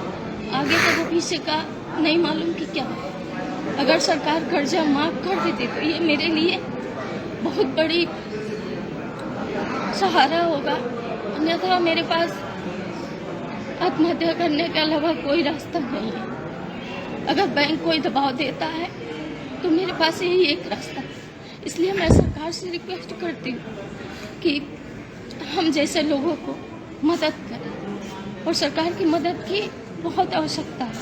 आगे का भविष्य का नहीं मालूम कि क्या है। अगर सरकार कर्जा माफ़ कर देती तो ये मेरे लिए बहुत बड़ी सहारा होगा, अन्यथा मेरे पास आत्महत्या करने के अलावा कोई रास्ता नहीं है। अगर बैंक कोई दबाव देता है तो मेरे पास यही एक रास्ता है। इसलिए मैं सरकार से रिक्वेस्ट करती हूँ कि हम जैसे लोगों को मदद करें और सरकार की मदद की बहुत आवश्यकता है,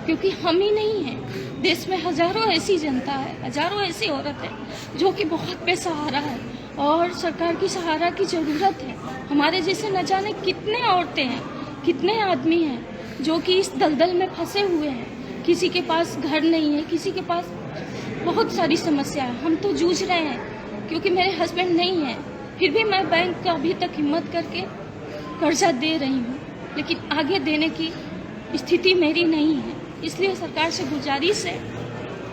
क्योंकि हम ही नहीं हैं, देश में हजारों ऐसी जनता है, हजारों ऐसी औरत है जो कि बहुत बेसहारा है और सरकार की सहारा की ज़रूरत है। हमारे जैसे न जाने कितने औरतें हैं, कितने आदमी हैं जो कि इस दलदल में फंसे हुए हैं। किसी के पास घर नहीं है, किसी के पास बहुत सारी समस्या है। हम तो जूझ रहे हैं क्योंकि मेरे हस्बैंड नहीं है, फिर भी मैं बैंक का अभी तक हिम्मत करके कर्जा दे रही हूँ, लेकिन आगे देने की स्थिति मेरी नहीं है। इसलिए सरकार से गुजारिश है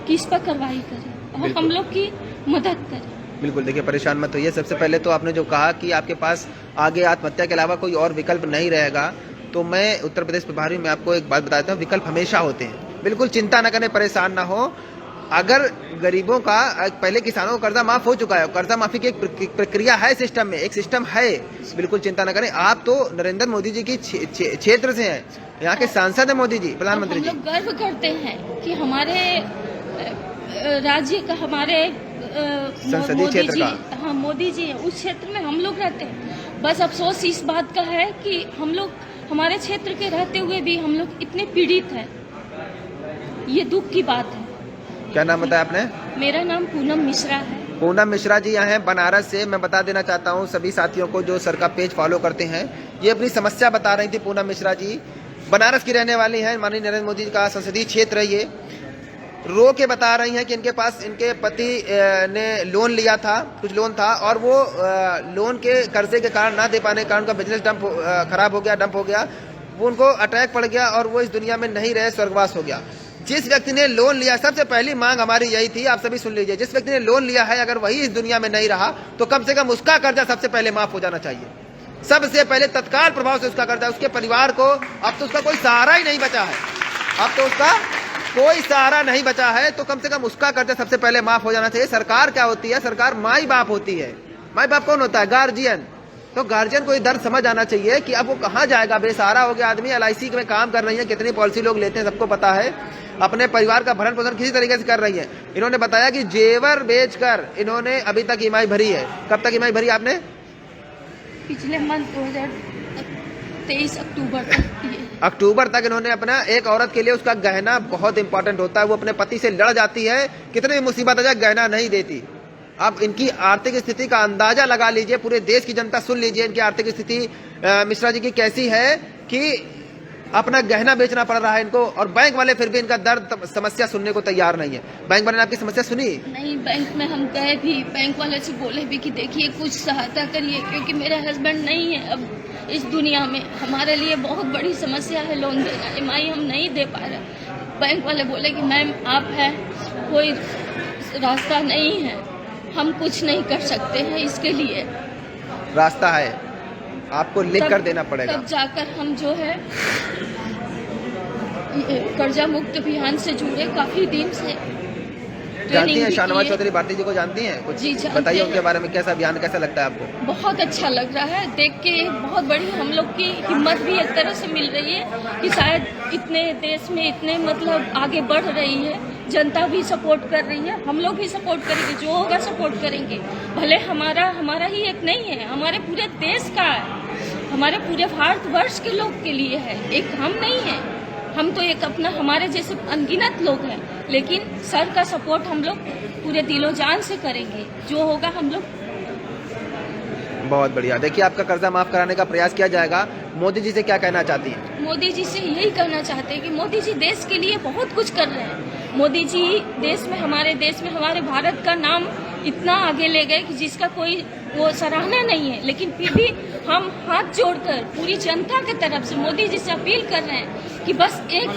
कि इस पर कार्रवाई करें और हम लोग की मदद करें। बिल्कुल, देखिए परेशान मत होइए। सबसे पहले तो आपने जो कहा कि आपके पास आगे आत्महत्या के अलावा कोई और विकल्प नहीं रहेगा, तो मैं उत्तर प्रदेश प्रभारी में आपको एक बात बताता हूँ, विकल्प हमेशा होते हैं। बिल्कुल चिंता न करें, परेशान ना हो। अगर गरीबों का पहले किसानों को कर्जा माफ हो चुका है, कर्जा माफी की एक प्रक्रिया है सिस्टम में, एक सिस्टम है, बिल्कुल चिंता न करें। आप तो नरेंद्र मोदी जी की क्षेत्र से हैं, यहाँ के सांसद हैं मोदी जी, प्रधानमंत्री जी। हम लोग गर्व करते हैं कि हमारे राज्य का, हमारे संसदीय क्षेत्र का, हाँ मोदी जी उस क्षेत्र में हम लोग रहते हैं। बस अफसोस इस बात का है कि हम लोग हमारे क्षेत्र के रहते हुए भी हम लोग इतने पीड़ित हैं, ये दुख की बात है। क्या नाम बताया आपने? मेरा नाम पूनम मिश्रा है। पूनम मिश्रा जी यहाँ हैं बनारस से। मैं बता देना चाहता हूँ सभी साथियों को जो सर का पेज फॉलो करते हैं, ये अपनी समस्या बता रही थी। पूनम मिश्रा जी बनारस की रहने वाली हैं, माननीय नरेंद्र मोदी जी का संसदीय क्षेत्र है ये। रो के बता रही हैं कि इनके पास इनके पति ने लोन लिया था, कुछ लोन था, और वो लोन के कर्जे के कारण ना दे पाने के कारण उनका बिजनेस खराब हो गया, डंप हो गया, वो उनको अटैक पड़ गया और वो इस दुनिया में नहीं रहे, स्वर्गवास हो गया। जिस व्यक्ति ने लोन लिया, सबसे पहली मांग हमारी यही थी, आप सभी सुन लीजिए, जिस व्यक्ति ने लोन लिया है अगर वही इस दुनिया में नहीं रहा तो कम से कम उसका कर्जा सबसे पहले माफ हो जाना चाहिए। सबसे पहले तत्काल प्रभाव से उसका कर्जा, उसके परिवार को, अब तो उसका कोई सहारा ही नहीं बचा है, अब तो उसका कोई सहारा नहीं बचा है, तो कम से कम उसका कर्जा सबसे पहले माफ हो जाना चाहिए। सरकार क्या होती है? सरकार माई बाप होती है। माई बाप कौन होता है? गार्जियन। तो गार्जियन को ये दर्द समझ आना चाहिए कि अब वो कहाँ जाएगा, बेसहारा हो गया आदमी। LIC में काम कर रही है, कितनी पॉलिसी लोग लेते हैं सबको पता है, अपने परिवार का भरण पोषण किसी तरीके से कर रही है। इन्होंने बताया कि जेवर बेचकर इन्होंने अभी तक ईएमआई भरी है। कब तक ईएमआई भरी आपने? पिछले मंथ 2023 अक्टूबर तक। अक्टूबर तक इन्होंने अपना, एक औरत के लिए उसका गहना बहुत इंपॉर्टेंट होता है, वो अपने पति से लड़ जाती है, कितनी भी मुसीबत आ जाए गहना नहीं देती। अब इनकी आर्थिक स्थिति का अंदाजा लगा लीजिए, पूरे देश की जनता सुन लीजिए इनकी आर्थिक स्थिति मिश्रा जी की कैसी है कि अपना गहना बेचना पड़ रहा है इनको, और बैंक वाले फिर भी इनका दर्द समस्या सुनने को तैयार नहीं है। बैंक वाले ने आपकी समस्या सुनी? नहीं, बैंक में हम गए भी, बैंक वाले से बोले भी कि देखिए कुछ सहायता करिए, क्योंकि मेरा हस्बैंड नहीं है अब इस दुनिया में, हमारे लिए बहुत बड़ी समस्या है लोन देना, EMI हम नहीं दे पा रहे। बैंक वाले बोले कि मैम आप है, कोई रास्ता नहीं है, हम कुछ नहीं कर सकते हैं, इसके लिए रास्ता है, आपको लिख कर देना पड़ेगा। तब जाकर हम जो है कर्जा मुक्त अभियान से जुड़े, काफी दिन से जानती हैं शाहनवाज चौधरी भारती जी को? जानती हैं कुछ? जी बताइए उनके बारे में, कैसा अभियान कैसा लगता है आपको? बहुत अच्छा लग रहा है देख के, बहुत बड़ी हम लोग की हिम्मत भी एक तरह से मिल रही है कि शायद इतने देश में इतने मतलब आगे बढ़ रही है, जनता भी सपोर्ट कर रही है, हम लोग भी सपोर्ट करेंगे, जो होगा सपोर्ट करेंगे। भले हमारा ही एक नहीं है, हमारे पूरे देश का है, हमारे पूरे भारतवर्ष के लोग के लिए है, एक हम नहीं है, हम तो एक अपना, हमारे जैसे अनगिनत लोग हैं, लेकिन सर का सपोर्ट हम लोग पूरे दिलो जान से करेंगे, जो होगा हम लोग। बहुत बढ़िया। देखिए आपका कर्जा माफ कराने का प्रयास किया जाएगा। मोदी जी से क्या कहना चाहती हैं? मोदी जी से यही कहना चाहते हैं कि मोदी जी देश के लिए बहुत कुछ कर रहे हैं। मोदी जी देश में, हमारे देश में, हमारे भारत का नाम इतना आगे ले गए कि जिसका कोई वो सराहना नहीं है, लेकिन फिर भी हम हाथ जोड़कर पूरी जनता की तरफ से मोदी जी से अपील कर रहे हैं कि बस एक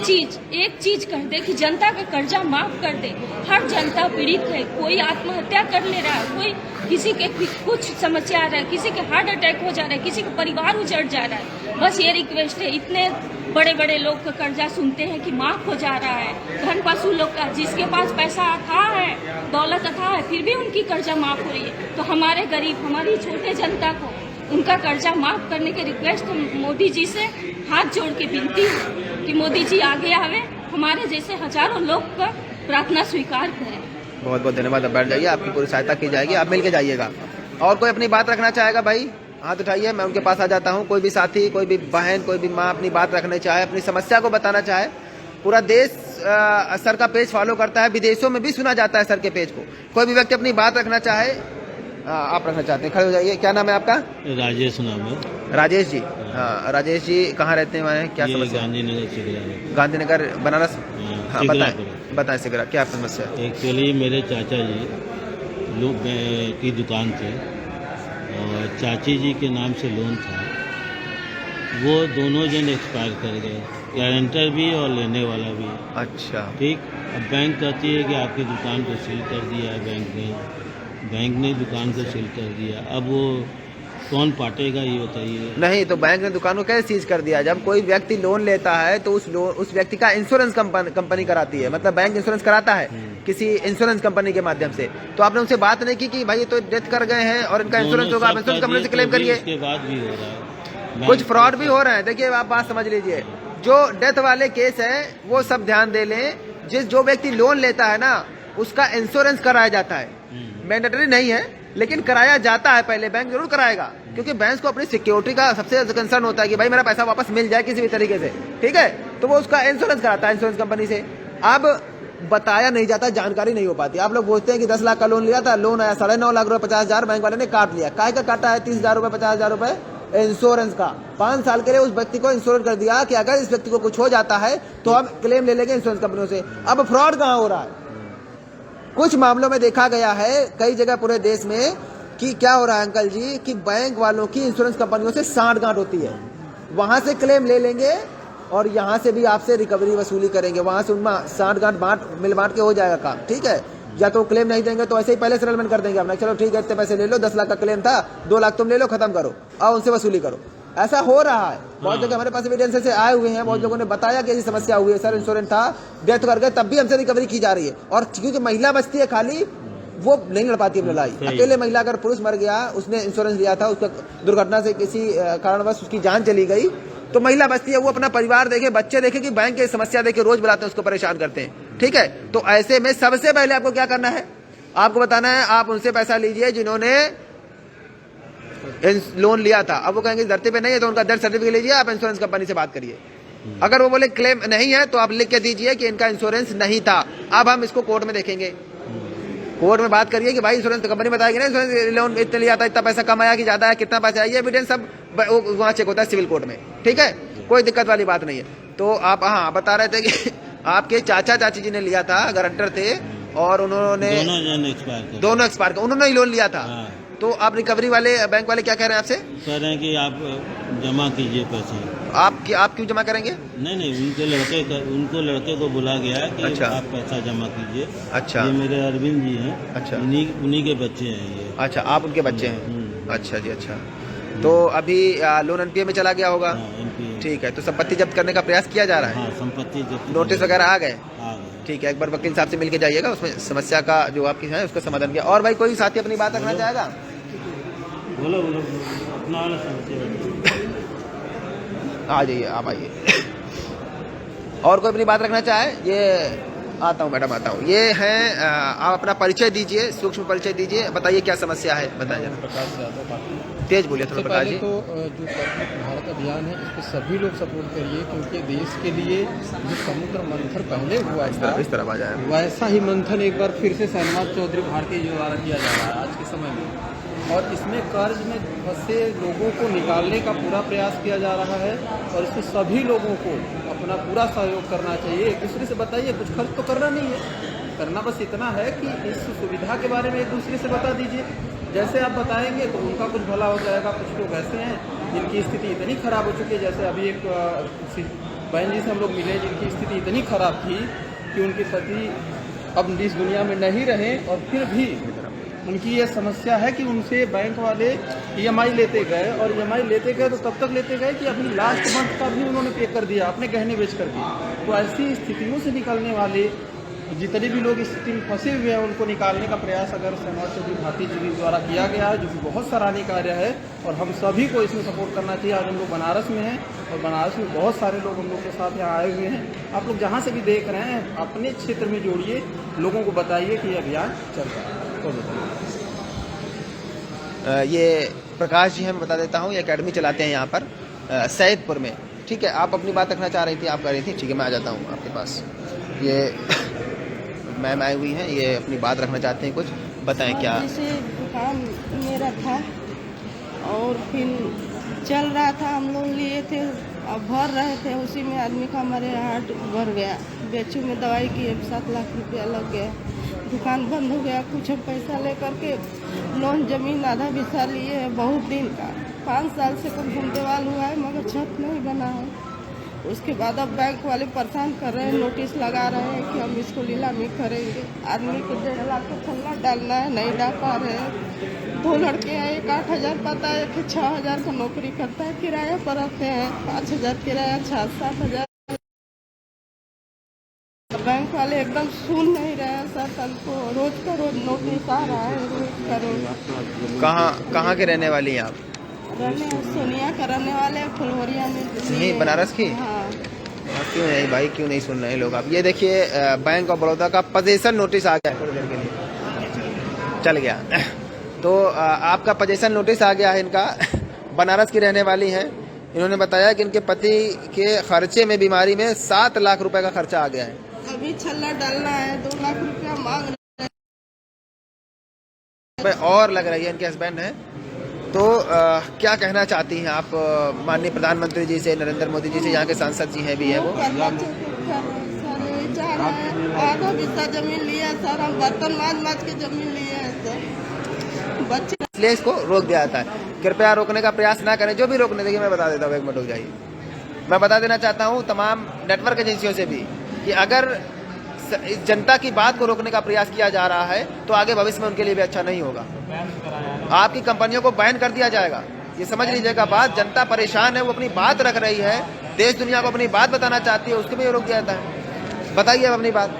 चीज कर दे कि जनता का कर्जा माफ कर दे। हर जनता पीड़ित है, कोई आत्महत्या कर ले रहा है, कोई किसी के कुछ समस्या आ रहा है, किसी के हार्ट अटैक हो जा रहा है, किसी का परिवार उजड़ जा रहा है। बस ये रिक्वेस्ट है, इतने बड़े बड़े लोग का कर्जा सुनते हैं कि माफ हो जा रहा है, धन पशु लोग का, जिसके पास पैसा अथाह है, दौलत अथाह है, फिर भी उनकी कर्जा माफ हो रही है। तो हमारे गरीब, हमारी छोटे जनता को उनका कर्जा माफ करने की रिक्वेस्ट मोदी जी से हाथ जोड़ के विनती है कि मोदी जी आगे आवे, हमारे जैसे हजारों लोग का प्रार्थना स्वीकार करें। बहुत बहुत धन्यवाद। अब बैठ जाइए, आपकी पूरी सहायता की जाएगी, आप मिल के जाइएगा। और कोई अपनी बात रखना चाहेगा भाई? हाथ उठाइए, मैं उनके पास आ जाता हूँ। कोई भी साथी, कोई भी बहन, कोई भी माँ अपनी बात रखना चाहे, अपनी समस्या को बताना चाहे। पूरा देश सर का पेज फॉलो करता है, विदेशों में भी सुना जाता है सर के पेज को। कोई भी व्यक्ति अपनी बात रखना चाहे, आप रखना चाहते हैं, खड़े हो जाइए। क्या नाम है आपका? राजेश नाम है। राजेश जी, हाँ राजेश जी कहाँ रहते हैं, वहाँ क्या समस्या? गांधीनगर, गांधीनगर बनारस। हाँ बताएं सिगरा, क्या समस्या है? एक्चुअली मेरे चाचा जी लोग की दुकान थी और चाची जी के नाम से लोन था, वो दोनों जन एक्सपायर कर गए, गारंटर भी और लेने वाला भी। अच्छा ठीक। अब बैंक कहती है कि आपकी दुकान को सील कर दिया है बैंक ने दुकान को सील कर दिया। अब वो कौन पाटेगा ये बताइए। नहीं तो बैंक ने दुकान को कैसे सीज कर दिया? जब कोई व्यक्ति लोन लेता है तो उस व्यक्ति का इंश्योरेंस कंपनी कराती है, मतलब बैंक इंश्योरेंस कराता है किसी इंश्योरेंस कंपनी के माध्यम से। तो आपने उनसे बात नहीं की कि भाई ये तो डेथ कर गए हैं और इनका इंश्योरेंस होगा, आप इंश्योरेंस कंपनी से क्लेम करिए। इसके बाद भी हो रहा है, कुछ फ्रॉड भी हो रहे हैं। देखिए आप बात समझ लीजिए, जो डेथ वाले केस है वो सब ध्यान दे लें। जो व्यक्ति लोन लेता है ना उसका इंश्योरेंस कराया जाता है, मैंडेटरी नहीं है लेकिन कराया जाता है। पहले बैंक जरूर कराएगा, क्योंकि बैंक को अपनी सिक्योरिटी का सबसे कंसर्न होता है कि भाई मेरा पैसा वापस मिल जाए किसी भी तरीके से, ठीक है। तो वो उसका इंश्योरेंस कराता है इंश्योरेंस कंपनी से। अब बताया नहीं जाता, जानकारी नहीं हो पाती। आप लोग बोलते हैं कि 10 लाख का लोन लिया था, लोन आया 9.5 लाख रुपए, 50,000 बैंक वाले ने काट लिया। काहे का काटा है? 30,000 रुपए, 50,000 रुपए इंश्योरेंस का। 5 साल के लिए उस व्यक्ति को इंश्योरेंस कर दिया कि अगर इस व्यक्ति को कुछ हो जाता है तो हम क्लेम ले लेंगे इंश्योरेंस कंपनियों से। अब फ्रॉड कहाँ हो रहा है? कुछ मामलों में देखा गया है कई जगह पूरे देश में कि क्या हो रहा है अंकल जी, कि बैंक वालों की इंश्योरेंस कंपनियों से सांठ-गांठ होती है। वहां से क्लेम ले लेंगे और यहाँ से भी आपसे रिकवरी वसूली करेंगे। वहां से उनमें सांठ-गांठ मिल बांट के हो जाएगा काम, ठीक है। या तो क्लेम नहीं देंगे तो ऐसे ही पहले सेटलमेंट कर देंगे अपना, चलो ठीक है इतने पैसे ले लो, 10 लाख का क्लेम था, 2 लाख तुम ले लो, खत्म करो और उनसे वसूली करो। ऐसा हो रहा है बहुत जगह, हमारे पास एविडेंस से आए हुए हैं। बहुत लोगों ने बताया कि ऐसी समस्या हुई है, सर इंश्योरेंस था, डेथ कर गए, तब भी हमसे रिकवरी की जा रही है। और क्योंकि महिला बचती है खाली, वो नहीं लड़ पाती है लड़ाई। अकेले महिला अगर पुरुष मर गया, उसने इंश्योरेंस लिया था, उसका दुर्घटना से किसी कारणवश उसकी जान चली गई, तो महिला बचती है, वो अपना परिवार देखे, बच्चे देखे कि बैंक की समस्या देखे, रोज बुलाते हैं उसको, परेशान करते हैं, ठीक है। तो ऐसे में सबसे पहले आपको क्या करना है, आपको बताना है, आप उनसे पैसा लीजिए जिन्होंने लोन लिया था। अब वो कहेंगे धरती पे नहीं है तो उनका डेथ सर्टिफिकेट लीजिए, आप इंश्योरेंस कंपनी से बात करिए। अगर वो बोले क्लेम नहीं है तो आप लिख के दीजिए कि इनका इंश्योरेंस नहीं था। अब हम इसको कोर्ट में देखेंगे, कोर्ट में बात करिए कि भाई इंश्योरेंस कंपनी बताएगी ना इंश्योरेंस लोन इतने लिया था, इतना पैसा कम आया कि ज्यादा है, कितना पैसा है, ये एविडेंस सब वहाँ चेक होता है सिविल कोर्ट में, ठीक है, कोई दिक्कत वाली बात नहीं है। तो आप हाँ बता रहे थे कि आपके चाचा चाची जी ने लिया था, गारंटर थे, और उन्होंने दोनों एक्सपायर कर, उन्होंने ही लोन लिया था। तो आप रिकवरी वाले बैंक वाले क्या कह रहे हैं आपसे? कह रहे हैं कि आप जमा कीजिए पैसे। आप क्यों जमा करेंगे? नहीं उनको लड़के को बुला गया कि अच्छा। आप पैसा जमा कीजिए। अच्छा। ये मेरे अरविंद जी हैं। अच्छा। उन्हीं के बच्चे हैं ये। अच्छा, आप उनके बच्चे हैं। अच्छा जी, अच्छा। तो अभी लोन एनपीए में चला गया होगा? ठीक है, तो संपत्ति जब्त करने का प्रयास किया जा रहा है? संपत्ति जब्त, नोटिस वगैरह आ गए? ठीक है, एक बार वकील साहब से मिलके जाइएगा, उसमें समस्या का जो आपकी है उसका समाधान किया। और भाई कोई साथी अपनी बात रखना चाहेगा? बोलो अपना वाला समस्या आ जाइए, आप आइए। और कोई अपनी बात रखना चाहे? ये आता हूँ मैडम, आता हूँ। ये हैं, आप अपना परिचय दीजिए, सूक्ष्म परिचय दीजिए, बताइए क्या समस्या है, बताइए जरा। प्रकाश यादव, तेज बोलिए थोड़ा प्रकाश जी। तो जो कर्ज भारत अभियान है, इस पर सभी लोग सपोर्ट करिए, क्योंकि देश के लिए जो समुद्र मंथन पहले हुआ था, इस तरह आ जाए, वैसा ही मंथन एक बार फिर से सहनवाज चौधरी भारतीय जी द्वारा किया जा रहा है आज के समय में। और इसमें कर्ज में फंसे लोगों को निकालने का पूरा प्रयास किया जा रहा है, और इसमें सभी लोगों को अपना पूरा सहयोग करना चाहिए। एक दूसरे से बताइए, कुछ खर्च तो करना नहीं है, करना बस इतना है कि इस सुविधा के बारे में एक दूसरे से बता दीजिए। जैसे आप बताएंगे तो उनका कुछ भला हो जाएगा। कुछ लोग ऐसे हैं जिनकी स्थिति इतनी खराब हो चुकी है, जैसे अभी एक बहन जी से हम लोग मिले जिनकी स्थिति इतनी खराब थी कि उनके पति अब इस दुनिया में नहीं रहे, और फिर भी उनकी ये समस्या है कि उनसे बैंक वाले EMI लेते गए, और EMI लेते गए तो तब तक लेते गए कि अपनी लास्ट मंथ का भी उन्होंने पे कर दिया, अपने गहने बेच कर दिए। तो ऐसी स्थितियों से निकलने वाले जितने भी लोग इस स्थिति में फंसे हुए हैं, उनको निकालने का प्रयास अगर सहनवाज चौधरी भारतीय जी द्वारा किया गया है, जो कि बहुत सराहनीय कार्य है, और हम सभी को इसमें सपोर्ट करना चाहिए। आज हम लोग बनारस में हैं, और बनारस में बहुत सारे लोग हम लोग के साथ यहाँ आए हुए हैं। आप लोग जहाँ से भी देख रहे हैं, अपने क्षेत्र में जोड़िए, लोगों को बताइए कि ये अभियान चल रहा है। और बताइए। ये प्रकाश जी हमें बता देता हूँ, ये एकेडमी चलाते हैं यहाँ पर सैदपुर में, ठीक है। आप अपनी बात रखना चाह रही थी, आप कह रही थी, ठीक है मैं आ जाता हूँ आपके पास। ये मैम आई हुई हैं, ये अपनी बात रखना चाहते हैं, कुछ बताएं क्या। जैसे दुकान मेरा था और फिर चल रहा था, हम लोग लिए थे, अब भर रहे थे, उसी में आदमी का हमारे हार्ट भर गया, बेचू में दवाई की 7 लाख रुपया लग गया, दुकान बंद हो गया। कुछ हम पैसा लेकर के लोन जमीन आधा बिस्सा लिए है, बहुत दिन का, 5 साल से कम से कम दीवार हुआ है, मगर छत नहीं बना है। उसके बाद अब बैंक वाले परेशान कर रहे हैं, नोटिस लगा रहे हैं कि हम इसको नीलामी करेंगे। आदमी को 1.5 लाख का छल्ला डालना है, नहीं डाल पा रहे हैं। 2 लड़के हैं, एक 8,000 पाता है, एक 6,000 का नौकरी करता है, किराया पर रहते हैं, 5,000 किराया, 6-7,000। बैंक वाले एकदम सुन नहीं रहे हैं सर। हमको रोज का रोज नोटिस आ रहा है, रोज का रोज। कहाँ के रहने वाली हैं आप? सोनिया का रहने वाले फुलवरिया में। नहीं, बनारस की? हाँ। क्यों नहीं भाई, क्यों नहीं सुन रहे लोग? आप ये देखिए, बैंक ऑफ बड़ौदा का पोजीशन नोटिस आ गया, थोड़ी देर के लिए चल गया। तो आपका पोजीशन नोटिस आ गया है इनका। बनारस की रहने वाली हैं। इन्होंने बताया कि इनके पति के खर्चे में, बीमारी में 7 लाख रुपए का खर्चा आ गया है। अभी छल्ला डालना है, 2 लाख रुपया मांग रहे हैं। और लग रही है इनके हस्बैंड हैं। तो क्या कहना चाहती हैं आप माननीय प्रधानमंत्री जी से, नरेंद्र मोदी जी से? यहाँ के सांसद जी हैं भी है वो। आधा हिस्सा जमीन लिया सर, हम बर्तन माज के जमीन लिए हैं सर। बच्चे इसलिए इसको रोक दिया जाता है। कृपया रोकने का प्रयास ना करें, जो भी रोकने देगी मैं बता देता हूँ। 1 मिनट रुक जाइए। मैं बता देना चाहता हूँ तमाम नेटवर्क एजेंसियों से भी कि अगर जनता की बात को रोकने का प्रयास किया जा रहा है तो आगे भविष्य में उनके लिए भी अच्छा नहीं होगा। आपकी कंपनियों को बैन कर दिया जाएगा, ये समझ लीजिएगा बात। जनता परेशान है, वो अपनी बात रख रही है, देश दुनिया को अपनी बात बताना चाहती है, उसके भी रोक दिया जाता है। बताइए अपनी बात,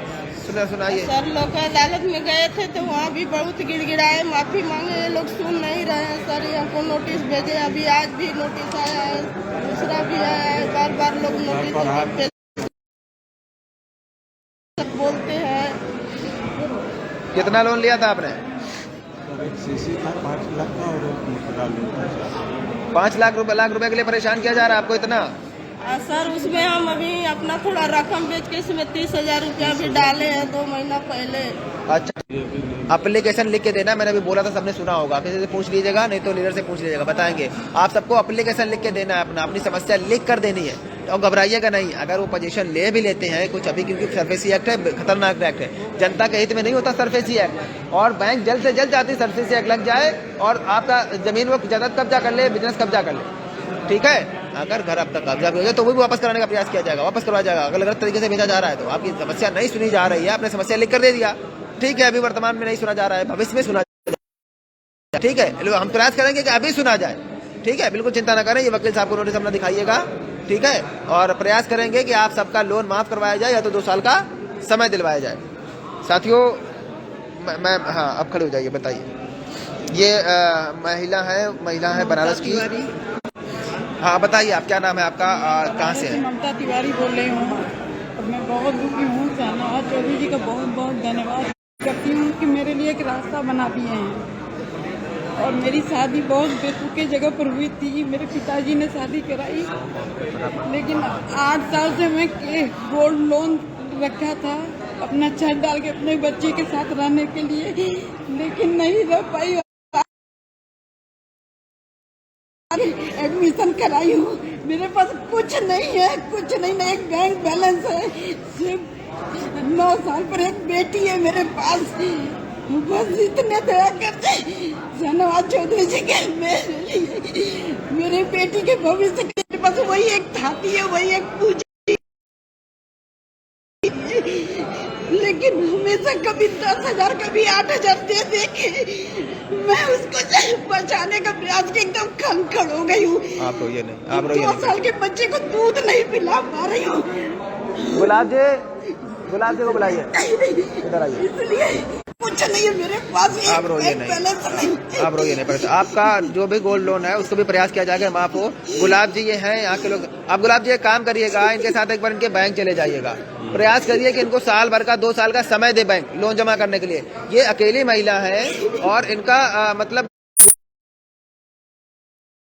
सुनाइए। सर लोग अदालत में गए थे तो वहाँ भी बहुत गिड़गिड़ाए, माफी मांगे, ये लोग सुन नहीं रहे हैं सर। हमको नोटिस भेजे, अभी आज भी नोटिस आया है, दूसरा भी आया है। बार बार लोग नोटिस बोलते हैं। कितना लोन लिया था आपने? 5 लाख रुपए के लिए परेशान किया जा रहा है आपको इतना? सर उसमें हम अभी अपना थोड़ा रकम बेच के इसमें 30,000 रुपया भी डाले हैं 2 महीना पहले। अच्छा, एप्लीकेशन लिख के देना। मैंने अभी बोला था, सबने सुना होगा। किसी से पूछ लीजिएगा, नहीं तो लीडर से पूछ लीजिएगा, बताएंगे। आप सबको एप्लीकेशन लिख के देना है, अपनी समस्या लिख कर देनी है और घबराइएगा नहीं। अगर वो पोजीशन ले भी लेते हैं कुछ अभी, क्योंकि सरफेसी एक्ट है, खतरनाक एक्ट है, जनता के हित में नहीं होता सरफेसी एक्ट। और बैंक जल्द से जल्द चाहती है सरफेसी एक्ट लग जाए और आपका जमीन वो जायदाद कब्जा कर ले, बिजनेस कब्जा कर ले। ठीक है, अगर घर अब तक कब्जा भी हो जाए तो वो भी वापस कराने का प्रयास किया जाएगा, वापस करवाया जाएगा। अगर गलत तरीके से भेजा जा रहा है तो आपकी समस्या नहीं सुनी जा रही है, आपने समस्या लिख कर दे दिया। ठीक है, अभी वर्तमान में नहीं सुना जा रहा है, भविष्य में सुना जाएगा। ठीक है, हम प्रयास करेंगे कि अभी सुना जाए। ठीक है, बिल्कुल चिंता ना करें। ये वकील साहब को नोटिस अपना दिखाइएगा। ठीक है, और प्रयास करेंगे कि आप सबका लोन माफ करवाया जाए या तो 2 साल का समय दिलवाया जाए। साथियों, मैं हाँ, अब खड़े हो जाइए, बताइए। ये महिला है बनारस की। हाँ बताइए, आप क्या नाम है आपका, कहाँ से है? ममता तिवारी बोल रही हूँ और मैं बहुत दुखी हूँ। शाहनवाज चौधरी जी का बहुत बहुत धन्यवाद करती हूँ कि मेरे लिए एक रास्ता बना दिए हैं। और मेरी शादी बहुत बेतुके जगह पर हुई थी, मेरे पिताजी ने शादी कराई, लेकिन 8 साल से मैं गोल्ड लोन रखा था अपना छत डाल के अपने बच्चे के साथ रहने के लिए, लेकिन नहीं रह पाई। एडमिशन कराई हूँ, मेरे पास कुछ नहीं है, कुछ नहीं ना, एक बैंक बैलेंस है, सिर्फ 9 साल पर एक बेटी है मेरे पास। बस इतने दया करते शाहनवाज चौधरी जी के मेरे लिए, मेरे बेटी के भविष्य के पास वही एक थाती है, वही एक पूंजी, लेकिन हमेशा कभी 10,000 कभी 8,000 दे देके मैं उसको बचाने का प्रयास की एकदम खंखड़ हो गई हूँ। आप रोइए नहीं, आप रोइए 2 साल के बच्चे को दूध नहीं पिला पा रही हूँ। गुलाब जी को बुलाइए, इधर आइए। इसलिए कुछ नहीं है मेरे पास, आप रोइए नहीं, आप रोइए नहीं। पर आपका जो भी गोल्ड लोन है उसको भी प्रयास किया जाएगा माफ हो। गुलाब जी ये हैं यहाँ के लोग। आप गुलाब जी एक काम करिएगा, इनके साथ एक बार इनके बैंक चले जाइएगा, प्रयास करिए कि इनको साल भर का 2 साल का समय दे बैंक लोन जमा करने के लिए। ये अकेली महिला है और इनका मतलब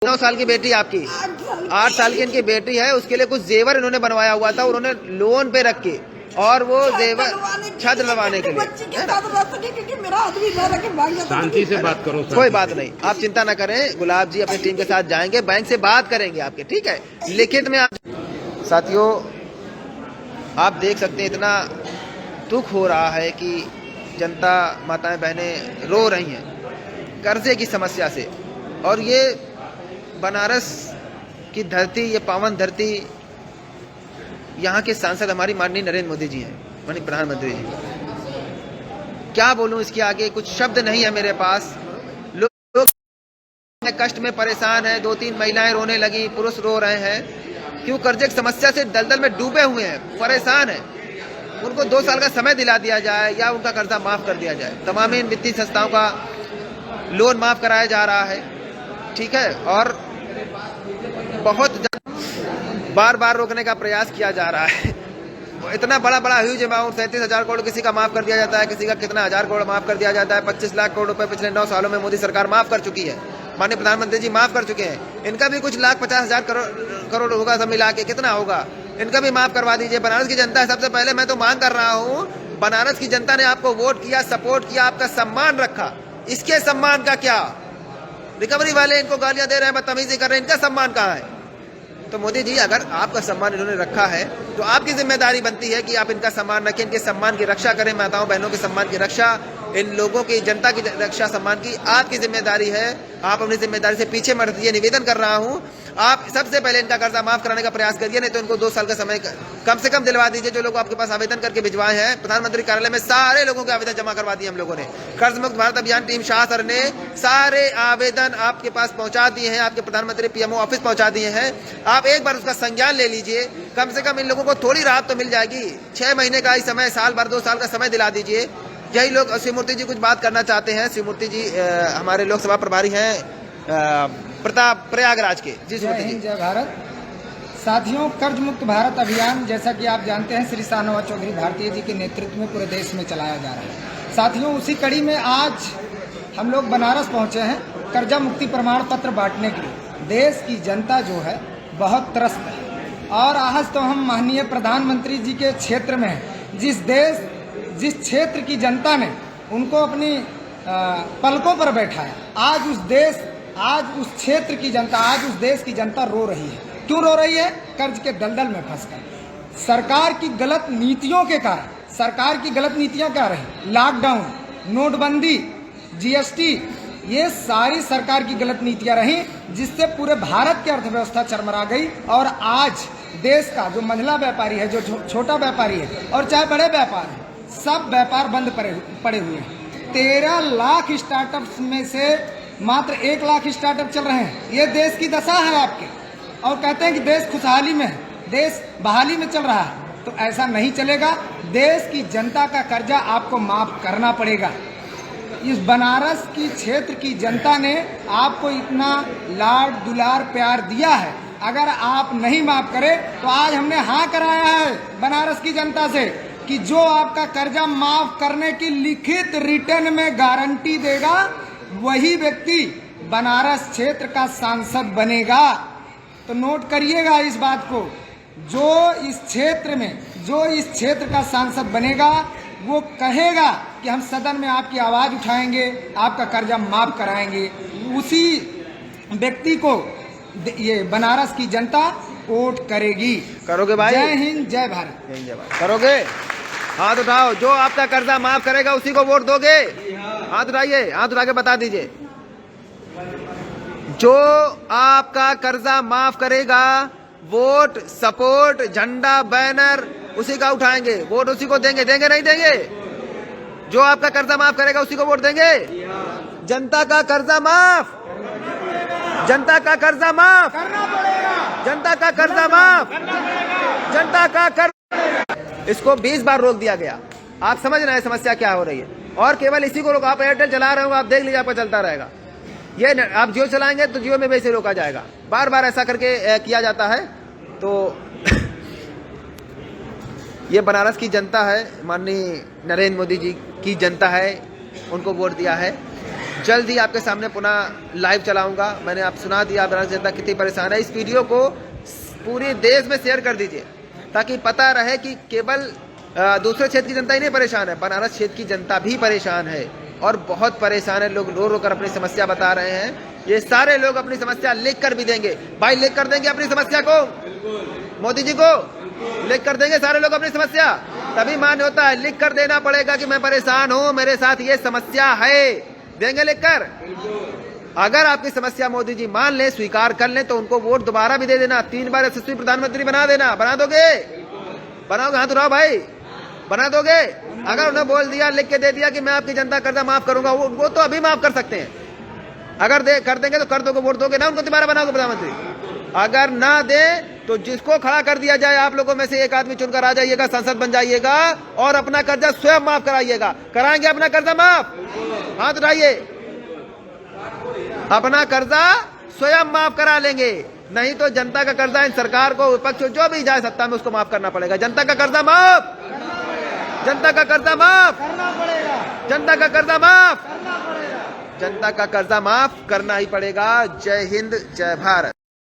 9 साल की बेटी आपकी, 8 साल की इनकी बेटी है, उसके लिए कुछ जेवर इन्होंने बनवाया हुआ था, उन्होंने लोन पे रख के, और वो जेवर छत डलवाने के लिए। शांति से बात करो, कोई बात नहीं, आप चिंता न करें। गुलाब जी अपनी टीम के साथ जाएंगे, बैंक से बात करेंगे आपके। ठीक है, लिखित में आप। साथियों, आप देख सकते हैं इतना दुख हो रहा है कि जनता, माताएं बहनें रो रही हैं कर्जे की समस्या से। और ये बनारस की धरती, ये पावन धरती यहाँ के सांसद हमारी माननीय नरेंद्र मोदी जी हैं, माननीय प्रधानमंत्री जी। क्या बोलूं इसके आगे, कुछ शब्द नहीं है मेरे पास। लोग कष्ट में परेशान हैं, 2-3 महिलाएं रोने लगी, पुरुष रो रहे हैं, क्यों कर्जे की समस्या से दलदल में डूबे हुए हैं, परेशान हैं। उनको 2 साल का समय दिला दिया जाए या उनका कर्जा माफ कर दिया जाए। तमाम इन वित्तीय संस्थाओं का लोन माफ कराया जा रहा है, ठीक है, और बहुत बार बार रोकने का प्रयास किया जा रहा है। इतना बड़ा ह्यूज अमाउंट 37,000 करोड़ किसी का माफ कर दिया जाता है, किसी का कितना 1000 करोड़ माफ कर दिया जाता है। 25 लाख करोड़ रुपए पिछले 9 सालों में मोदी सरकार माफ कर चुकी है, माननीय प्रधानमंत्री जी माफ कर चुके हैं। इनका भी कुछ 1,50,000 करोड़ होगा, सब मिला के कितना होगा, इनका भी माफ करवा दीजिए। बनारस की जनता है, सबसे पहले मैं तो मांग कर रहा हूँ, बनारस की जनता ने आपको वोट किया, सपोर्ट किया, आपका सम्मान रखा, इसके सम्मान का क्या? रिकवरी वाले इनको गालियां दे रहे हैं, बदतमीजी कर रहे हैं, इनका सम्मान कहाँ है? तो मोदी जी, अगर आपका सम्मान इन्होंने रखा है तो आपकी जिम्मेदारी बनती है कि आप इनका सम्मान रखें, इनके सम्मान की रक्षा करें। माताओं बहनों के सम्मान की रक्षा, इन लोगों की, जनता की रक्षा, सम्मान की आपकी जिम्मेदारी है। आप अपनी जिम्मेदारी से पीछे मत हटिए। निवेदन कर रहा हूं, आप सबसे पहले इनका कर्जा माफ कराने का प्रयास करिए, नहीं तो इनको 2 साल का समय कम से कम दिलवा दीजिए। जो लोग आपके पास आवेदन करके भिजवाए हैं, प्रधानमंत्री कार्यालय में सारे लोगों के आवेदन जमा करवा दिए हम लोगों ने। कर्ज मुक्त भारत अभियान टीम शाह सर ने सारे आवेदन आपके पास पहुंचा दिए हैं, आपके प्रधानमंत्री पीएमओ ऑफिस पहुंचा दिए हैं। आप एक बार उसका संज्ञान ले लीजिए, कम से कम इन लोगों को थोड़ी राहत तो मिल जाएगी। 6 महीने का ही समय, साल भर 2 साल का समय दिला दीजिए। यही लोग, श्री मूर्ति जी कुछ बात करना चाहते हैं। श्री मूर्ति जी हमारे लोकसभा प्रभारी हैं प्रताप प्रयागराज के। जी श्री मूर्ति जी। जय भारत। साथियों, कर्ज मुक्त भारत अभियान जैसा कि आप जानते हैं श्री शाहनवाज चौधरी भारतीय जी के नेतृत्व में पूरे देश में चलाया जा रहा है। साथियों, उसी कड़ी में आज हम लोग बनारस पहुंचे हैं कर्जा मुक्ति प्रमाण पत्र बांटने के लिए। देश की जनता जो है बहुत त्रस्त है, और आज तो हम माननीय प्रधानमंत्री जी के क्षेत्र में हैं। जिस क्षेत्र की जनता ने उनको अपनी पलकों पर बैठाया, आज उस क्षेत्र की जनता, आज उस देश की जनता रो रही है। क्यों रो रही है? कर्ज के दलदल में फंसकर। सरकार की गलत नीतियों के कारण। सरकार की गलत नीतियां क्या रही? लॉकडाउन, नोटबंदी, जीएसटी, ये सारी सरकार की गलत नीतियां रही, जिससे पूरे भारत की अर्थव्यवस्था चरमरा गई। और आज देश का जो महिला व्यापारी है, जो छोटा व्यापारी है, और चाहे बड़े व्यापार है, सब व्यापार बंद पड़े हुए हैं। 13 लाख स्टार्टअप्स में से मात्र 1 लाख स्टार्टअप चल रहे हैं। ये देश की दशा है आपके, और कहते हैं कि देश खुशहाली में है, देश बहाली में चल रहा है। तो ऐसा नहीं चलेगा। देश की जनता का कर्जा आपको माफ करना पड़ेगा। इस बनारस की क्षेत्र की जनता ने आपको इतना लाड दुलार प्यार दिया है, अगर आप नहीं माफ करें तो आज हमने हाँ कराया है बनारस की जनता से कि जो आपका कर्जा माफ करने की लिखित रिटर्न में गारंटी देगा, वही व्यक्ति बनारस क्षेत्र का सांसद बनेगा। तो नोट करिएगा इस बात को, जो इस क्षेत्र का सांसद बनेगा, वो कहेगा कि हम सदन में आपकी आवाज़ उठाएंगे, आपका कर्जा माफ कराएंगे, उसी व्यक्ति को ये बनारस की जनता वोट करेगी। करोगे भाई? जय हिंद, जय भारत। जय भारत। करोगे? हाथ उठाओ। जो आपका कर्जा माफ करेगा उसी को वोट दोगे? हाथ उठाइए, हाथ उठा के बता दीजिए। जो आपका कर्जा माफ करेगा, वोट, सपोर्ट, झंडा, बैनर उसी का उठाएंगे, वोट उसी को देंगे। देंगे नहीं देंगे? जो आपका कर्जा माफ करेगा उसी को वोट देंगे। जनता का कर्जा माफ, जनता का कर्जा माफ करना पड़ेगा, जनता का कर्जा माफ, जनता का कर्जा। इसको 20 बार रोक दिया गया। आप समझ रहे हैं समस्या क्या हो रही है? और केवल इसी को रोका। आप एयरटेल चला रहे हो, आप देख लीजिए, आपका चलता रहेगा। ये आप जियो चलाएंगे तो जियो में वैसे रोका जाएगा। बार बार ऐसा करके किया जाता है। तो ये बनारस की जनता है, माननीय नरेंद्र मोदी जी की जनता है, उनको वोट दिया है। जल्द ही आपके सामने पुनः लाइव चलाऊंगा। मैंने आप सुना दिया बनारस जनता कितनी परेशान है। इस वीडियो को पूरे देश में शेयर कर दीजिए, ताकि पता रहे कि केवल दूसरे क्षेत्र की जनता ही नहीं परेशान है, बनारस क्षेत्र की जनता भी परेशान है, और बहुत परेशान है। लोग रो रो कर अपनी समस्या बता रहे हैं। ये सारे लोग अपनी समस्या लिख कर भी देंगे। भाई लिख कर देंगे अपनी समस्या को, मोदी जी को लिख कर देंगे सारे लोग अपनी समस्या, तभी मान्य होता है। लिख कर देना पड़ेगा कि मैं परेशान हूं, मेरे साथ ये समस्या है। देंगे लिख कर? अगर आपकी समस्या मोदी जी मान ले, स्वीकार कर ले, तो उनको वोट दोबारा भी दे देना। 3 बार यशस्वी प्रधानमंत्री बना देना। बना दोगे? बनाओगे? हाथ उठाओ भाई, बना दोगे? अगर उन्हें बोल दिया, लिख के दे दिया कि मैं आपकी जनता कर्जा माफ करूंगा, वो तो अभी माफ कर सकते हैं। अगर कर देंगे तो कर दोगे, वोट दोगे ना उनको, दोबारा बनाओगे प्रधानमंत्री? अगर ना दे तो जिसको खड़ा कर दिया जाए, आप लोगों में से एक आदमी चुनकर आ जाइएगा, संसद बन जाइएगा और अपना कर्जा स्वयं माफ कराइएगा। कराएंगे अपना कर्जा माफ? हाथ उठाइए। अपना कर्जा स्वयं माफ करा लेंगे, नहीं तो जनता का कर्जा इन सरकार को, विपक्ष जो भी जाए सत्ता में, उसको माफ करना पड़ेगा। जनता का कर्जा माफ, जनता का कर्जा माफ, जनता का कर्जा माफ, जनता का कर्जा माफ करना ही पड़ेगा। जय हिंद, जय भारत।